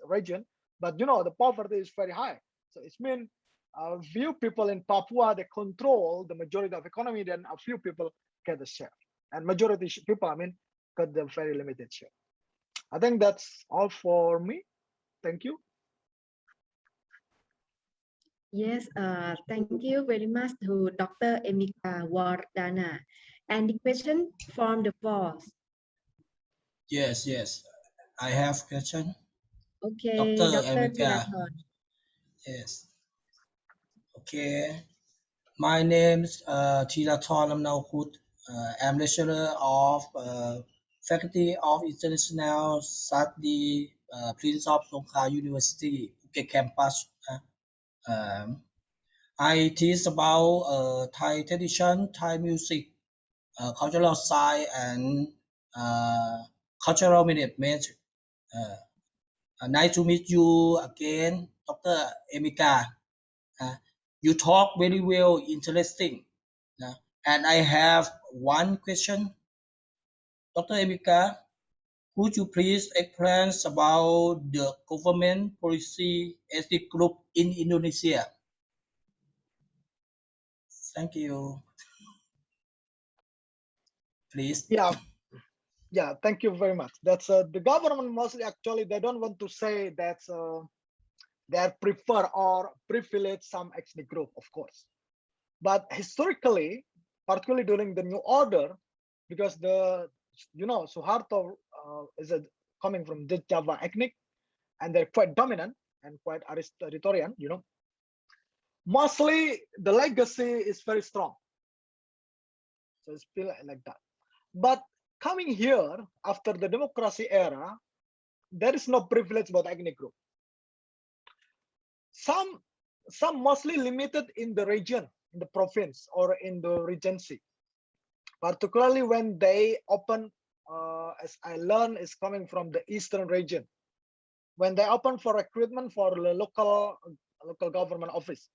region, but you know the poverty is very high. So it means a few people in Papua they control the majority of economy, then a few people get the share, and majority people, I mean, got the very limited share. I think that's all for me. Thank you. Yes, thank you very much to Dr. Emika Wardana. And the question from the boss. Yes, I have question. Okay, Dr. Dr. Emika. Thirathon. Yes. Okay. My name is Thirathon Lamnaukut. I'm lecturer of Faculty of International Studies, Prince of Songkla University, Phuket campus. I teach about Thai tradition, Thai music, cultural science, and cultural management. Nice to meet you again, Dr. Emika. You talk very well, interesting. And I have one question. Dr. Emika, could you please explain about the government policy ethnic group in Indonesia? Thank you. Please. Yeah, thank you very much. That's the government mostly actually they don't want to say that they prefer or privilege some ethnic group, of course. But historically, particularly during the New Order, because Suharto is coming from the Java ethnic, and they're quite dominant and quite authoritarian, Mostly the legacy is very strong. So it's still like that. But coming here after the democracy era, there is no privilege about ethnic group. Some mostly limited in the region, in the province or in the regency. Particularly when they open, as I learned, is coming from the eastern region. When they open for recruitment for the local government office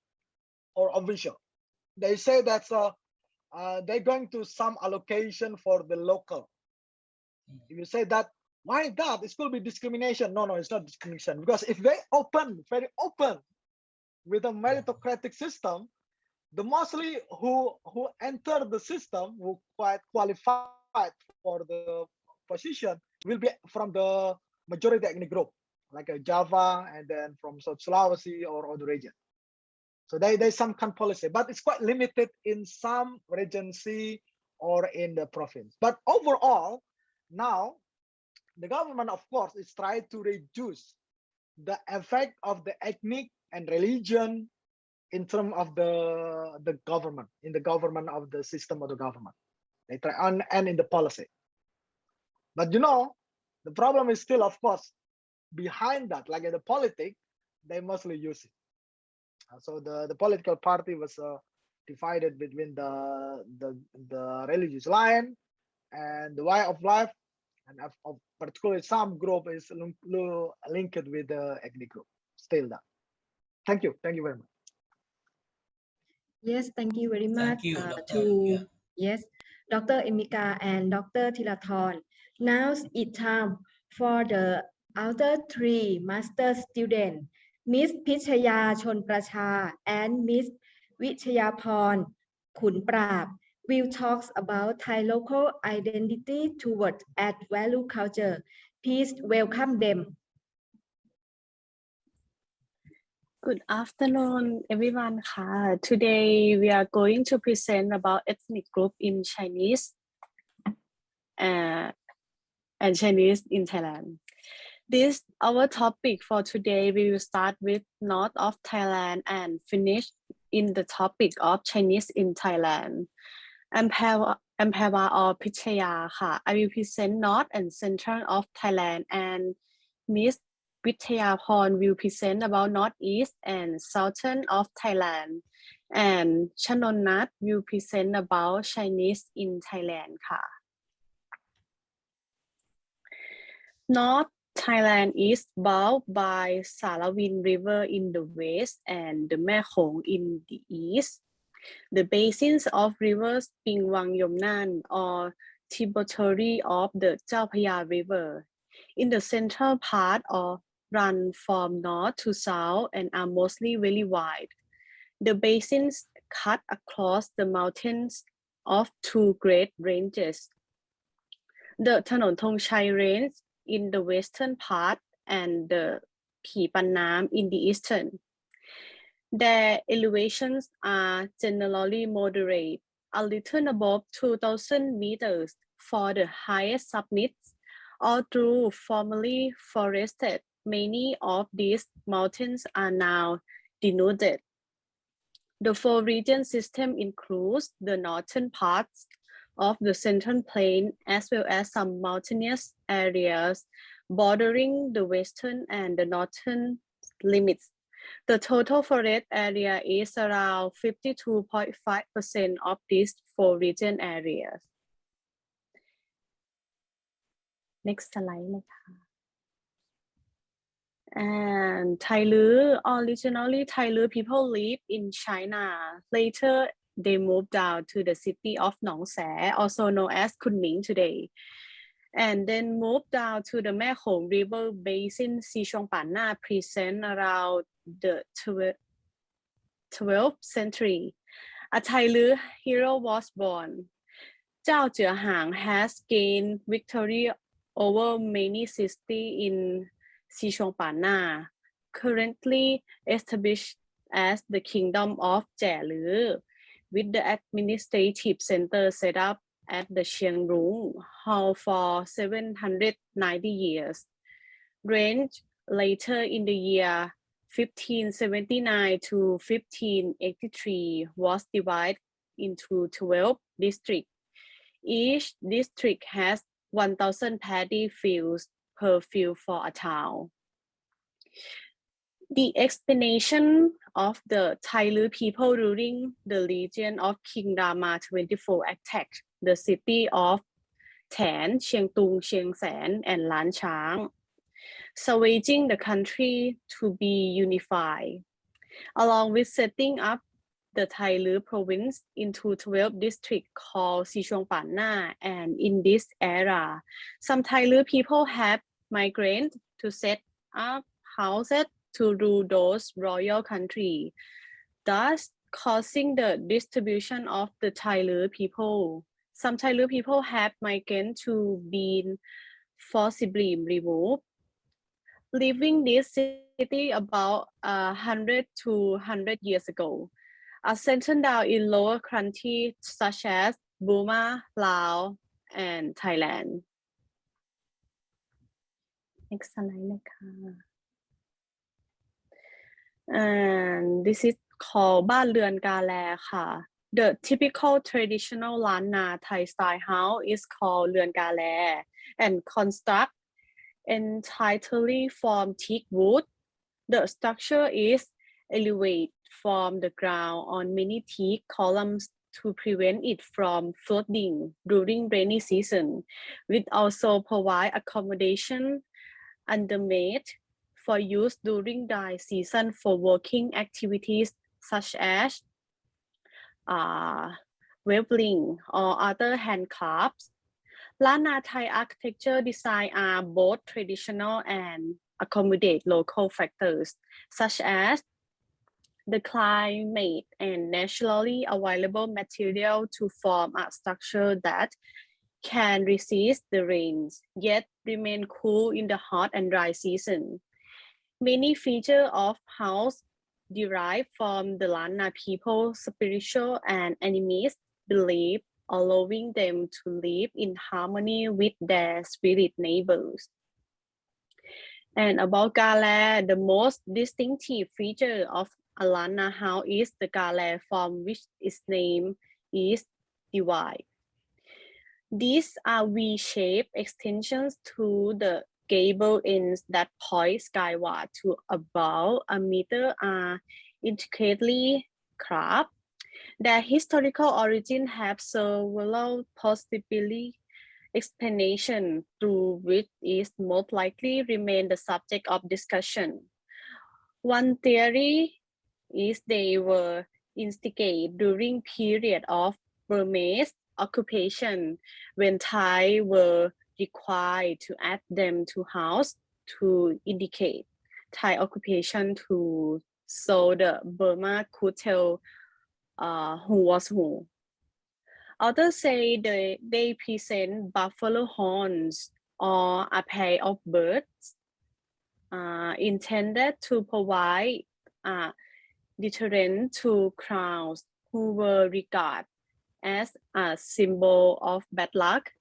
or official, they say that they're going to some allocation for the local. If you say that, why that? It will be discrimination. No, it's not discrimination, because if they very open with a meritocratic system, the mostly who enter the system, who quite qualified for the position, will be from the majority ethnic group, like a Java, and then from South Sulawesi or other region. So there's some kind of policy, but it's quite limited in some regency or in the province. But overall, now the government, of course, is trying to reduce the effect of the ethnic and religion in terms of the government, in the government of the system of the government. They try and in the policy. But the problem is still, of course, behind that, like in the politics, they mostly use it. So the political party was divided between the religious line and the way of life, and particularly some group is linked with the ethnic group. Still that. Thank you very much. Yes, thank you very much Thank you, Dr. to Yeah. yes, Dr. Emika and Dr. Thirathon. Now it's time for the other three master students, Miss Pichaya Chonprasha and Miss Vichayaporn Khunprap will talk about Thai local identity towards add value culture. Please welcome them. Good afternoon, everyone. Today we are going to present about ethnic group in Chinese and Chinese in Thailand. This our topic for today. We will start with north of Thailand and finish in the topic of Chinese in Thailand. I'm Pheva or Pichaya. I will present north and central of Thailand, and Miss Vichayaporn will present about northeast and southern of Thailand, and Chanonat will present about Chinese in Thailand. North Thailand is bounded by Sarawin River in the west and the Mekong in the east. The basins of rivers Pingwang Yomnan or tributary of the Chao Phraya River in the central part or run from north to south and are mostly very wide. The basins cut across the mountains of two great ranges. The Thanon Thongchai Range in the western part and the Phi Pan Nam in the eastern. Their elevations are generally moderate, a little above 2,000 meters for the highest summits. Although formerly forested, many of these mountains are now denuded. The four region system includes the northern parts of the central plain as well as some mountainous areas bordering the western and the northern limits. The total forest area is around 52.5% of these four region areas. Next slide เลยค่ะ And Thai Lü, originally Thai Lü people live in China. Later, they moved down to the city of Nong Se, also known as Kunming today. And then moved down to the Mekong River Basin, Sichuan Panna, present around the 12th century. A Thai Lü hero was born. Zhao Zhehang has gained victory over many cities in Sichuan Panna, currently established as the Kingdom of Jielü, with the administrative center set up at the Xiangrong Hall for 790 years. Reigned later in the year 1579 to 1583 was divided into 12 districts. Each district has 1,000 paddy fields per field for a town. The explanation of the Thai Lü people ruling the region of King Rama 24 attacked the city of Tan, Chiang Tung, Chiang San, and Lan Chang, salvaging the country to be unified, along with setting up the Thai Lü province into 12 districts called Sichuan Panna. And in this era, some Thai Lü people have migrated to set up houses to rule those royal country, thus causing the distribution of the Thai Lü people. Some Thai Lü people have migrated to be forcibly removed, leaving this city about 100 to 100 years ago. Are settled down in lower countries such as Burma, Laos, and Thailand. Next slide ค่ะ And this is called บ้านเรือนกาแลค่ะ The typical traditional ล้านนา Thai style house is called เรือนกาแล and construct entirely from teak wood. The structure is elevated from the ground on many teak columns to prevent it from flooding during rainy season, which also provide accommodation underneath for use during dry season for working activities such as weaving or other handcrafts. Lana Thai architecture design are both traditional and accommodate local factors such as the climate and naturally available material to form a structure that can resist the rains yet remain cool in the hot and dry season. Many features of house derive from the Lana people spiritual and animist belief, allowing them to live in harmony with their spirit neighbors. And about Gale, the most distinctive feature of a Lana house is the Gale, from which its name is derived. These are V-shaped extensions to the gable ends that point skyward to about a meter are intricately carved. Their historical origin have several possible explanations, through which is most likely remain the subject of discussion. One theory is they were instigated during period of Burmese occupation when Thai were required to add them to house to indicate Thai occupation to so the Burma could tell who was who. Others say they present buffalo horns or a pair of birds intended to provide deterrent to crowds who were regarded as a symbol of bad luck.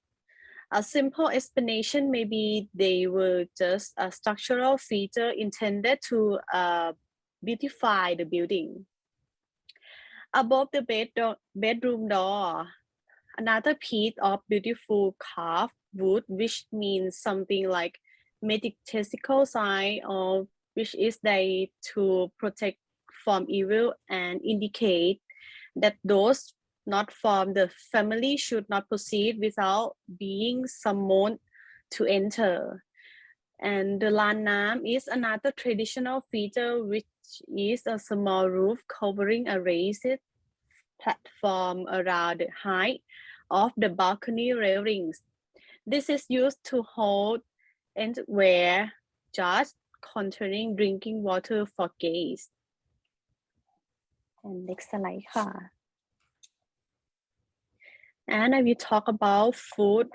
A simple explanation may be they were just a structural feature intended to beautify the building. Above the bedroom door, another piece of beautiful carved wood, which means something like metaphysical sign, or which is there to protect from evil and indicate that those not from the family should not proceed without being summoned to enter. And the lanam is another traditional feature, which is a small roof covering a raised platform around the height of the balcony railings. This is used to hold and where jars containing drinking water for guests. And next slide,ค่ะ. And I will talk about food.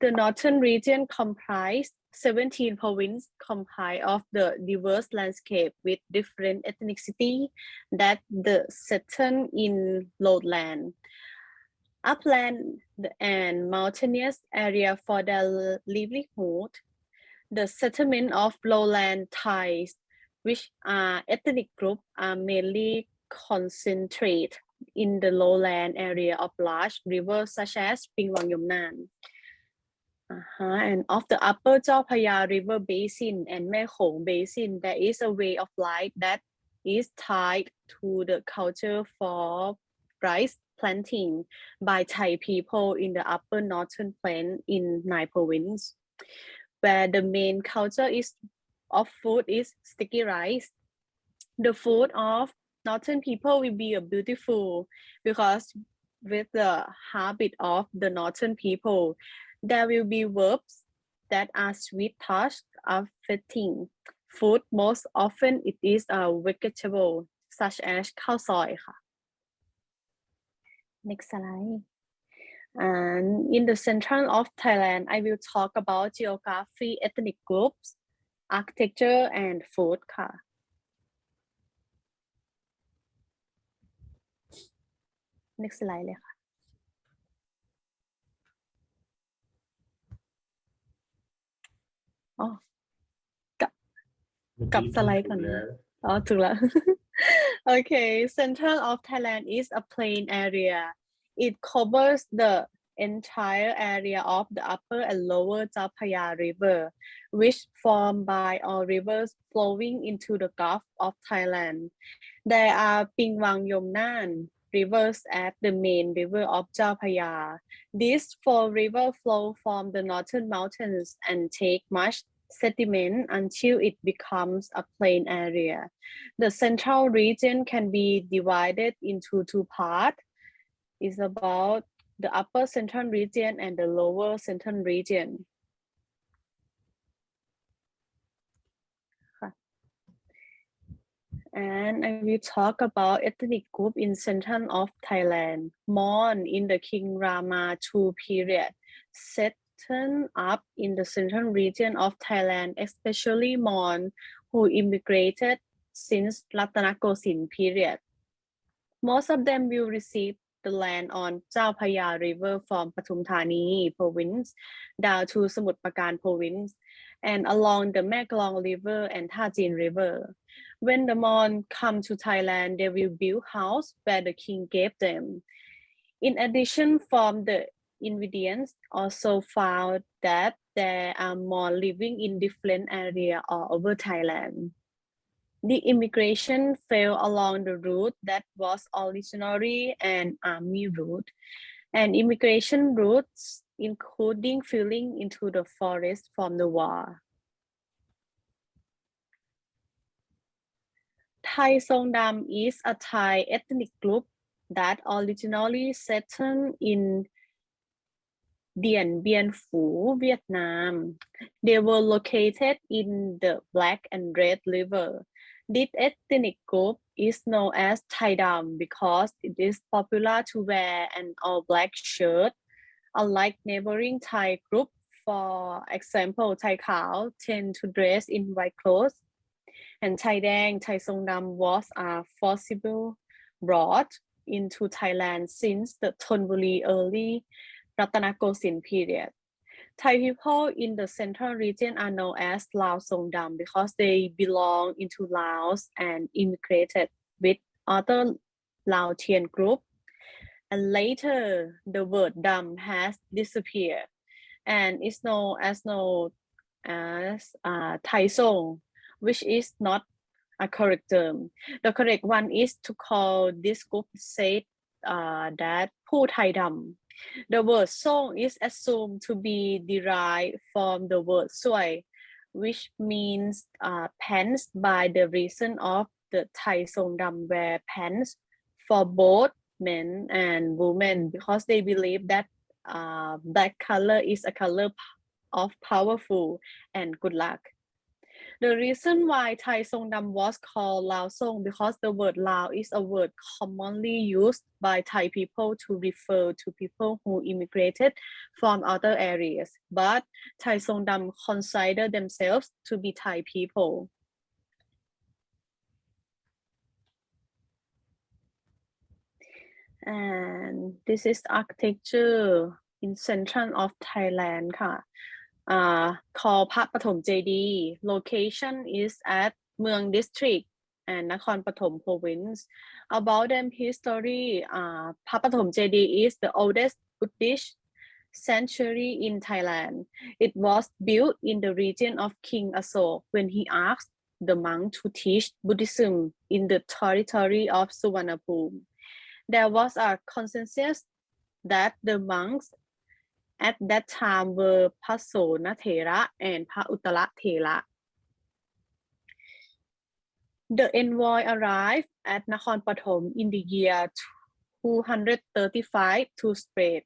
The northern region comprised 17 provinces comprised of the diverse landscape with different ethnicity that the settled in lowland, upland and mountainous area for their livelihood. The settlement of lowland Thais, which are ethnic groups, are mainly concentrated in the lowland area of large rivers such as Pingwang Yomnan. And of the upper Chao Phraya River Basin and Mekong Basin, there is a way of life that is tied to the culture for rice planting by Thai people in the upper northern plain in 9 provinces, where the main culture of food is sticky rice. The food of northern people will be beautiful because with the habit of the northern people, there will be verbs that are sweet touch of fitting. Food most often it is a vegetable such as khao soi. Next slide. And in the central of Thailand, I will talk about geography, ethnic groups, architecture, and food. Next slide เลยค่ะ กลับสไลด์ก่อนนะถูกแล้ว Okay, central of Thailand is a plain area. It covers the entire area of the upper and lower Chao Phraya River, which formed by all rivers flowing into the Gulf of Thailand. There are Pingwang Yomnan rivers at the main river of Chao Phraya. These 4 rivers flow from the northern mountains and take much sediment until it becomes a plain area. The central region can be divided into two parts. It's about the upper central region and the lower central region. And I will talk about ethnic group in central of Thailand. Mon in the King Rama II period settled up in the central region of Thailand, especially Mon who immigrated since Ratanakosin period. Most of them will receive the land on Chao Phraya River from Pathum Thani province down to Samut Prakan province and along the Meklong River and Thajin River. When the Mon come to Thailand, they will build house where the king gave them. In addition, from the ingredients also found that there are Mon living in different areas all over Thailand. The immigration fell along the route that was originally an army route, and immigration routes including filling into the forest from the war. Thai Songdam is a Thai ethnic group that originally settled in Dien Bien Phu, Vietnam. They were located in the Black and Red River. This ethnic group is known as Thai Dam because it is popular to wear an all-black shirt, unlike neighboring Thai group. For example, Thai Khao tend to dress in white clothes, and Thai Dang, Thai Songdam was forcibly brought into Thailand since the Thonburi early Ratanakosin period. Thai people in the central region are known as Lao Songdam because they belong into Laos and immigrated with other Laotian group. And later, the word Dam has disappeared and is known as Thai Song, which is not a correct term. The correct one is to call this group said that Pu Thai Dam. The word song is assumed to be derived from the word soi, which means pants, by the reason of the Thai Songdam wear pants for both men and women because they believe that that color is a color of powerful and good luck. The reason why Thai Songdam was called Lao Song because the word Lao is a word commonly used by Thai people to refer to people who immigrated from other areas, but Thai Songdam consider themselves to be Thai people. And this is architecture in central of Thailand ค่ะ called พระปฐมเจดีย์ location is at เมือง district and นครปฐม province. About them history, พระปฐมเจดีย์ is the oldest Buddhist sanctuary in Thailand. It was built in the region of King Asok when he asked the monk to teach Buddhism in the territory of Suvarnabhumi. There was a consensus that the monks at that time were Pasona Thera and Pa Uttara Thera. The envoy arrived at Nakhon Pathom in the year 235 to spread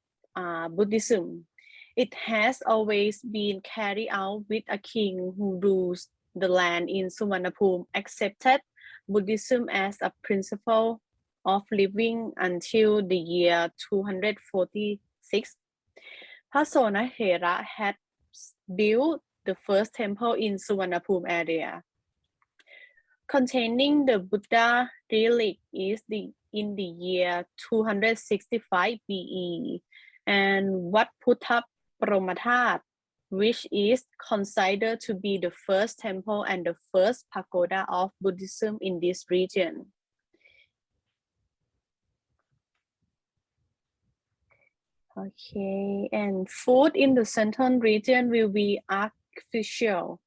Buddhism. It has always been carried out with a king who rules the land in Suvarnabhumi accepted Buddhism as a principle of living until the year 246. Pasona Thera had built the first temple in Suvarnabhumi area. Containing the Buddha relic is in the year 265 BE and Wat Puttha Paromathat, which is considered to be the first temple and the first pagoda of Buddhism in this region. Okay, and food in the central region will be artificial.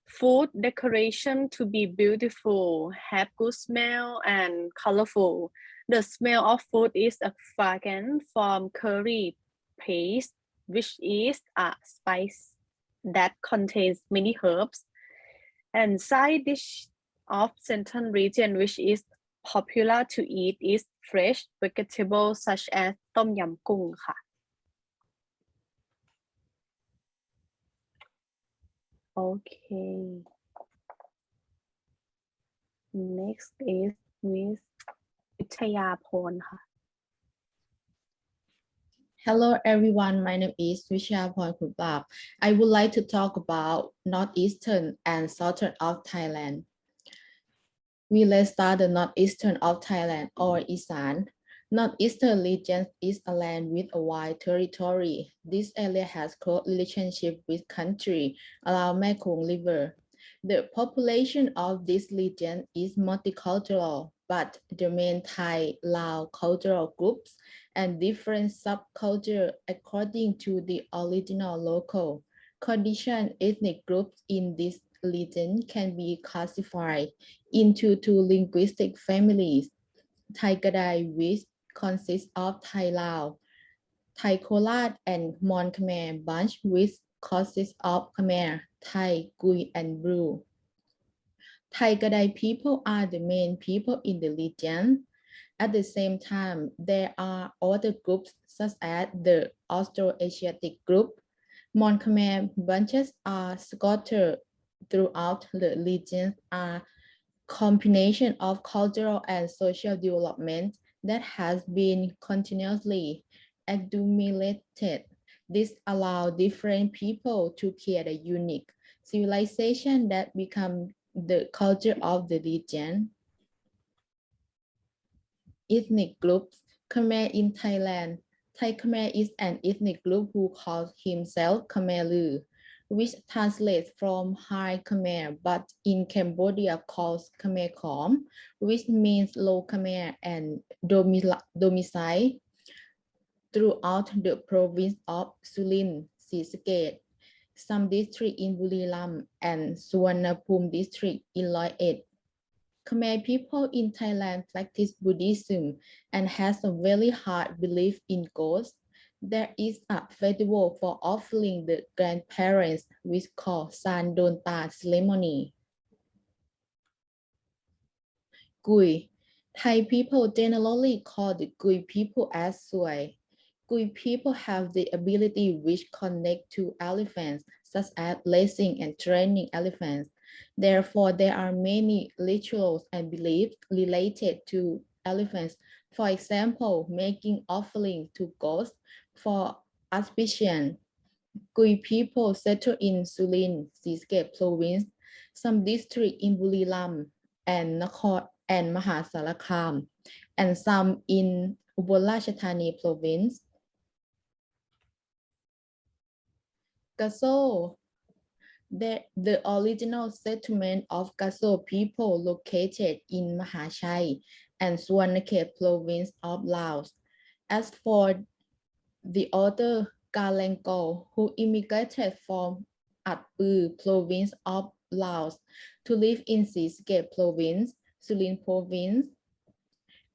Food decoration to be beautiful, have good smell and colorful. The smell of food is a fragrance from curry paste, which is a spice. that contains many herbs. And side dish of Central region which is popular to eat is fresh vegetables such as ต้มยำกุ้งค่ะ Okay. Next is Miss วิทยาพรค่ะ Hello everyone, my name is Vishayaporn Khutbak. I would like to talk about northeastern and southern of Thailand. We let's start the northeastern of Thailand or Isan. Northeastern region is a land with a wide territory. This area has close relationship with country around Mekong River. The population of this region is multicultural, but the main Thai Lao cultural groups and different subculture according to the original local condition. Ethnic groups in this region can be classified into two linguistic families, Thai Gadai, which consists of Thai Lao, Thai Kolat, and Mon Khmer bunch, which consists of Khmer, Thai, Gui, and Bru. Thai Gadai people are the main people in the region. At the same time, there are other groups such as the Austroasiatic group. Mon Khmer bunches are scattered throughout the region, are combination of cultural and social development that has been continuously accumulated. This allows different people to create a unique civilization that become the culture of the region. Ethnic groups. Khmer in Thailand. Thai Khmer is an ethnic group who calls himself Khmer Lư, which translates from High Khmer, but in Cambodia calls Khmer Khom, which means Low Khmer and domicile throughout the province of Sulin, Sisaket, some district in Buriram, and Suvarnabhumi district in Loy Et. Khmer people in Thailand practice Buddhism and has a very hard belief in ghosts. There is a festival for offering the grandparents, which called San Don Ta ceremony. Gui. Thai people generally call the Gui people as Suai. Gui people have the ability which connect to elephants, such as racing and training elephants. Therefore, there are many rituals and beliefs related to elephants. For example, making offering to ghosts for auspicion. Gui people settle in Sulin, Sisaket province, some district in Buriram and Nakhon and Mahasarakham, and some in Ubon Ratchathani province. Gaso. The original settlement of Gaso people located in Mahachai and Suvarnakhet province of Laos. As for the other Galengol who immigrated from Atpu province of Laos to live in Sisaket province, Sulin province,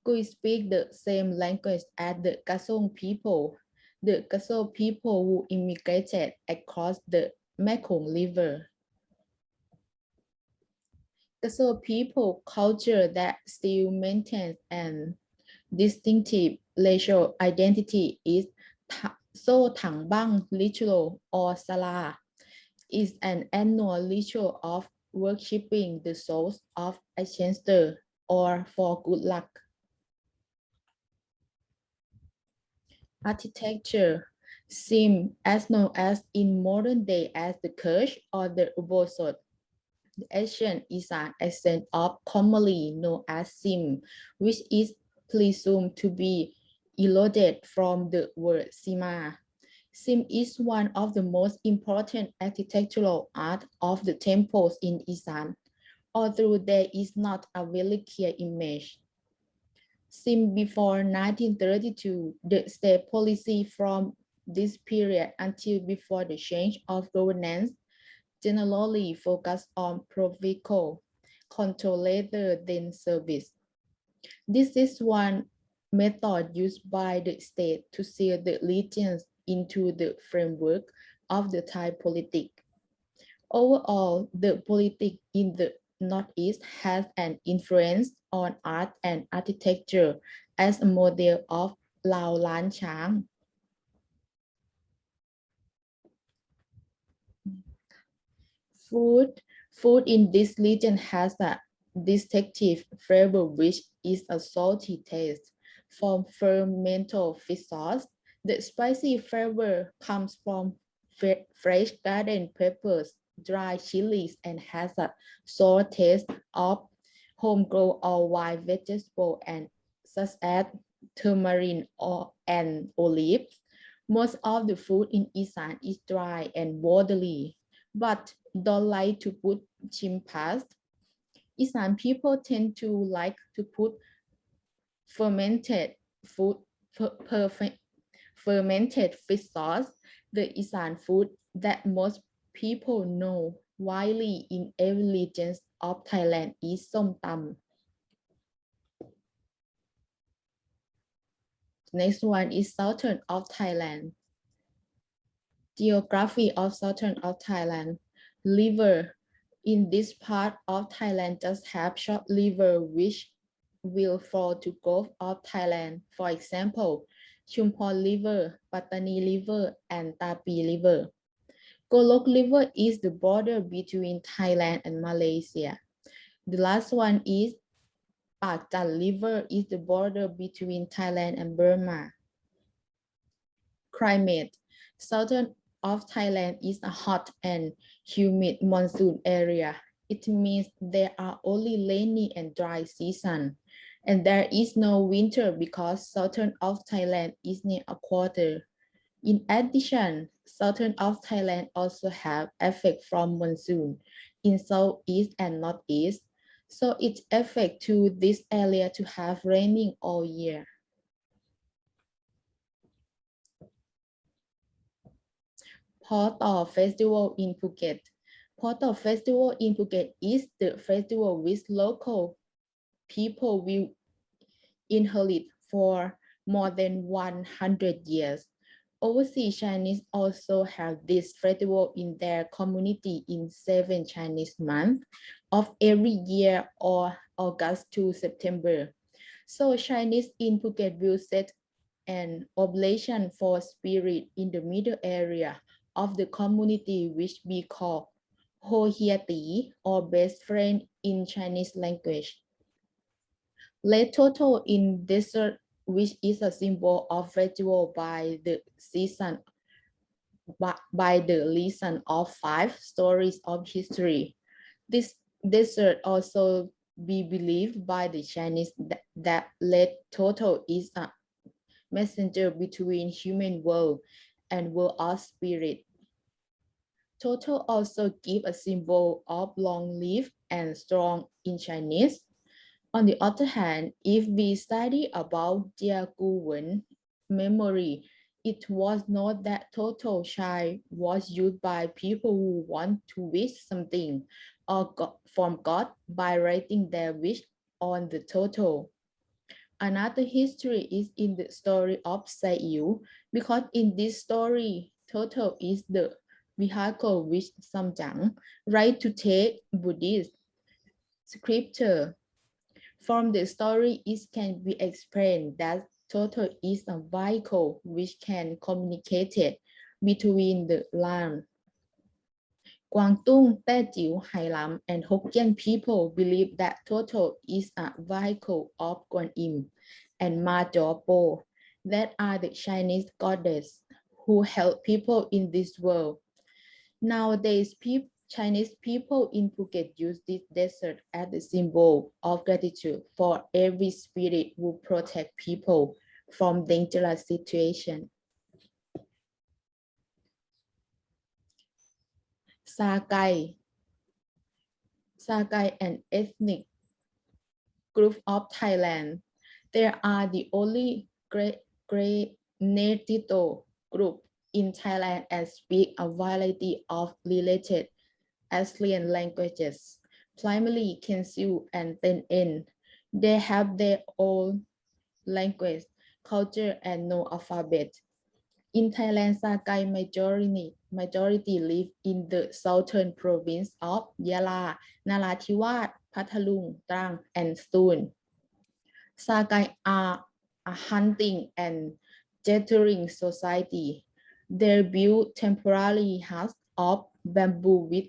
Gui speak the same language as the Gasong people. The Gaso people who immigrated across the Mekong River. Gaso people culture that still maintains an distinctive racial identity is So Thang Bang ritual or Sala is an annual ritual of worshipping the souls of ancestors or for good luck. Architecture. Sim, as known as in modern day as the church or the ubosot. The ancient Isan accent of commonly known as Sim, which is presumed to be eroded from the word Sima. Sim is one of the most important architectural art of the temples in Isan, although there is not a very clear image. Sim before 1932, the state policy from this period until before the change of governance generally focused on profit control rather than service. This is one method used by the state to seal the regions into the framework of the Thai politics. Overall, the politics in the Northeast has an influence on art and architecture as a model of Lao Lan Chang. Food in this region has a distinctive flavor which is a salty taste. From fermented fish sauce, the spicy flavor comes from fresh garden peppers, dry chilies, and has a sour taste of homegrown or wild vegetable and such as tamarind and olives. Most of the food in Isan is dry and watery, but don't like to put chimpas. Isan people tend to like to put fermented fermented fish sauce, the Isan food that most people know widely in every region of Thailand is som tam. Next one is southern of Thailand. Geography of southern of Thailand. River. In this part of Thailand just have short river which will flow to Gulf of Thailand. For example, Chumpon River, Pattani River, and Tapi River. Golok River is the border between Thailand and Malaysia. The last one is Pak Chan River is the border between Thailand and Burma. Climate. Southern of Thailand is a hot and humid monsoon area. It means there are only rainy and dry season, and there is no winter because southern of Thailand is near equator. In addition, southern of Thailand also have effect from monsoon in southeast and northeast, so it affect to this area to have raining all year. Portal Festival in Phuket. Portal Festival in Phuket is the festival which local people will inherit for more than 100 years. Overseas Chinese also have this festival in their community in 7 Chinese months of every year or August to September. So Chinese in Phuket will set an oblation for spirit in the middle area of the community which we call Ho Hia Ti or best friend in Chinese language. Late Toto in desert, which is a symbol of festival by the season, by the reason of 5 stories of history. This desert also be believed by the Chinese that Late Toto is a messenger between human world and world of spirit. Toto also give a symbol of long life and strong in Chinese. On the other hand, if we study about Jia Gu Wen memory, it was not that Toto child was used by people who want to wish something or from God by writing their wish on the Toto. Another history is in the story of Sai Yu, because in this story, Toto is the vehicle which Samjang write to take Buddhist scripture. From the story, it can be explained that Toto is a vehicle which can communicate between the land. Guangdong, Tejiu, Hailam, and Hokkien people believe that Toto is a vehicle of Guan Yin and Ma Zhou Po, that are the Chinese goddess who help people in this world. Nowadays, Chinese people in Phuket use this desert as a symbol of gratitude for every spirit who protect people from dangerous situations. Sakai. Sakai, an ethnic group of Thailand. They are the only great native group in Thailand and speak a variety of related ASEAN languages, primarily Khensu and Ten En. They have their own language, culture, and no alphabet. In Thailand, Sakai majority live in the southern province of Yala, Narathiwat, Pathalung, Trang, and Stun. Sakai are a hunting and gathering society. They build temporary huts of bamboo with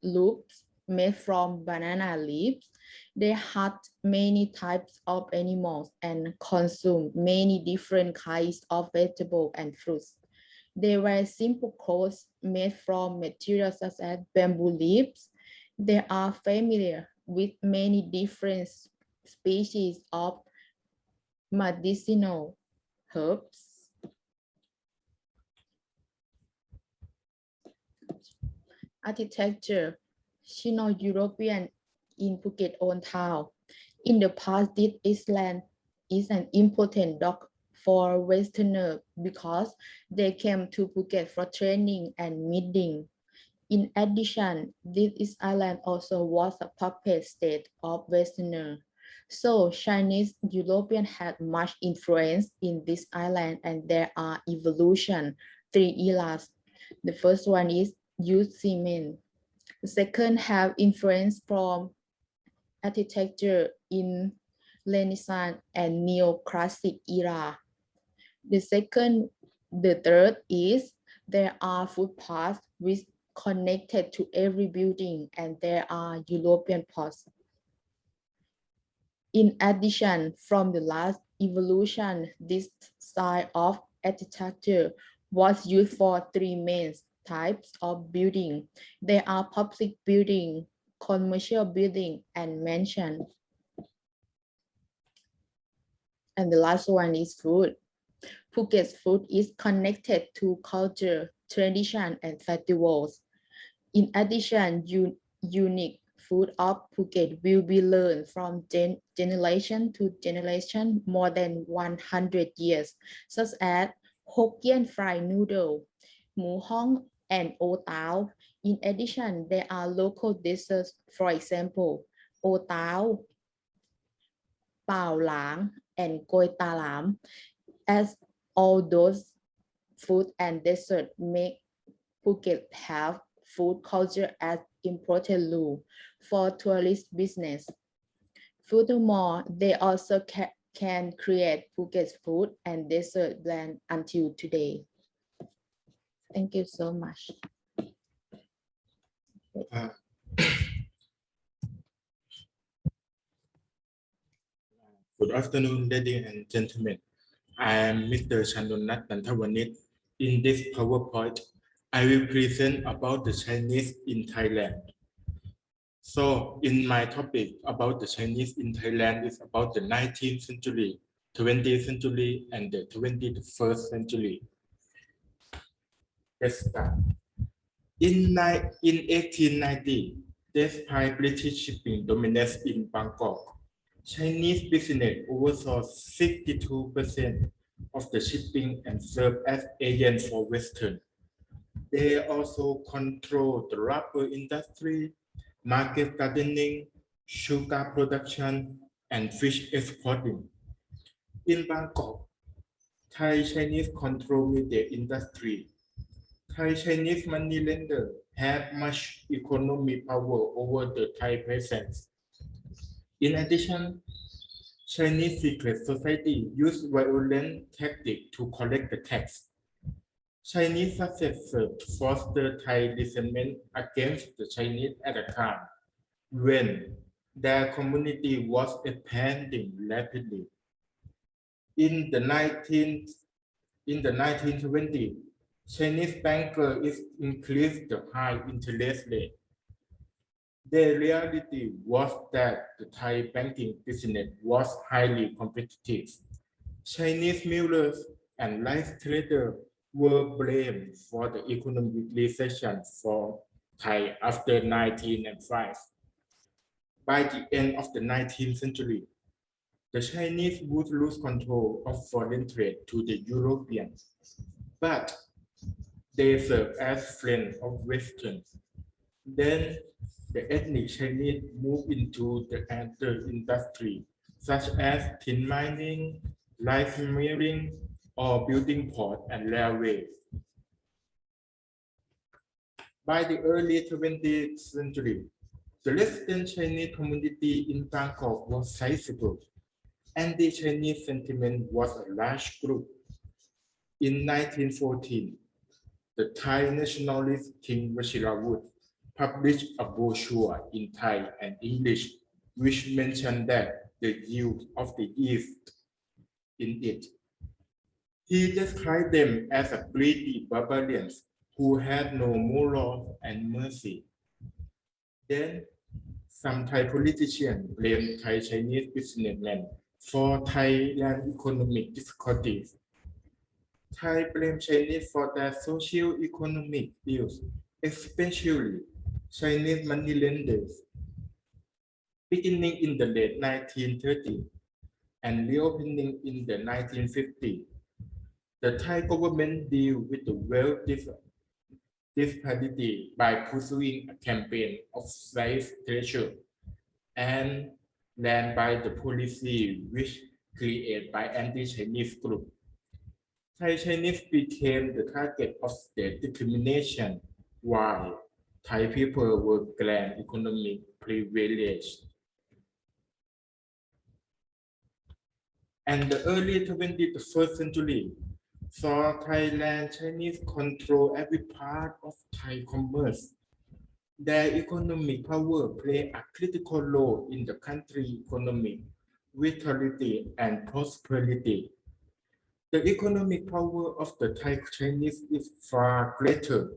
loops made from banana leaves. They hunt many types of animals and consume many different kinds of vegetables and fruits. They wear simple clothes made from materials such as bamboo leaves. They are familiar with many different species of medicinal herbs. Architecture, Sino-European in Phuket own town. In the past, this island is an important dock for Westerners because they came to Phuket for training and meeting. In addition, this island also was a puppet state of Westerners. So Chinese Europeans had much influence in this island, and there are evolution 3 eras. The first one is use cement. The second have influence from architecture in Renaissance and Neoclassic era. The third is there are footpaths which connected to every building, and there are European posts. In addition, from the last evolution, this style of architecture was used for 3 main types of building. They are public building, commercial building, and mansion. And the last one is food. Phuket's food is connected to culture, tradition, and festivals. In addition, unique food of Phuket will be learned from generation to generation more than 100 years, such as Hokkien fried noodle, Mu Hong, and O Tao. In addition, there are local dishes, for example, O Tao, Pao Lang, and Koi Ta Lam, as all those food and dessert make Phuket have food culture as important rule for tourist business. Furthermore, they also can create Phuket's food and dessert brand until today. Thank you so much. Good afternoon, ladies and gentlemen. I am Mr. Chandonat Nantawanit. In this PowerPoint, I will present about the Chinese in Thailand. So, in my topic about the Chinese in Thailand is about the 19th century, 20th century, and the 21st century. Let's start. In 1890, despite British shipping dominance in Bangkok, Chinese business oversaw 62% of the shipping and served as agents for Western. They also control the rubber industry, market gardening, sugar production, and fish exporting. In Bangkok, Thai Chinese control media industry. Thai Chinese money lender have much economic power over the Thai peasants. In addition, Chinese secret society use violent tactics to collect the tax. Chinese success served to foster Thai resentment against the Chinese at the time, when their community was expanding rapidly. In the 1920s, Chinese bankers increased the high interest rate. The reality was that the Thai banking business was highly competitive. Chinese millers and rice traders were blamed for the economic recession for Thai after 1905. By the end of the 19th century, the Chinese would lose control of foreign trade to the Europeans, but they served as friends of Westerns. Then the ethnic Chinese moved into the other industry, such as tin mining, rice milling, or building port and railways. By the early 20th century, the resident Chinese community in Bangkok was sizable, and the Chinese sentiment was a large group. In 1914, the Thai nationalist King Wachiravut published a brochure in Thai and English, which mentioned that the youth of the East in it. He described them as a greedy barbarians who had no moral and mercy. Then, some Thai politicians blamed Thai Chinese businessmen for Thailand economic difficulties. Thai blamed Chinese for their socio-economic ills, especially Chinese money lenders. Beginning in the late 1930s and reopening in the 1950s, the Thai government dealt with the wealth disparity by pursuing a campaign of slave treasure and land by the policy which created by anti-Chinese groups. Thai Chinese became the target of state discrimination, while Thai people were granted economic privilege. And the early 21st century saw Thailand Chinese control every part of Thai commerce. Their economic power played a critical role in the country's economic vitality and prosperity. The economic power of the Thai Chinese is far greater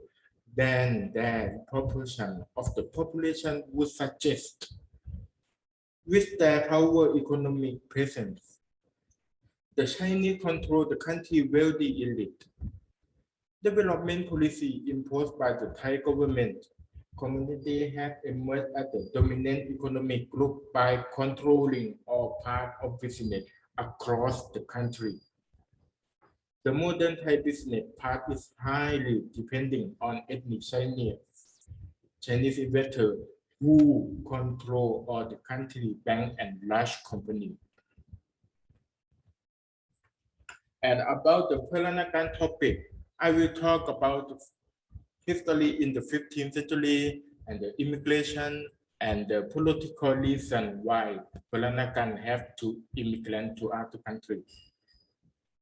than their proportion of the population would suggest. With their power economic presence, the Chinese control the country's wealthy elite. Development policy imposed by the Thai government community have emerged as the dominant economic group by controlling all parts of business across the country. The modern Thai business part is highly depending on ethnic Chinese investors who control all the country bank and large companies. And about the Pranatan topic, I will talk about history in the 15th century and the immigration and the political reason why Pranatan have to immigrate to other countries.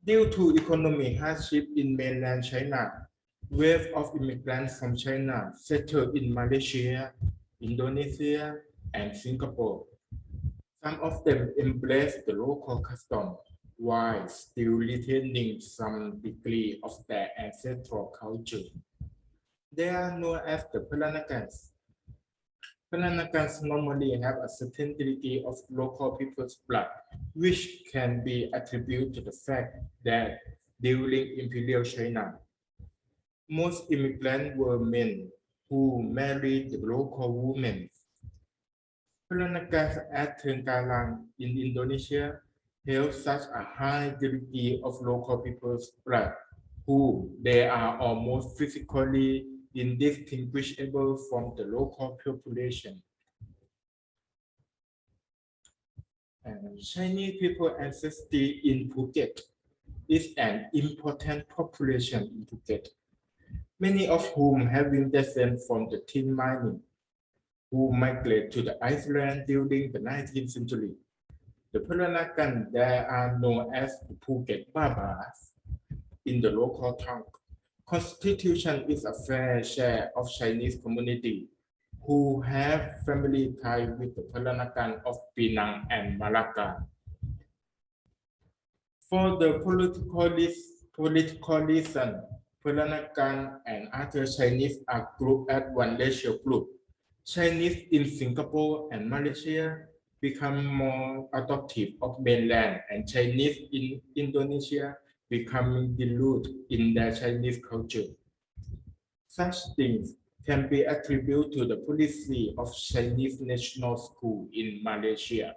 Due to economic hardship in mainland China, wave of immigrants from China settled in Malaysia, Indonesia, and Singapore. Some of them embraced the local custom while still retaining some degree of their ancestral culture. They are known as the Pranatans. Pranatans normally have a certain degree of local people's blood, which can be attributed to the fact that during Imperial China, most immigrants were men who married the local women. Pranatans at Tenggarang in Indonesia held such a high degree of local people's blood, who they are almost physically indistinguishable from the local population. And Chinese people ancestry in Phuket is an important population in Phuket, many of whom have been descended from the tin mining, who migrated to the island during the 19th century. The Pranatan there are known as the Phuket Babas in the local tongue. Constitution is a fair share of Chinese community who have family ties with the Pranatan of Penang and Malacca. For the political reason, Pranatan and other Chinese are grouped as one racial group. Chinese in Singapore and Malaysia become more adoptive of mainland, and Chinese in Indonesia becoming diluted in their Chinese culture. Such things can be attributed to the policy of Chinese national school in Malaysia.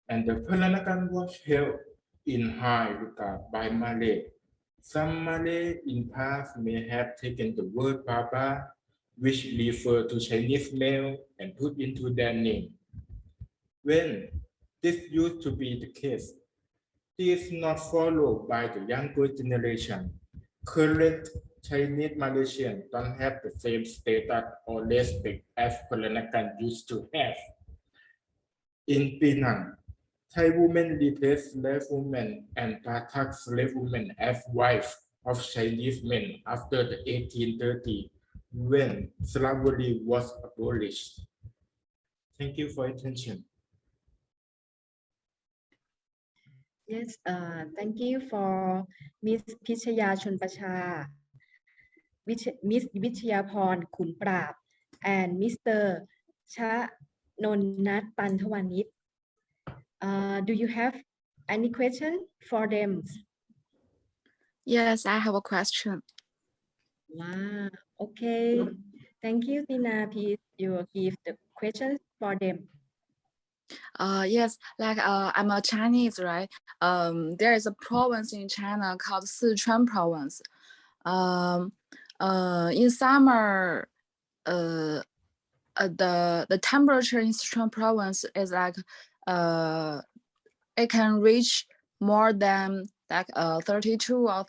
And the Pranatan was held in high regard by Malay. Some Malay in past may have taken the word Baba, which refer to Chinese male, and put into their name. When this used to be the case, This is not followed by the younger generation. Current Chinese Malaysians don't have the same status or respect as Peranakan used to have. In Penang, Thai women replaced slave women and Batak slave women as wives of Chinese men after the 1830s when slavery was abolished. Thank you for your attention. Yes, thank you for Miss พิชยาชนประชา Miss วิชยาพรขุนปราบ and Mr. ชนนนัทปันทวานิช Do you have any question for them? Yes, I have a question. Wow, okay. Thank you, Tina. Please, you give the questions for them. Yes, like I'm a Chinese, right? There is a province in China called Sichuan province. In summer, the temperature in Sichuan province is like it can reach more than like 32 or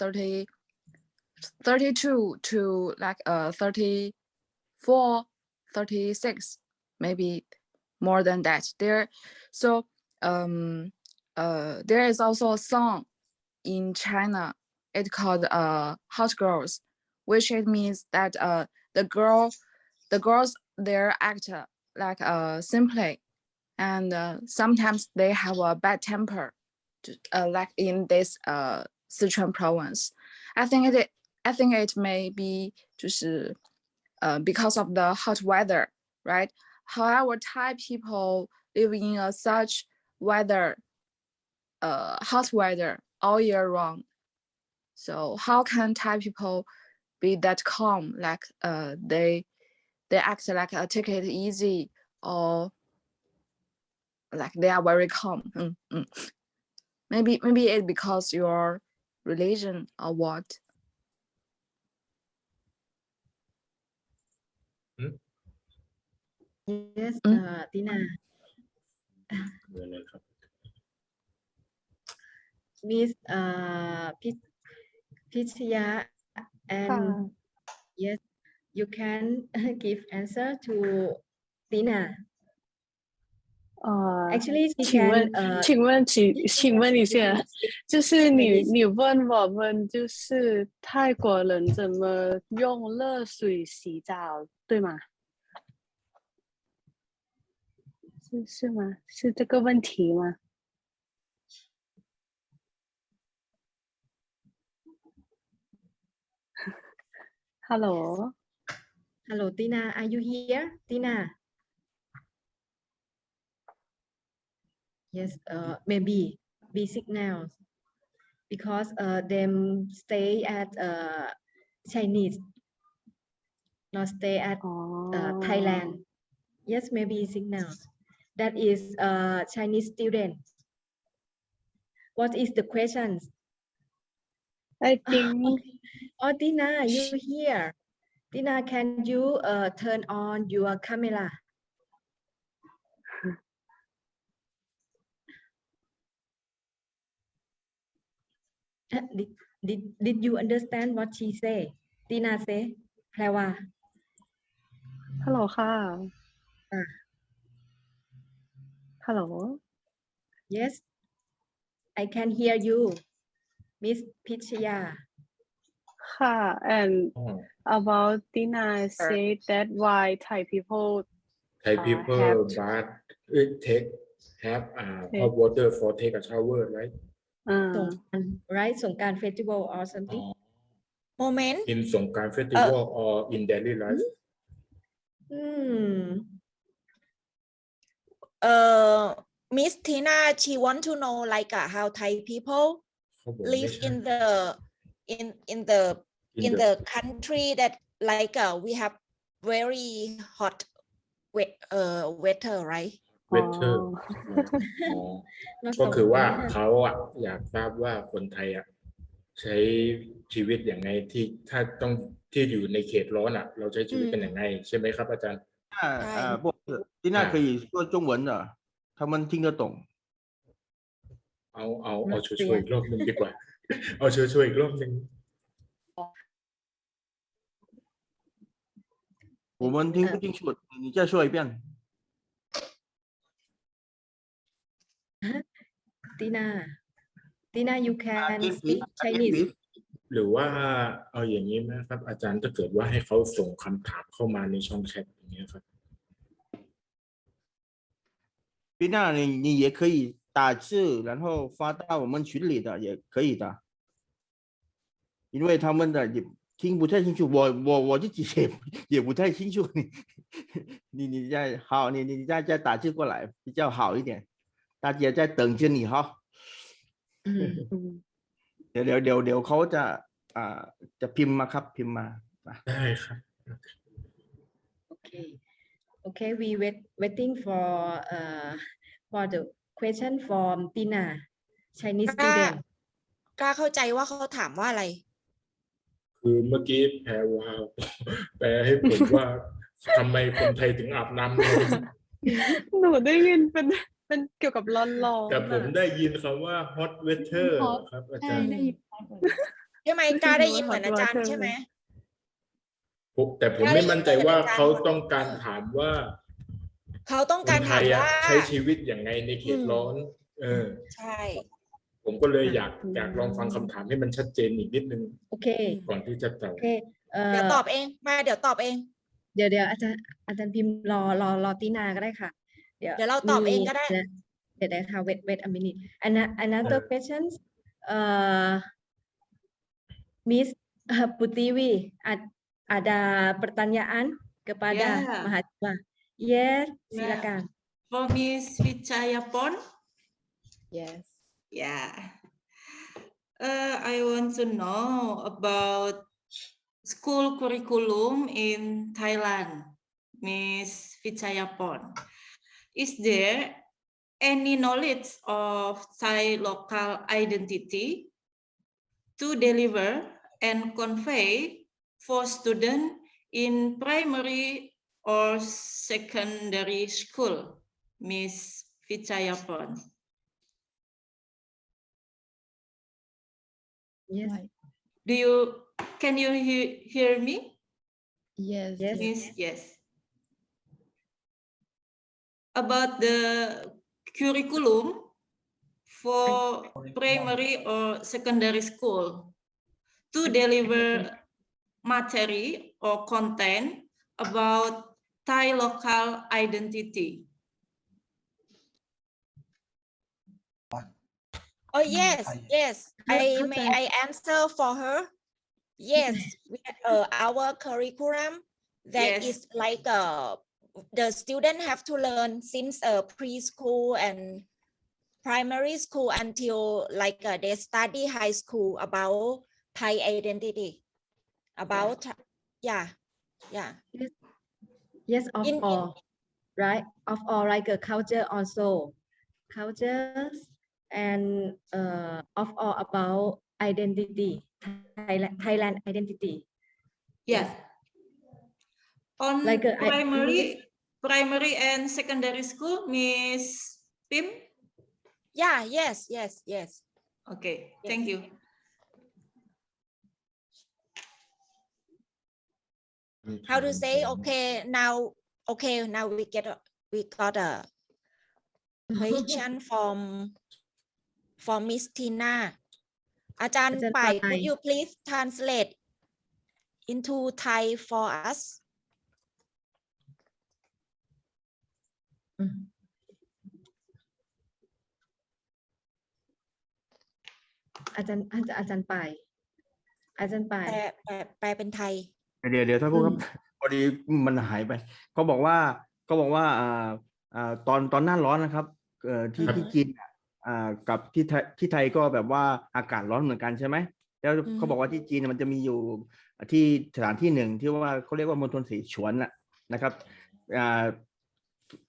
32 to like 34, 36, maybe more than that. There is also a song in China. It's called Hot Girls, which it means that the girls there act like simply, and sometimes they have a bad temper, like in this Sichuan province. I think it may be just because of the hot weather, right? However, Thai people live in such weather, hot weather all year round. So how can Thai people be that calm? Like they act like take it easy, or like they are very calm. Maybe it's because your religion or what? Yes, Tina. Miss Pichya, and yes, you can give answer to Tina. Actually, she 请 can. 问一下，就是你问我们就是泰国人怎么用热水洗澡，对吗？是吗？是这个问题吗 ？Hello， Hello, Tina. Are you here, Tina? Yes, maybe be signals because them stay at Chinese, not stay at Thailand. Yes, maybe signals. That is Chinese student. What is the questions? I think. Oh, Tina, you here? Tina, can you turn on your camera? Did you understand what she say? Tina say แปลว่า ฮัลโหลค่ะ ฮัลโหล Yes, I can hear you, Miss Pichya. ค่ะ and about Tina said that why Thai people bath have hot water for take a shower, right? Right, Songkran festival or something. Moment. In Songkran festival or in daily life. Miss Tina, she want to know like how Thai people live in the country that like we have very hot weather, right? weather ก็คือว่าเขาอยากทราบว่าคนไทยใช้ชีวิตอย่างไรที่ถ้าต้องที่อยู่ในเขตร้อนเราใช้ชีวิตกันอย่างไรใช่ไหมครับอาจารย์不，Tina 可以说中文的，他们听得懂。เอาช่วยอีกรอบหนึ่งดีกว่าเอาช่วยอีกรอบหนึ่ง我们听不清楚，你再说一遍。Tina, you can speak Chinese. หรือว่าเอาอย่างนี้ไหมครับอาจารย์ถ้าเกิดว่าให้เขาส่งคำถามเข้ามาในช่องแชทอย่างนี้ครับPina，你也可以打字，然后发到我们群里的，也可以的。因为他们的也听不太清楚，我自己也不太清楚。你再好，你再打字过来比较好一点，大家在等着你哈。เดี๋ยวเขาจะพิมพ์มาครับพิมพ์มาได้ครับ Okay, we waiting for the question from Tina, Chinese student. กล้าเข้าใจว่าเขาถามว่าอะไรคือเมื่อกี้แปลให้ผมว่าทำไมคนไทยถึงอาบน้ำร้อนหนูได้ยินเป็นเกี่ยวกับร้อนๆแต่ผมได้ยินคำว่า hot weather ครับอาจารย์ใช่ไหมกล้าได้ยินเหมือนอาจารย์ใช่ไหมแต่ผมไม่มั่นใจว่าเขาต้องการถามว่าเขาต้องการถามว่าใช้ชีวิตอย่างไงในเขตร้อนใช่ผมก็เลยอยากลองฟังคำถามให้มันชัดเจนอีกนิดนึงก่อนที่จะตอบเดี๋ยวตอบเองมาเดี๋ยวตอบเองเดี๋ยวอาจารย์พิมพ์รอตีนาก็ได้ค่ะเดี๋ยวเราตอบเองก็ได้เดี๋ยวค่ะ wait a minute another question Miss Putiwi ada pertanyaan kepada mahasiswa yes silakan for Miss Vichayapon yes yeah I want to know about school curriculum in Thailand Miss Vichayapon is there any knowledge of Thai local identity to deliver and convey for students in primary or secondary school, Miss Vichayapon? Yes. Can you hear me? Yes. Miss, yes. About the curriculum for primary or secondary school to deliver material or content about Thai local identity. Oh yes. May I answer for her? Yes, our curriculum that is like the student have to learn since preschool and primary school until like they study high school about Thai identity. About Yes, of all, right? Of all, like a culture also, cultures and of all about identity, Thailand identity. Yes. On like primary and secondary school, Miss Pim? Yeah, yes. Okay, thank you. How to say now we got a question from Miss Tina. อาจารย์ไป could you please translate into Thai for us? อาจารย์ไปแปลเป็นไทยเดี๋ยวท่านผู้ครับพอดีมันหายไปเขาบอกว่าตอนหน้าร้อนนะครับที่จีนกับที่ไทยก็แบบว่าอากาศร้อนเหมือนกันใช่ไหมแล้วเขาบอกว่าที่จีนมันจะมีอยู่ที่สถานที่หนึ่งที่ว่าเขาเรียกว่ามณฑลเสฉวนนะครับ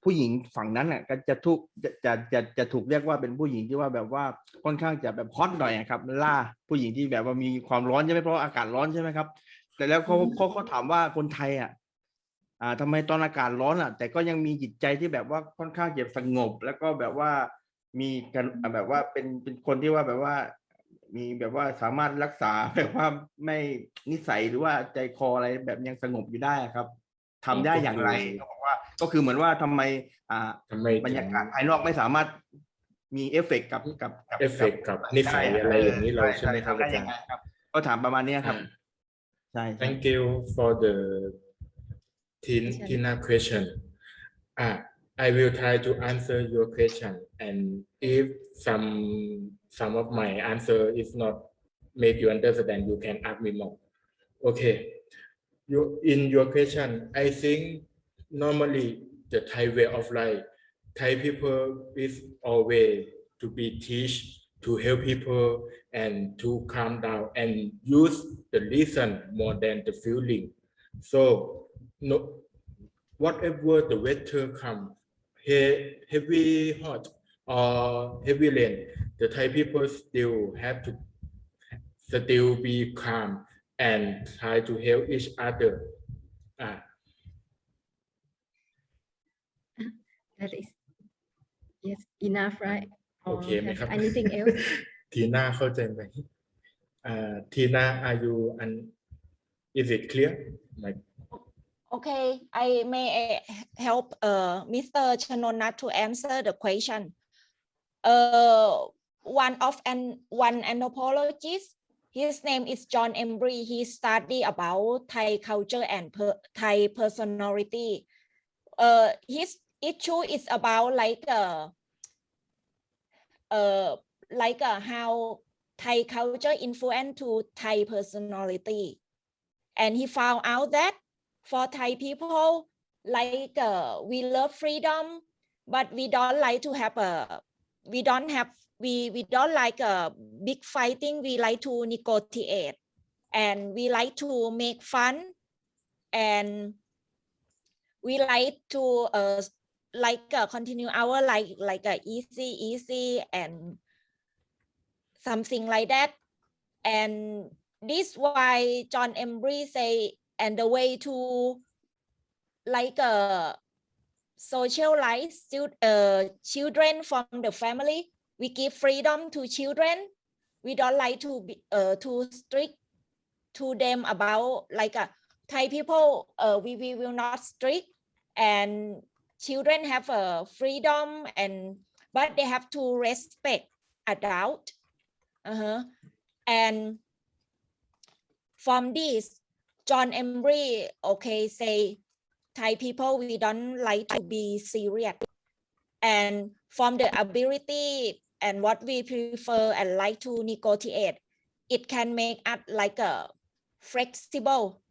ผู้หญิงฝั่งนั้นน่ะก็จะถูกเรียกว่าเป็นผู้หญิงที่ว่าแบบว่าค่อนข้างจะแบบฮอตหน่อยครับล่าผู้หญิงที่แบบว่ามีความร้อนใช่ไหมเพราะอากาศร้อนใช่ไหมครับแต่แล้วเขาถามว่าคนไทยทำไมตอนอากาศร้อนแต่ก็ยังมีจิตใจที่แบบว่าค่อนข้างจะสงบแล้วก็แบบว่า มีกันแบบว่าเป็นคนที่ว่าแบบว่ามีแบบว่าสามารถรักษาแบบว่าไม่นิสัยหรือว่าใจคออะไรแบบยังสงบอยู่ได้ครับทำได้อย่างไรเขาบอกว่าก็คือเหมือนว่าทำไมบรรยากาศภายนอกไม่สามารถมีเอฟเฟกต์กับนิสัยอะไรอย่างนี้เราใช่ไหมครับ ทำได้ยังไงครับก็ถามประมาณนี้ครับใช่ Thank you for the Tina question. I will try to answer your question, and if some of my answer is not make you understand, you can ask me more. Okay, in your question, I think normally the Thai way of life, Thai people is always to be teach to help people and to calm down and use the reason more than the feeling. So no, whatever the weather come, heavy hot or heavy rain, the Thai people still have to still be calm and try to help each other. That is yes enough, right? โอเคไหมครับ Anything else? ทีน่าเข้าใจไหมทีน่า are you is it clear? Okay, I may help Mr. Chanonat to answer the question. One anthropologist, his name is John Embry. He studied about Thai culture and Thai personality. His issue is about how Thai culture influence to Thai personality, and he found out that for Thai people, we love freedom, but we don't like to have we don't like a big fighting. We like to negotiate, and we like to make fun, and we like to continue our easy and something like that. And this why John Embry say, and the way to socialize children from the family, we give freedom to children. We don't like to be too strict to them about Thai people. We will not strict, and children have freedom, but they have to respect adult. And from this, John Embry say Thai people, we don't like to be serious, and from the ability and what we prefer and like to negotiate, it can make us flexible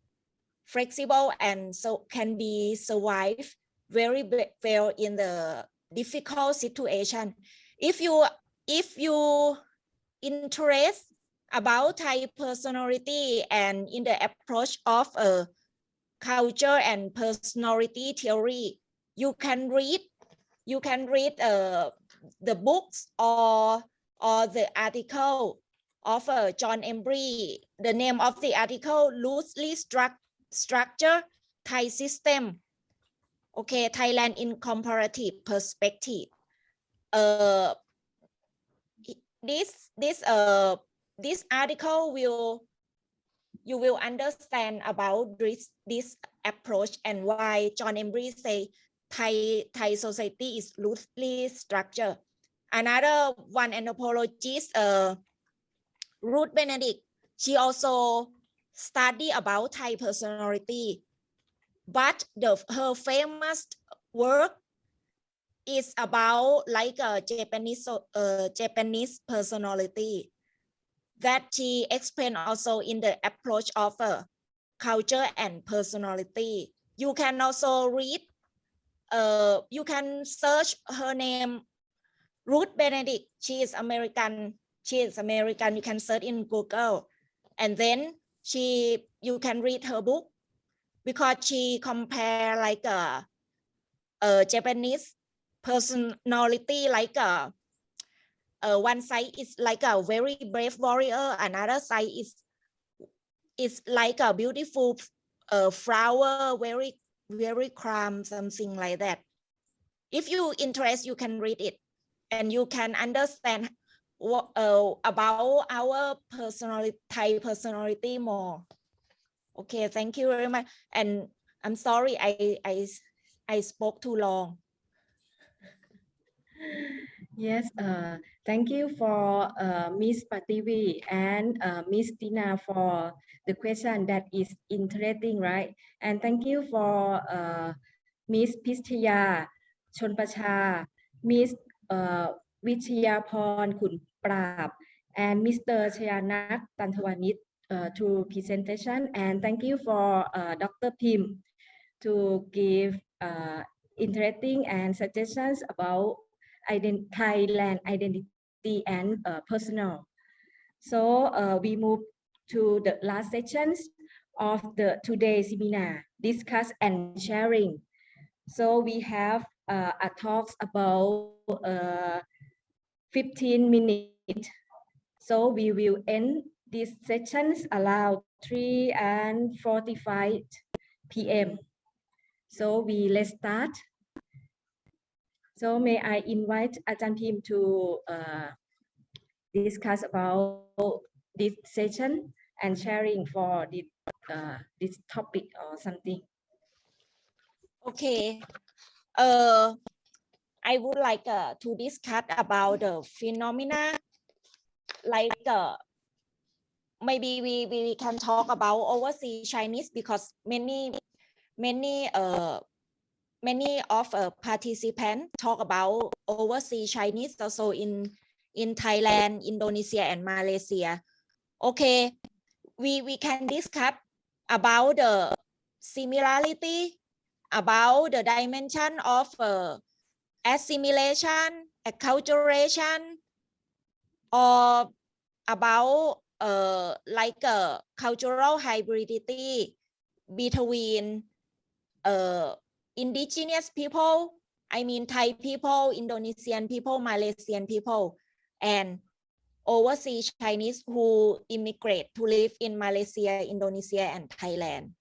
and so can be survive very well in the difficult situation. If you interest about Thai personality and in the approach of culture and personality theory, you can read the books or the article of John Embry. The name of the article, loosely structure Thai system. Okay, Thailand in comparative perspective. This article you will understand about this approach and why John Embry say Thai society is loosely structured. Another one anthropologist, Ruth Benedict, she also study about Thai personality, but her famous work is about Japanese personality that she explained also in the approach of culture and personality. You can also read, you can search her name, Ruth Benedict. She is American. You can search in Google, and then you can read her book, because she compare a Japanese personality, one side is like a very brave warrior, another side is like a beautiful flower, very calm, something like that. If you interest, you can read it. and you can understand what about our personality, Thai personality more. Okay, thank you very much. And I'm sorry I spoke too long. Yes, thank you for Miss Pativi and Miss Tina for the question that is interesting, right? And thank you for Miss Pishtaya Chonpacha, Miss Vichayaporn Khunprap, and Mr. Chayanak Tantawanit to presentation. And thank you for Dr. Pim to give interesting and suggestions about Thailand identity and personal. So we move to the last sections of the today's seminar, discuss and sharing. So we have a talks about 15 minutes. So we will end these sessions around 3:45 p.m. So let's start. So may I invite Ajahn Pim to discuss about this session and sharing for this topic or something. Okay. I would like to discuss about the phenomena like maybe we can talk about overseas Chinese because many of participants talk about overseas Chinese also in Thailand, Indonesia, and Malaysia. Okay, we can discuss about the similarity, about the dimension of assimilation, acculturation, or about like cultural hybridity between indigenous people, I mean Thai people, Indonesian people, Malaysian people, and overseas Chinese who immigrate to live in Malaysia, Indonesia, and Thailand.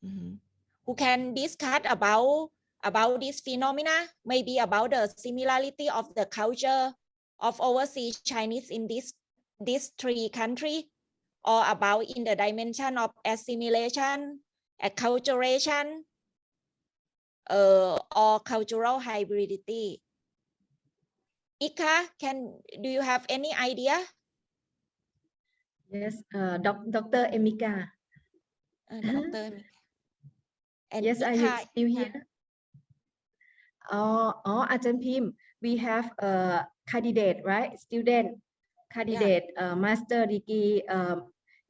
Who can discuss about this phenomena, maybe about the similarity of the culture of overseas Chinese in these three countries, or about in the dimension of assimilation, acculturation, or cultural hybridity. Ika, do you have any idea? Yes, Dr. Emika. Dr. Emika. And yes, Ika, are you still here? Ajahn Pim, we have a candidate, right? Student candidate, master degree,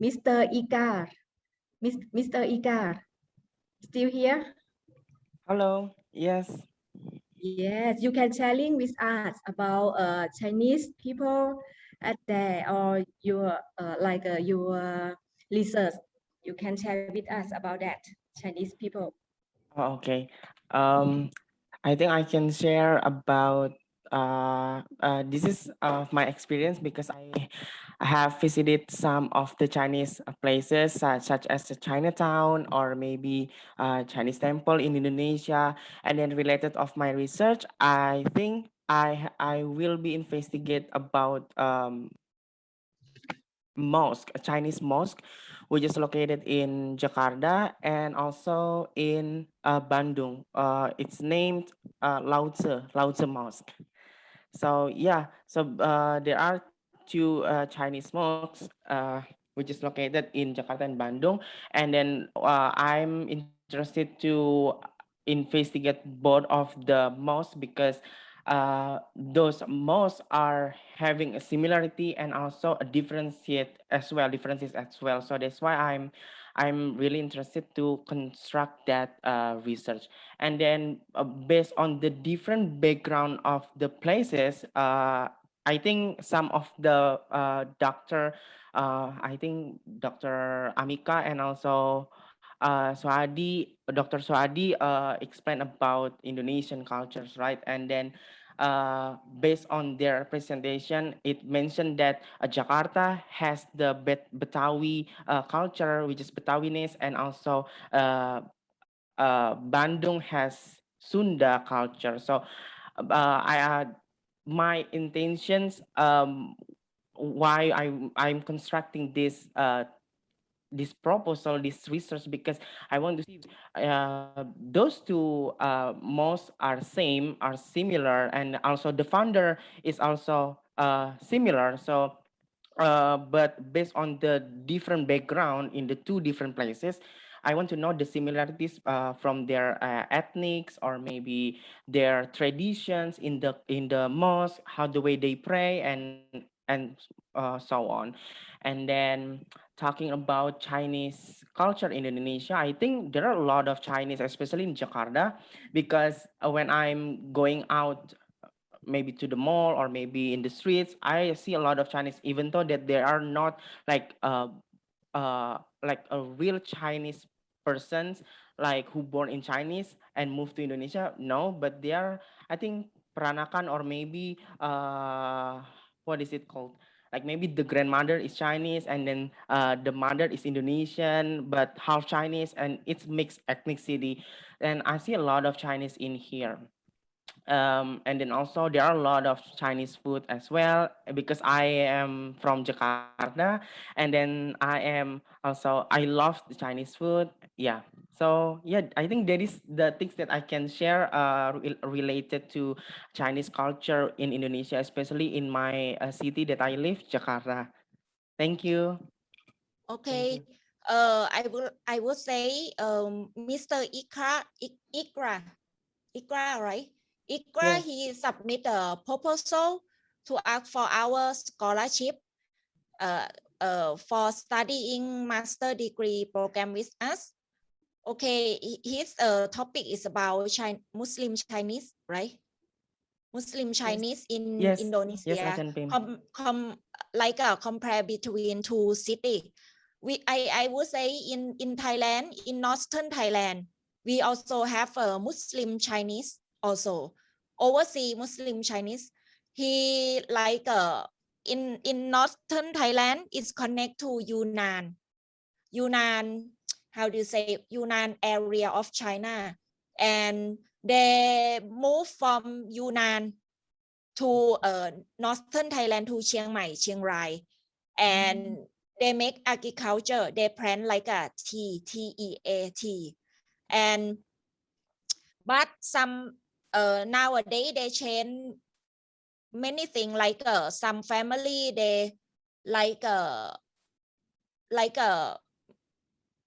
Mr. Ikar. Mr. Ikar, still here? Hello, yes. Yes, you can sharing with us about Chinese people at there or your your research. You can share with us about that Chinese people. Oh, okay. I think I can share about this is my experience because I have visited some of the Chinese places such as the Chinatown or maybe Chinese temple in Indonesia. And then related of my research, I think I will be investigate about mosque, a Chinese mosque, which is located in Jakarta and also in Bandung. It's named Lao Tzu Mosque. So yeah, so there are two Chinese mosques, which is located in Jakarta and Bandung. And then I'm interested to investigate both of the mosques because those mosques are having a similarity and also a differentiates as well. So that's why I'm really interested to construct that research. And then based on the different background of the places, I think some of the I think Dr. Amika and also Dr. Suadi explained about Indonesian cultures, right? And then based on their presentation, it mentioned that Jakarta has the Betawi culture, which is Betawiness, and also Bandung has Sunda culture. So my intentions why I'm constructing this this proposal, this research, because I want to see those two mosques are similar, and also the founder is also similar. So but based on the different background in the two different places, I want to know the similarities from their ethnics, or maybe their traditions in the mosque, how the way they pray, and so on. And then talking about Chinese culture in Indonesia, I think there are a lot of Chinese, especially in Jakarta, because when I'm going out maybe to the mall or maybe in the streets, I see a lot of Chinese, even though that they are not like a real Chinese persons, like who born in Chinese and moved to Indonesia. No, but they are, I think, Peranakan, or maybe what is it called? Like maybe the grandmother is Chinese, and then the mother is Indonesian but half Chinese, and it's mixed ethnicity. And I see a lot of Chinese in here. And then also there are a lot of Chinese food as well, because I am from Jakarta, and then I love the Chinese food. Yeah. So yeah, I think that is the things that I can share related to Chinese culture in Indonesia, especially in my city that I live, Jakarta. Thank you. Okay. I will say Mr. Ikra, right? Ikra, Yes. he submit a proposal to ask for our scholarship for studying master degree program with us. Okay, his topic is about Muslim Chinese, right? Muslim Chinese in Yes. Indonesia. Yes, Ajahn Pim. Like compare between two cities. I would say in Thailand, in northern Thailand, we also have a Muslim Chinese also. Overseas Muslim Chinese. He like in northern Thailand is connect to Yunnan. Yunnan, how do you say, Yunnan area of China, and they move from Yunnan to northern Thailand, to Chiang Mai, Chiang Rai, and they make agriculture. They plant like a tea, and but some nowadays they change many things, like some family they like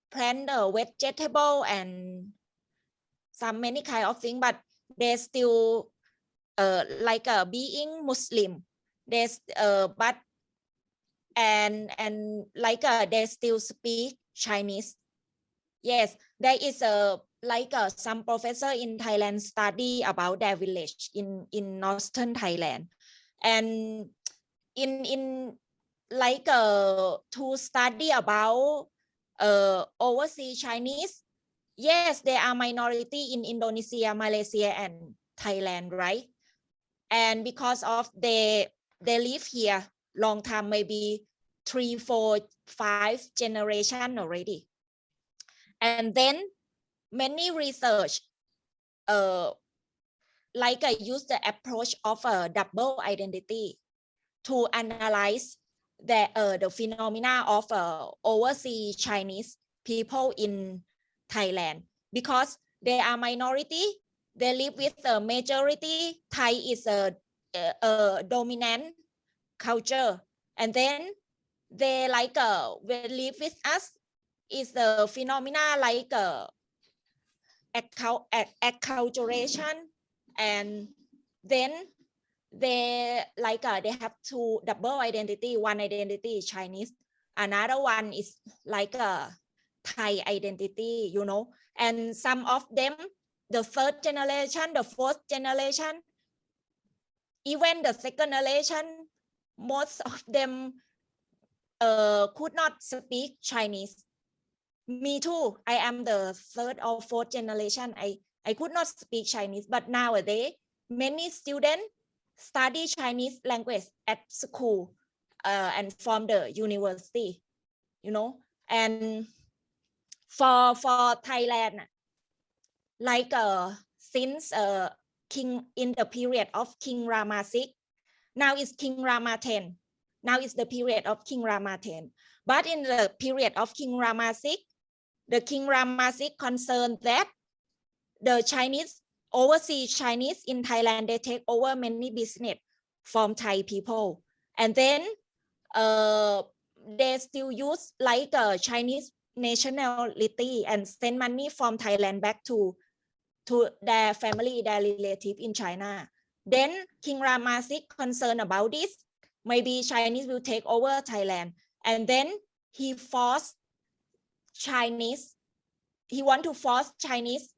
plant vegetable and some many kind of thing, but they still like being Muslim. There's but and like they still speak Chinese. Yes, there is like some professor in Thailand study about their village in northern Thailand, and in like to study about overseas Chinese. Yes, they are minority in Indonesia, Malaysia, and Thailand, right? And because of they live here long time, maybe 3, 4, 5 generation already. And then many research like I use the approach of a double identity to analyze the phenomena of overseas Chinese people in Thailand, because they are minority, they live with a majority. Thai is a dominant culture, and then they like will live with us is the phenomena like acculturation, and then they like they have two double identity. One identity is Chinese, another one is like a Thai identity, you know. And some of them, the third generation, the fourth generation, even the second generation, most of them could not speak Chinese. Me too. I am the third or fourth generation. I could not speak Chinese, but nowadays many students study Chinese language at school and from the university, you know. And for Thailand, like since King, in the period of King Rama VI, Now is King Rama X. Now is the period of King Rama X. But in the period of King Rama VI, the King Rama VI concerned that the Chinese, overseas Chinese in Thailand, they take over many business from Thai people. And then they still use like a Chinese nationality and send money from Thailand back to their family, their relative in China. Then King Rama VI concerned about this. Maybe Chinese will take over Thailand. And then he forced Chinese, he want to force Chinese,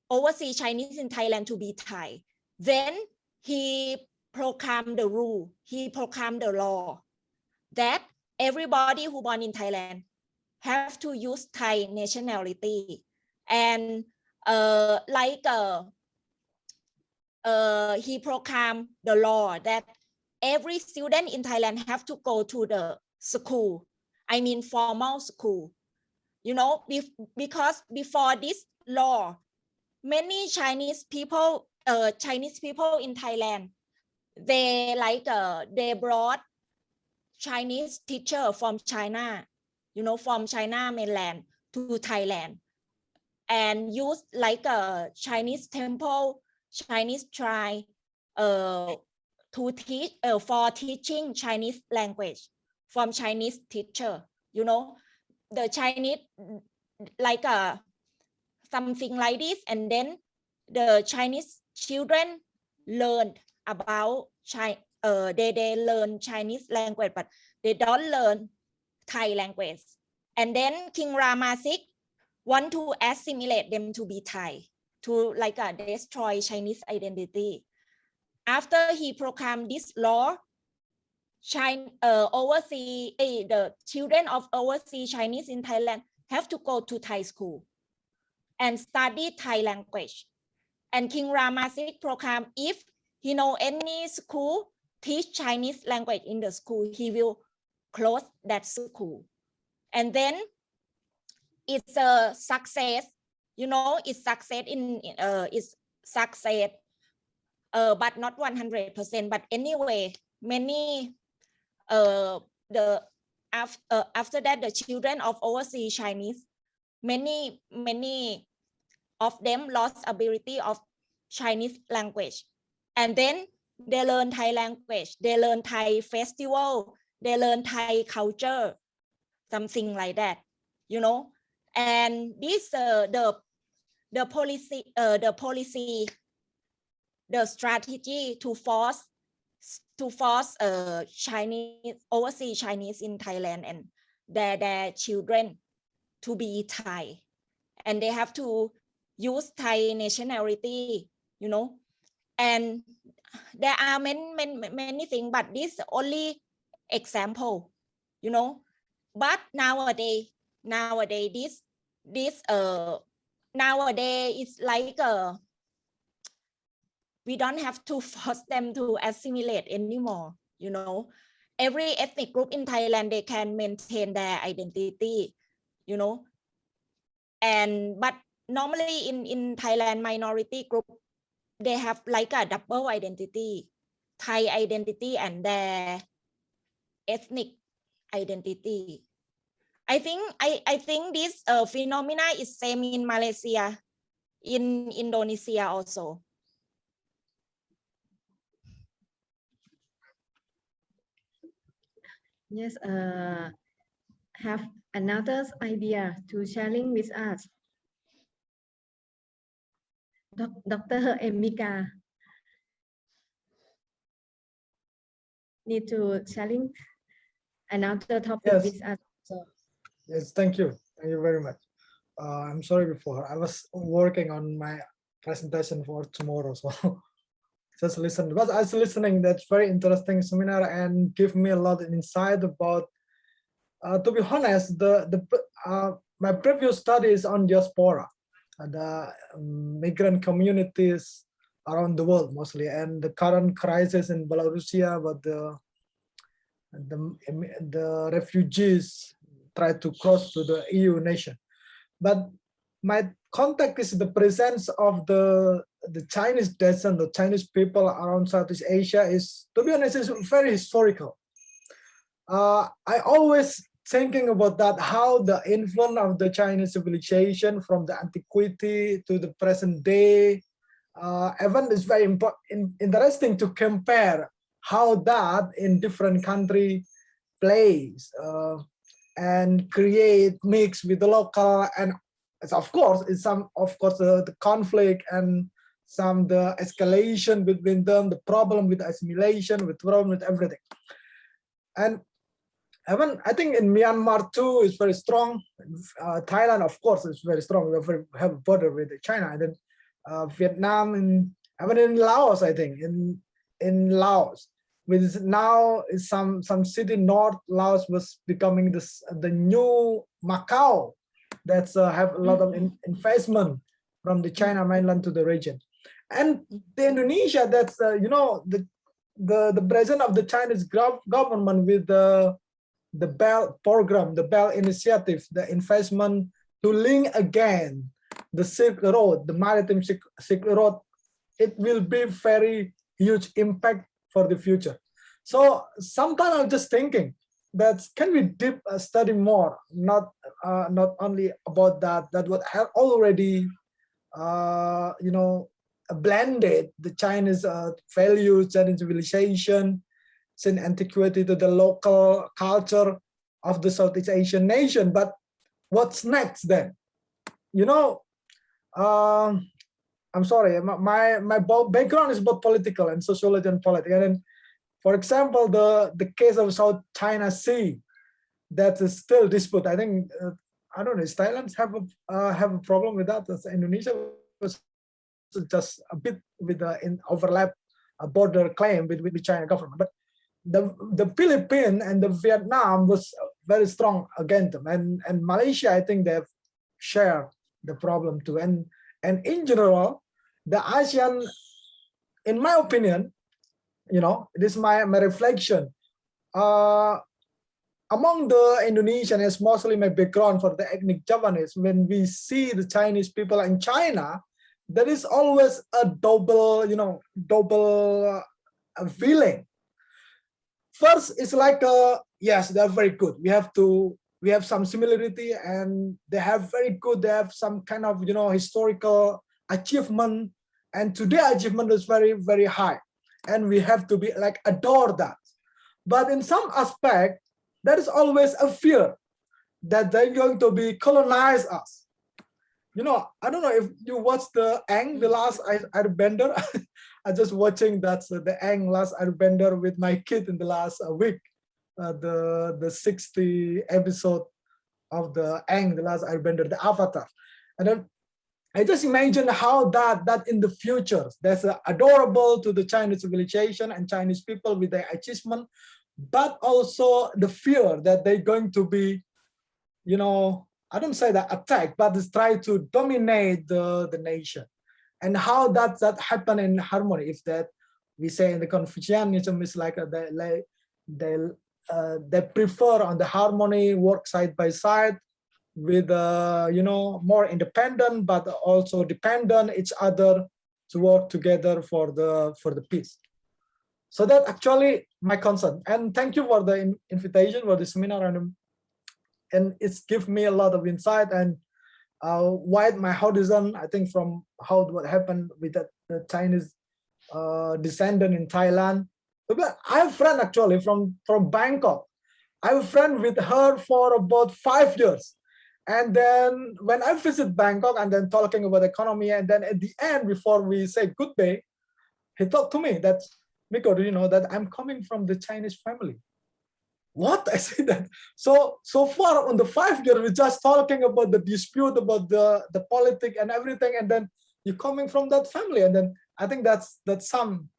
overseas Chinese in Thailand to be Thai. Then he proclaimed the rule, he proclaimed the law that everybody who born in Thailand have to use Thai nationality. And he proclaimed the law that every student in Thailand have to go to the school, I mean formal school. You know, because before this law, many Chinese people in Thailand, they brought Chinese teacher from China, you know, from China mainland to Thailand, and used like a Chinese temple, Chinese shrine to teach for teaching Chinese language from Chinese teacher. You know, the Chinese like something like this, and then the Chinese children learned about they learn Chinese language, but they don't learn Thai language. And then King Rama VI want to assimilate them to be Thai, to like destroy Chinese identity. After he proclaimed this law, the children of overseas Chinese in Thailand have to go to Thai school and study Thai language. And King Rama VI proclaimed if he know any school teach Chinese language in the school, he will close that school. And then it's a success, you know, it's success it's success, but not 100%. But anyway, many after that, the children of overseas Chinese, many of them lost ability of Chinese language, and then they learn Thai language, they learn Thai festival, they learn Thai culture, something like that, you know. And this the policy, the strategy to force Chinese, overseas Chinese in Thailand and their children to be Thai, and they have to use Thai nationality, you know. And there are many things, but this is only example, you know. But nowadays this nowadays it's like we don't have to force them to assimilate anymore, you know. Every ethnic group in Thailand, they can maintain their identity, you know. And but normally in Thailand, minority group, they have like a double identity, Thai identity and their ethnic identity. I think this phenomena is same in Malaysia, in Indonesia also. Yes, have another idea to sharing with us. Dr. Emika need to sharing another topic with us. So. Yes, thank you very much. I'm sorry before, I was working on my presentation for tomorrow, so just listen. But I was listening, that's very interesting seminar and give me a lot of insight about, to be honest, my previous studies on diaspora, the migrant communities around the world mostly, and the current crisis in Belarus, but the refugees try to cross to the EU nation. But my contact is the presence of the the Chinese descent, the Chinese people around Southeast Asia is, to be honest, is very historical. I always thinking about that, how the influence of the Chinese civilization from the antiquity to the present day, even is very interesting to compare how that in different country plays and create mix with the local, and of course it's some the conflict and some the escalation between them, the problem with assimilation, with problem with everything. And even I think in Myanmar too is very strong. Thailand, of course, is very strong. We have a border with China, and then Vietnam, and even in Laos, I think in Laos, with now is some city north Laos was becoming the new Macau. That's have a lot of investment from the China mainland to the region, and the Indonesia. That's you know the president of the Chinese government with the Belt program, the Belt initiative, the investment to link again the Silk Road, the maritime Silk Road. It will be very huge impact for the future. So sometimes I'm just thinking that can we deep study more, not only about that what have already you know blended the Chinese values, Chinese civilization since antiquity to the local culture of the Southeast Asian nation. But what's next then? You know, I'm sorry, my background is both political and sociology and politics. And then, for example, the case of South China Sea, that is still dispute. I think I don't know. Is Thailand have a problem with that? Indonesia was just a bit with the overlap a border claim with the China government, but the Philippines and the Vietnam was very strong against them, and Malaysia, I think they've shared the problem too. And in general, the ASEAN, in my opinion, you know, this is my reflection. Among the Indonesian, it's mostly my background for the ethnic Japanese. When we see the Chinese people in China, there is always a double feeling. First, it's like yes, they're very good. We have some similarity, and they have very good. They have some kind of historical achievement, and today achievement is very, very high, and we have to be like adore that. But in some aspect, there is always a fear that they're going to be colonize us. I don't know if you watched the Aang, the last Airbender. I just watching that the Aang last Airbender with my kid in the last week, the 60 episode of the Aang, the last Airbender, the Avatar. And then I just imagine how that in the future, that's adorable to the Chinese civilization and Chinese people with their achievement, but also the fear that they're going to be, I don't say that attack, but it's try to dominate the nation. And how that happen in harmony, if that we say in the Confucianism is like they prefer on the harmony, work side by side with more independent, but also dependent each other to work together for the peace. So that actually my concern. And thank you for the invitation for the seminar, and it's given me a lot of insight and wide my horizon. I think from what happened with the Chinese descendant in Thailand. But I have a friend actually from Bangkok. I have a friend with her for about 5 years. And then when I visit Bangkok and then talking about economy, and then at the end, before we say goodbye, he talked to me that, Miko, do you know that I'm coming from the Chinese family? What? I say that. So far on the 5 years, we're just talking about the dispute, about the politics and everything, and then you're coming from that family. And then I think that's some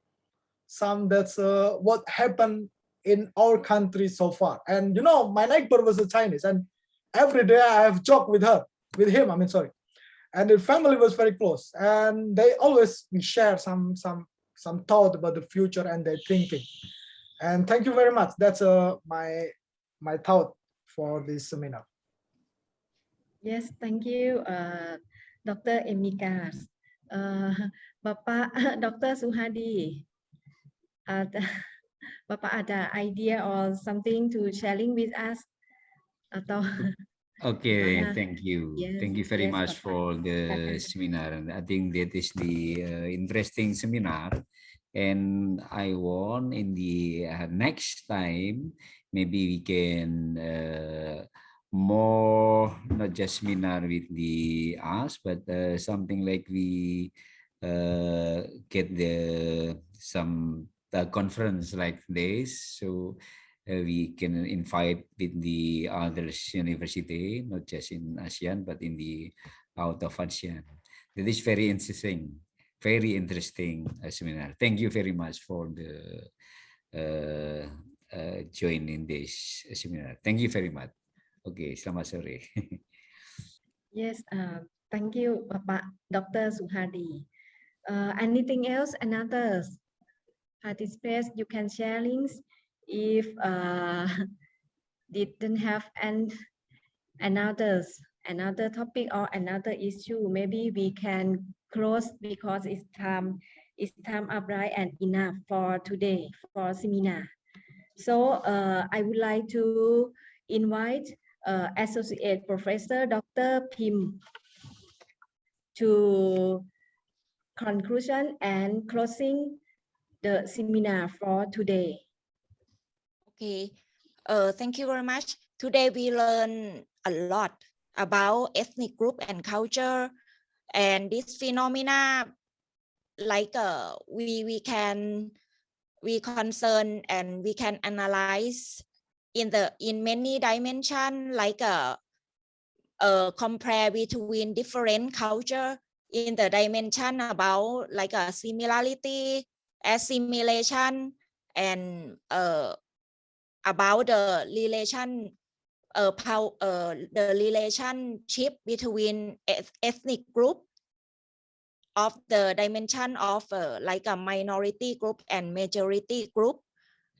that's what happened in our country so far. And my neighbor was a Chinese, and every day I have joked with him. And the family was very close, and they always share some thought about the future and their thinking. And thank you very much. That's my thought for this seminar. Yes, thank you, Dr. Emika. Bapak Dr. Suhadi, Bapak ada idea or something to sharing with us atau Okay, gimana? thank you. Yes, Thank you very yes, much Bapak. for the Silakan. seminar. I think that is the interesting seminar. And I want in the next time, maybe we can more, not just seminar with the us, but something like we get some conference like this. So we can invite with the others university, not just in ASEAN, but in the out of ASEAN. That is very interesting seminar. Thank you very much for the joining this seminar. Thank you very much. Okay, selamat sore. Yes, thank you, Bapak Dr. Suhadi. Anything else? Another participants you can share links if didn't have another topic or another issue. Maybe we can close because it's time up, right, and enough for today for seminar. So I would like to invite Associate Professor Dr. Pim to conclusion and closing the seminar for today. Okay, thank you very much. Today we learn a lot about ethnic group and culture, and this phenomena, like we concern and we can analyze in many dimensions, like compare between different culture in the dimension about like a similarity, assimilation, and about the relation the relationship between ethnic group of the dimension of like a minority group and majority group,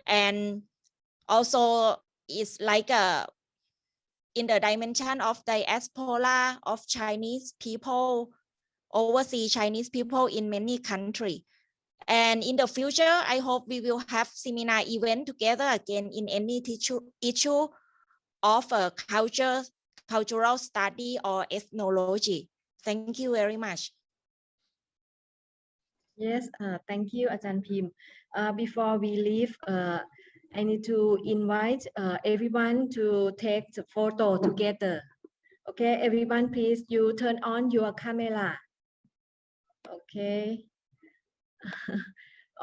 and also it's like a in the dimension of diaspora of Chinese people, overseas Chinese people in many countries. And in the future, I hope we will have seminar event together again in any issue of cultural study or ethnology. Thank you very much. Yes, thank you, Ajahn Pim. Before we leave, I need to invite everyone to take the photo together. Okay, everyone, please, you turn on your camera. Okay.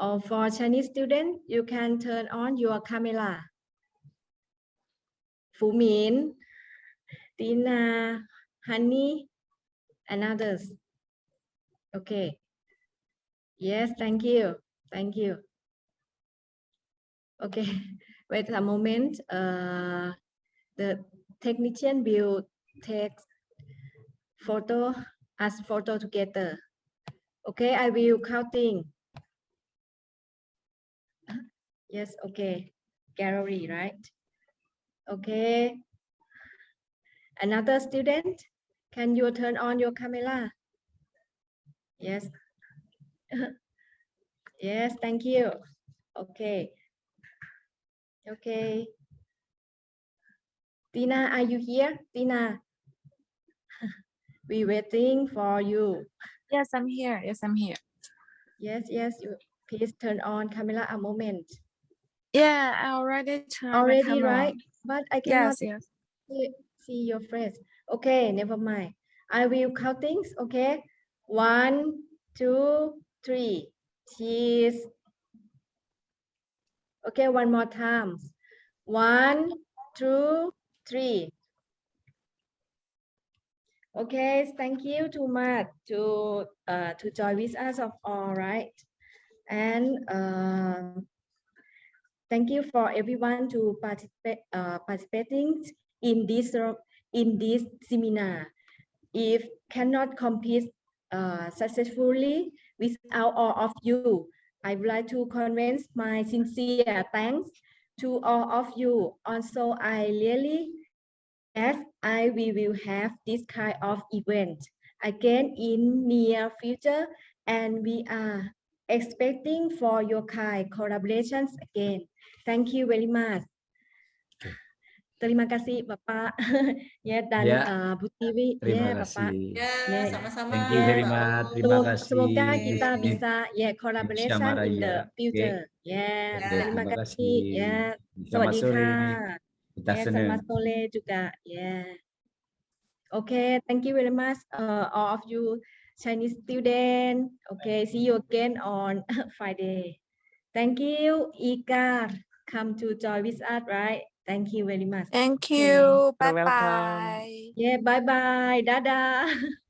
Or for Chinese students, you can turn on your camera. Fu Min, Tina, Honey, and others. Okay. Yes, thank you. Thank you. Okay, wait a moment. The technician will take photo together. Okay, I will counting. Yes, okay. Gallery, right? Okay. Another student, can you turn on your camera? Yes. Yes, thank you. Okay. Okay. Tina, are you here? Tina, we waiting for you. Yes, I'm here. Yes, I'm here. Yes, yes. You please turn on camera a moment. Yeah, I already turned my Already, camera right? on. But I cannot Yes. see your face. Okay, never mind. I will count things. Okay, 1, 2, 3. Cheese. Okay, one more time. 1, 2, 3. Okay, thank you too much to join with us of all, right? And thank you for everyone to participating in this seminar. If cannot compete successfully without all of you, I would like to convey my sincere thanks to all of you. Also, I really glad we will have this kind of event again in near future, and we are expecting for your kind collaborations again. Thank you very much. Terima kasih Bapak ya dan Ya, Bu Tiwi terima ya Bapak. kasih. Ya, sama-sama. Thank you very much. Terima kasih. Semoga kita Miss bisa ya Bimsya collaboration in the Maraya. Oke. future. Ya, Oke, terima terima kasih kasih. ya. Selamat สวัสดี sore. ค่ะ Good ya selamat afternoon. sore juga ya. Okay, thank you very much all of you Chinese student. Okay, see you again on Friday. Thank you Ika, come to join with us, right? Thank you very much. Thank Okay. you. You're Bye welcome. bye. Yeah, bye bye. Dadah.